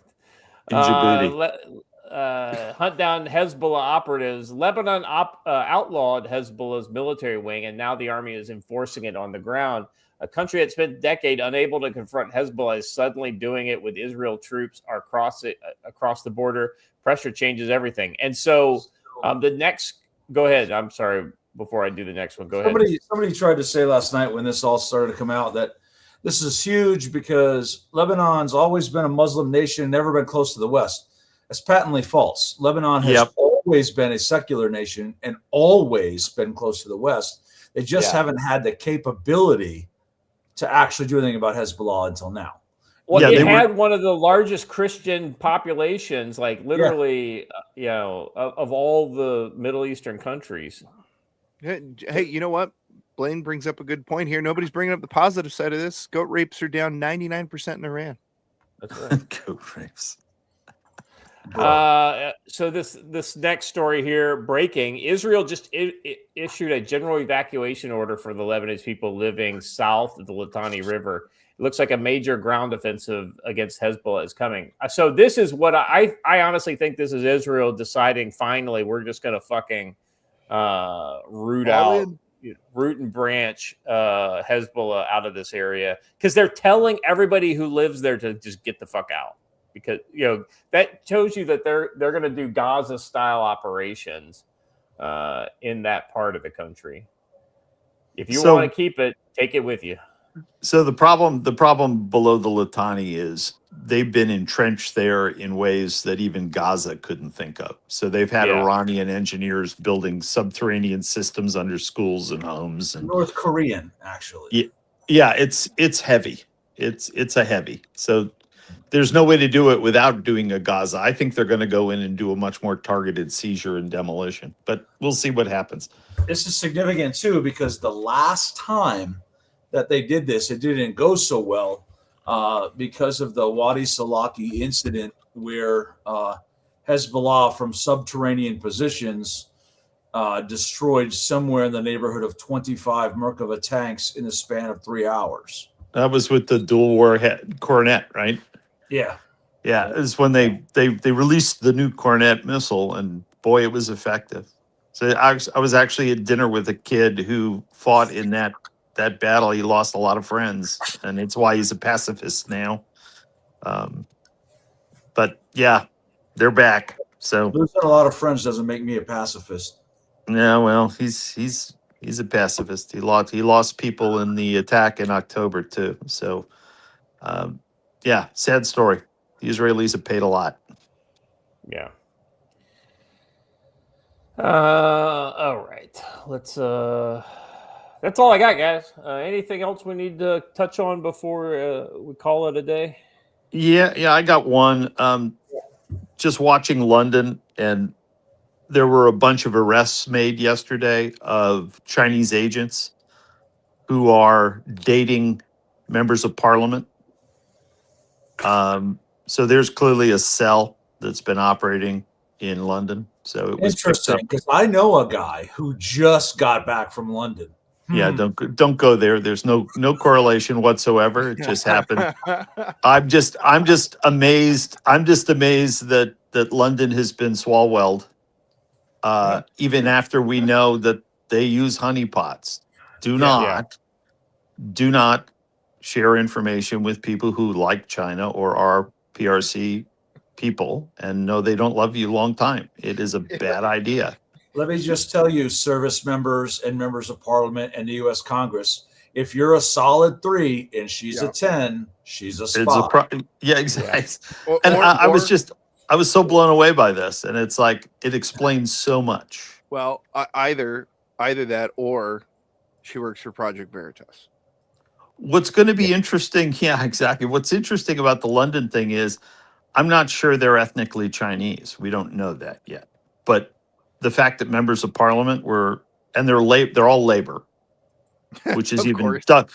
S7: In Djibouti.
S1: Hunt down Hezbollah operatives. Lebanon outlawed Hezbollah's military wing, and now the army is enforcing it on the ground. A country that spent a decade unable to confront Hezbollah is suddenly doing it with Israel troops across the border. Pressure changes everything. And so the next – go ahead. I'm sorry, before I do the next one. Go ahead.
S2: Somebody tried to say last night when this all started to come out that This is huge because Lebanon's always been a Muslim nation, never been close to the West. That's patently false. Lebanon has
S7: Yep.
S2: always been a secular nation and always been close to the West. They just haven't had the capability to actually do anything about Hezbollah until now.
S1: Well,
S7: Yeah,
S1: it
S7: they were-
S1: had one of the largest Christian populations, like literally, of all the Middle Eastern countries.
S3: Hey, you know what? Blaine brings up a good point here. Nobody's bringing up the positive side of this. Goat rapes are down 99% in Iran.
S1: That's right.
S7: Goat rapes.
S1: So this next story here, breaking: Israel just issued a general evacuation order for the Lebanese people living south of the Litani River. It looks like a major ground offensive against Hezbollah is coming. So this is what I honestly think this is Israel deciding finally we're just going to fucking root and branch Hezbollah out of this area, because they're telling everybody who lives there to just get the fuck out, because that shows you that they're going to do Gaza style operations in that part of the country. If you want to keep it, take it with you.
S7: So the problem below the Litani is they've been entrenched there in ways that even Gaza couldn't think of. So they've had Iranian engineers building subterranean systems under schools and homes, and
S2: North Korean, actually.
S7: Yeah, it's heavy. It's a heavy. So there's no way to do it without doing a Gaza. I think they're going to go in and do a much more targeted seizure and demolition, but we'll see what happens.
S2: This is significant too, because the last time that they did this, it didn't go so well because of the Wadi Salaki incident, where Hezbollah from subterranean positions destroyed somewhere in the neighborhood of 25 Merkava tanks in the span of 3 hours.
S7: That was with the dual warhead Cornet, right?
S2: Yeah.
S7: Yeah, it was when they released the new Cornet missile, and boy, it was effective. So I was actually at dinner with a kid who fought in that battle. He lost a lot of friends, and it's why he's a pacifist now. But yeah, they're back. So
S2: Losing a lot of friends doesn't make me a pacifist.
S7: yeah, well, he's a pacifist. He lost people in the attack in October too. So yeah, sad story. The Israelis have paid a lot.
S1: Yeah. All right. Let's that's all I got, guys. Anything else we need to touch on before we call it a day?
S7: Yeah, I got one. Just watching London, and there were a bunch of arrests made yesterday of Chinese agents who are dating members of parliament. So there's clearly a cell that's been operating in London. So it was
S2: Interesting, because I know a guy who just got back from London.
S7: Yeah, don't go there. There's no correlation whatsoever. It just happened. I'm just amazed. I'm just amazed that London has been swallowed. Even after we know that they use honeypots. Do not share information with people who like China or are PRC people and know they don't love you long time. It is a bad idea.
S2: Let me just tell you, service members and members of parliament and the U.S. Congress, if you're a solid 3 and she's a 10, she's a spy.
S7: Yeah, exactly. And I was so blown away by this, and it's like it explains so much.
S3: Well, either that or she works for Project Veritas.
S7: What's going to be interesting, yeah, exactly. What's interesting about the London thing is I'm not sure they're ethnically Chinese. We don't know that yet. But the fact that members of parliament they're all labor, which is even done,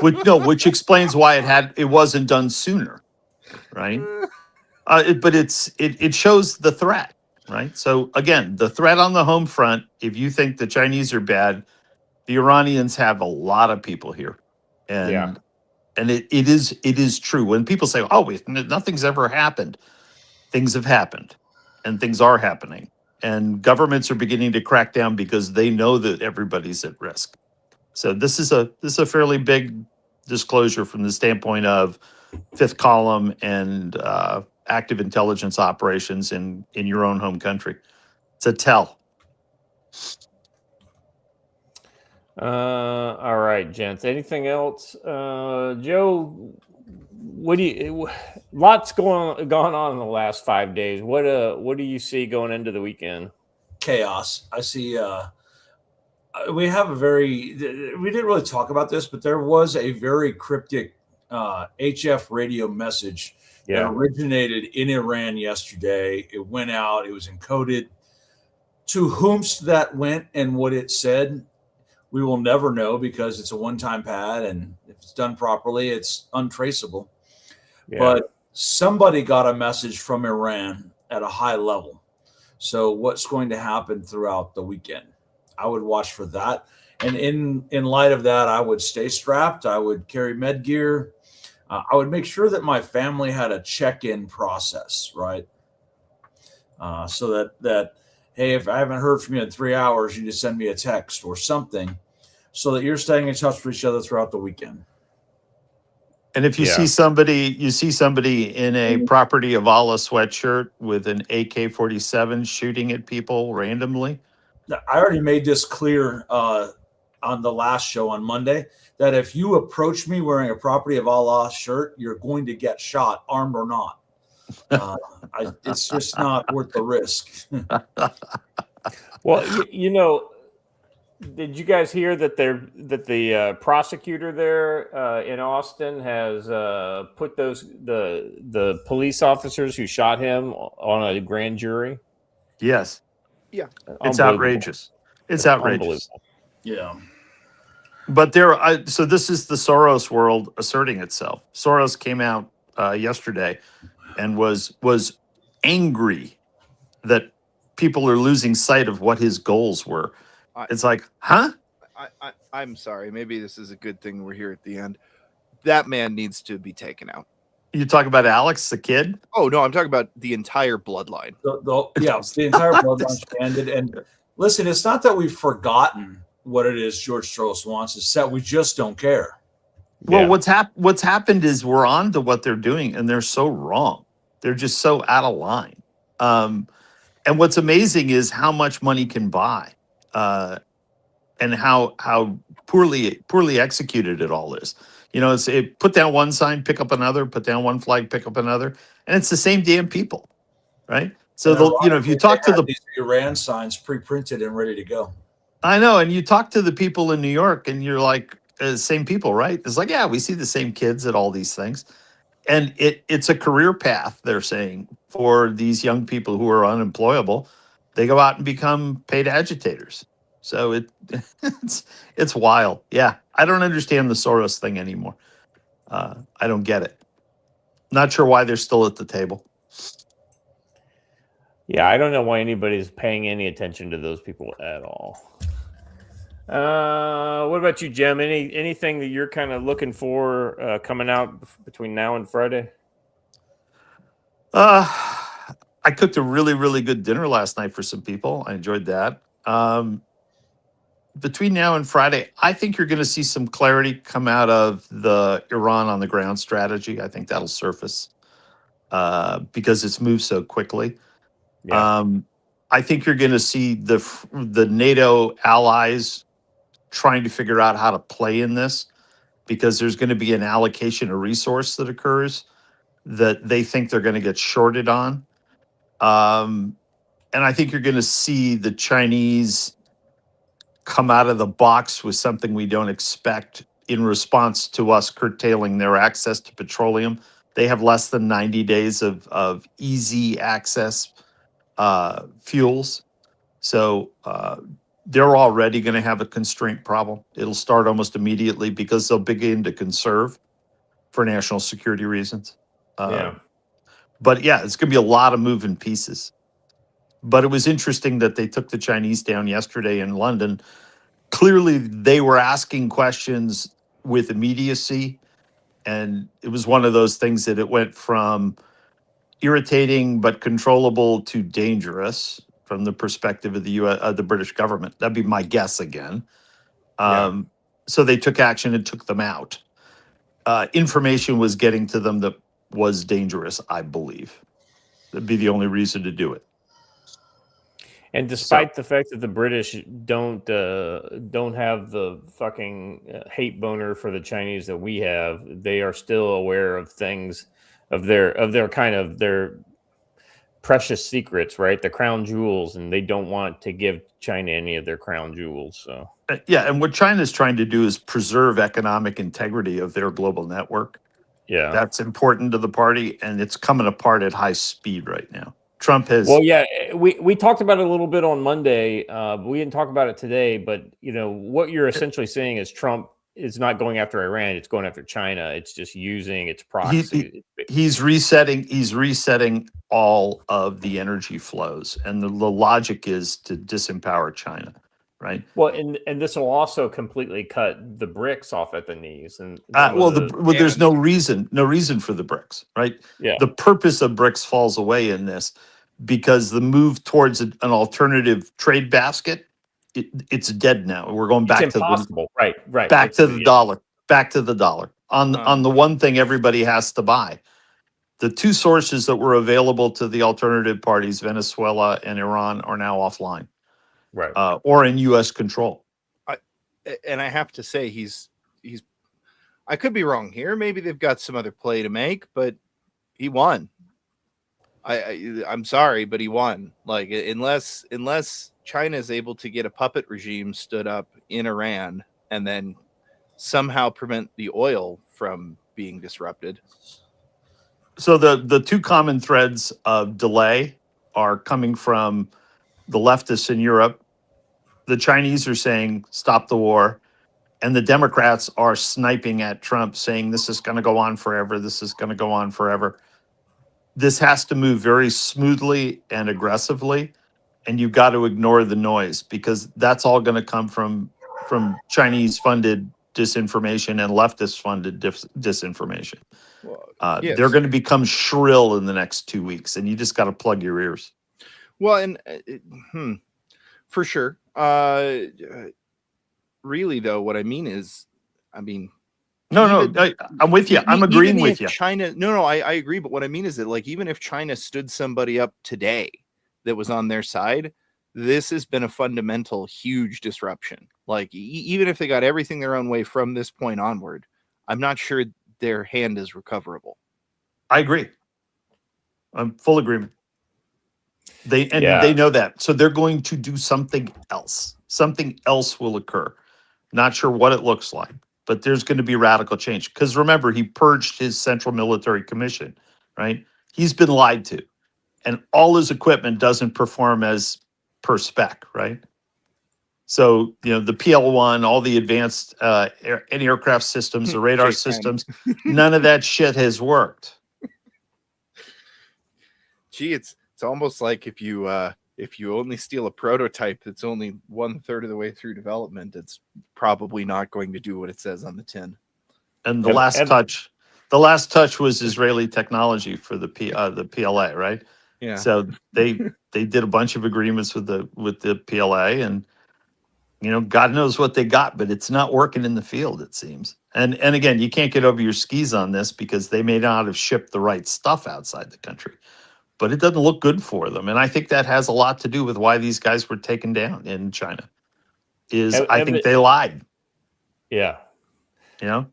S7: which explains why it wasn't done sooner, right? But it shows the threat, right? So again, the threat on the home front. If you think the Chinese are bad, the Iranians have a lot of people here, and it is true when people say, "Oh, nothing's ever happened." Things have happened, and things are happening. And governments are beginning to crack down because they know that everybody's at risk. So this is a fairly big disclosure from the standpoint of fifth column and active intelligence operations in your own home country. It's a tell.
S1: All right, gents. Anything else? Joe, what do you? Lots gone on in the last 5 days. What do you see going into the weekend?
S2: Chaos. I see. We have a very. We didn't really talk about this, but there was a very cryptic HF radio message that
S1: Yeah.
S2: originated in Iran yesterday. It went out. It was encoded. To whomst that went and what it said, we will never know because it's a one-time pad, and if it's done properly, it's untraceable.
S1: Yeah.
S2: But somebody got a message from Iran at a high level. So what's going to happen throughout the weekend? I would watch for that. And in light of that, I would stay strapped. I would carry med gear. I would make sure that my family had a check-in process, right? So that hey, if I haven't heard from you in 3 hours, you just send me a text or something, so that you're staying in touch with each other throughout the weekend.
S7: And if you
S1: Yeah.
S7: see somebody in a property of Allah sweatshirt with an AK-47 shooting at people randomly,
S2: I already made this clear on the last show on Monday that if you approach me wearing a property of Allah shirt, you're going to get shot, armed or not. It's just not worth the risk.
S1: Well, did you guys hear that the prosecutor there in Austin has put the police officers who shot him on a grand jury?
S7: yes,
S3: Yeah.
S7: it's outrageous. It's outrageous.
S2: Yeah.
S7: But so this is the Soros world asserting itself. Soros came out yesterday and was angry that people are losing sight of what his goals were. It's like, huh?
S3: I'm sorry. Maybe this is a good thing we're here at the end. That man needs to be taken out.
S7: You talk about Alex, the kid?
S3: Oh, no, I'm talking about the entire bloodline.
S2: The entire bloodline ended. And listen, it's not that we've forgotten what it is George Soros wants. It's that we just don't care.
S7: Well, what's happened is we're on to what they're doing, and they're so wrong. They're just so out of line. And what's amazing is how much money can buy, and how poorly executed it all is. It's put down one sign, pick up another, put down one flag, pick up another, and it's the same damn people, right? So if you talk to
S2: these Iran signs pre-printed and ready to go.
S7: I know, and you talk to the people in New York, and you're like, same people, right? It's like, yeah, we see the same kids at all these things, and it's a career path, they're saying, for these young people who are unemployable. They go out and become paid agitators. So it's wild. Yeah, I don't understand the Soros thing anymore. I don't get it. Not sure why they're still at the table.
S1: Yeah, I don't know why anybody's paying any attention to those people at all. What about you, Jem? Anything that you're kind of looking for coming out between now and Friday?
S7: I cooked a really, really good dinner last night for some people. I enjoyed that. Between now and Friday, I think you're going to see some clarity come out of the Iran on the ground strategy. I think that'll surface because it's moved so quickly.
S1: Yeah.
S7: I think you're going to see the NATO allies trying to figure out how to play in this, because there's going to be an allocation of resource that occurs that they think they're going to get shorted on. And I think you're going to see the Chinese come out of the box with something we don't expect in response to us curtailing their access to petroleum. They have less than 90 days of easy access fuels. So they're already going to have a constraint problem. It'll start almost immediately because they'll begin to conserve for national security reasons. But yeah, it's going to be a lot of moving pieces. But it was interesting that they took the Chinese down yesterday in London. Clearly, they were asking questions with immediacy. And it was one of those things that it went from irritating but controllable to dangerous from the perspective of the British government. That'd be my guess again. So they took action and took them out. Information was getting to them that was dangerous, I believe. That'd be the only reason to do it.
S1: And despite the fact that the British don't have the fucking hate boner for the Chinese that we have, they are still aware of things of their kind of their precious secrets, right? The crown jewels, and they don't want to give China any of their crown jewels. So
S7: Yeah, and what China's trying to do is preserve economic integrity of their global network.
S1: yeah,
S7: That's important to the party, and it's coming apart at high speed right now. Trump has
S1: well, yeah, we talked about it a little bit on Monday, but we didn't talk about it today. But what you're essentially saying is Trump is not going after Iran; it's going after China. It's just using its proxy.
S7: he's resetting all of the energy flows, and the logic is to disempower China, right?
S1: Well, and this will also completely cut the BRICS off at the knees. And
S7: there's no reason for the BRICS, right?
S1: Yeah.
S7: The purpose of BRICS falls away in this because the move towards an alternative trade basket, it's dead now. We're going back
S1: it's impossible. Right.
S7: back to the dollar on the one thing everybody has to buy. The two sources that were available to the alternative parties, Venezuela and Iran, are now offline,
S1: right,
S7: or in U.S. control.
S3: And I have to say, he's. I could be wrong here. Maybe they've got some other play to make, but he won. I'm sorry, but he won. Like unless China is able to get a puppet regime stood up in Iran and then somehow prevent the oil from being disrupted.
S7: So the two common threads of delay are coming from the leftists in Europe. The Chinese are saying stop the war, and the Democrats are sniping at Trump, saying this is going to go on forever. This is going to go on forever. This has to move very smoothly and aggressively, and you've got to ignore the noise because that's all going to come from Chinese-funded disinformation and leftist-funded disinformation.
S3: Yes.
S7: They're going to become shrill in the next 2 weeks, and you just got to plug your ears.
S3: Well, and for sure. Really, though, what I mean is,
S7: No, I'm with you. I'm agreeing with you.
S3: China, no, I agree. But what I mean is that, like, even if China stood somebody up today that was on their side, this has been a fundamental, huge disruption. Like, even if they got everything their own way from this point onward, I'm not sure their hand is recoverable.
S7: I agree. I'm full agreement. They know that, so they're going to do something else. Something else will occur. Not sure what it looks like, but there's going to be radical change. Because remember, he purged his Central Military Commission, right? He's been lied to, and all his equipment doesn't perform as per spec, right? So the PL-1, all the advanced anti-aircraft systems, the radar systems, none of that shit has worked.
S3: Gee, it's almost like if you only steal a prototype that's only 1/3 of the way through development, it's probably not going to do what it says on the tin.
S7: And the last touch was Israeli technology for the PLA, right?
S3: Yeah.
S7: So they did a bunch of agreements with the PLA, and God knows what they got, but it's not working in the field, it seems. And again, you can't get over your skis on this because they may not have shipped the right stuff outside the country. But it doesn't look good for them. And I think that has a lot to do with why these guys were taken down in China. I think they lied.
S1: Yeah.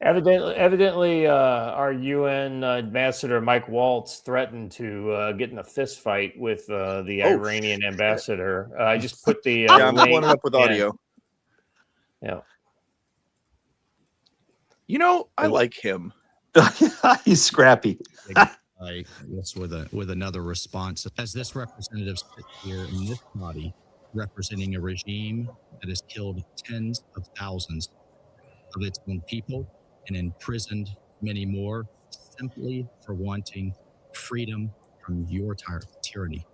S1: Evidently, our UN ambassador, Mike Waltz, threatened to get in a fist fight with the Iranian ambassador. I just put the
S3: I'm pulling it up with audio.
S1: Yeah.
S3: I like him.
S7: He's scrappy.
S11: I guess with another response, as this representative sits here in this body, representing a regime that has killed tens of thousands of its own people and imprisoned many more simply for wanting freedom from your tyranny.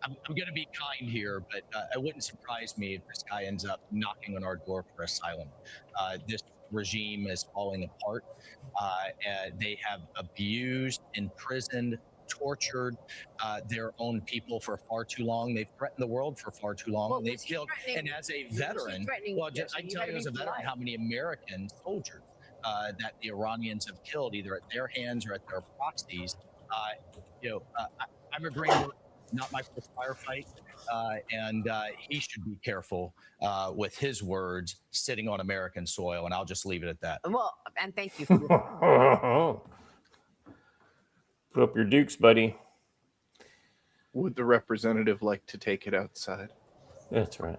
S11: I'm going to be kind here, but it wouldn't surprise me if this guy ends up knocking on our door for asylum. This regime is falling apart. They have abused, imprisoned, tortured their own people for far too long. They've threatened the world for far too long. And they've killed. And as a veteran, I can tell you as a veteran how many American soldiers that the Iranians have killed, either at their hands or at their proxies. I'm agreeing with not my first firefight, and he should be careful with his words sitting on American soil, and I'll just leave it at that.
S6: Well, and thank you.
S1: Put up your dukes, buddy.
S3: Would the representative like to take it outside?
S1: That's right.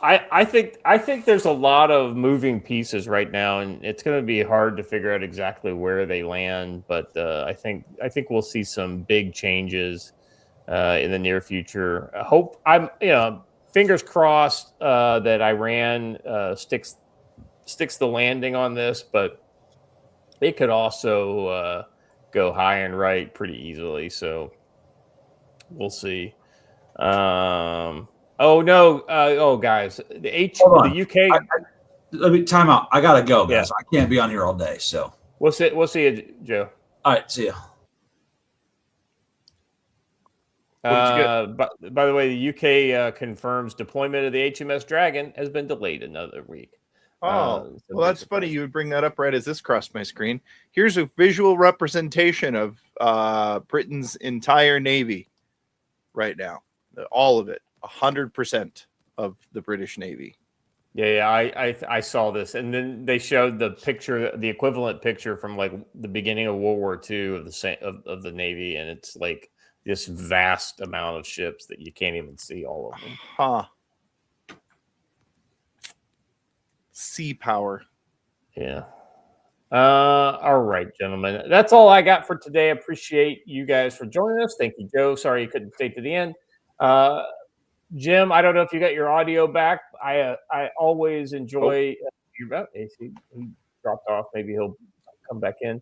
S1: I think there's a lot of moving pieces right now, and it's going to be hard to figure out exactly where they land. But I think we'll see some big changes in the near future. Fingers crossed that Iran sticks the landing on this, but it could also go high and right pretty easily. So we'll see. Guys, the UK.
S2: Let me time out. I gotta go, guys. I can't be on here all day. So
S1: we'll see you, Joe.
S2: All right, see ya.
S1: By the way, the UK confirms deployment of the HMS Dragon has been delayed another week.
S3: Well, that's funny. You would bring that up right as this crossed my screen. Here's a visual representation of Britain's entire Navy right now. All of it, 100% of the British Navy.
S1: Yeah, I saw this, and then they showed the picture, the equivalent picture from like the beginning of World War II of the Navy, and it's like this vast amount of ships that you can't even see all of them.
S3: Sea power.
S1: Yeah. All right, gentlemen. That's all I got for today. I appreciate you guys for joining us. Thank you, Joe. Sorry you couldn't stay to the end. Jim, I don't know if you got your audio back. I always enjoy he dropped off. Maybe he'll come back in.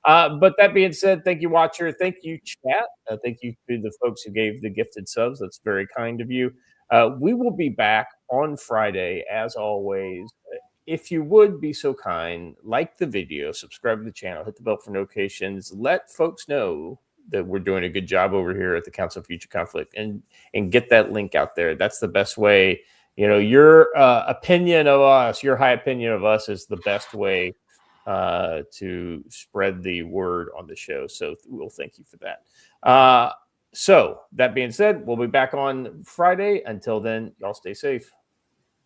S1: But that being said, thank you, watcher. Thank you, chat. Thank you to the folks who gave the gifted subs. That's very kind of you. We will be back on Friday, as always. If you would be so kind, like the video, subscribe to the channel, hit the bell for notifications, let folks know that we're doing a good job over here at the Council of Future Conflict, and get that link out there. That's the best way. Your opinion of us, your high opinion of us, is the best way to spread the word on the show. So we'll thank you for that. So that being said, we'll be back on Friday. Until then, y'all stay safe.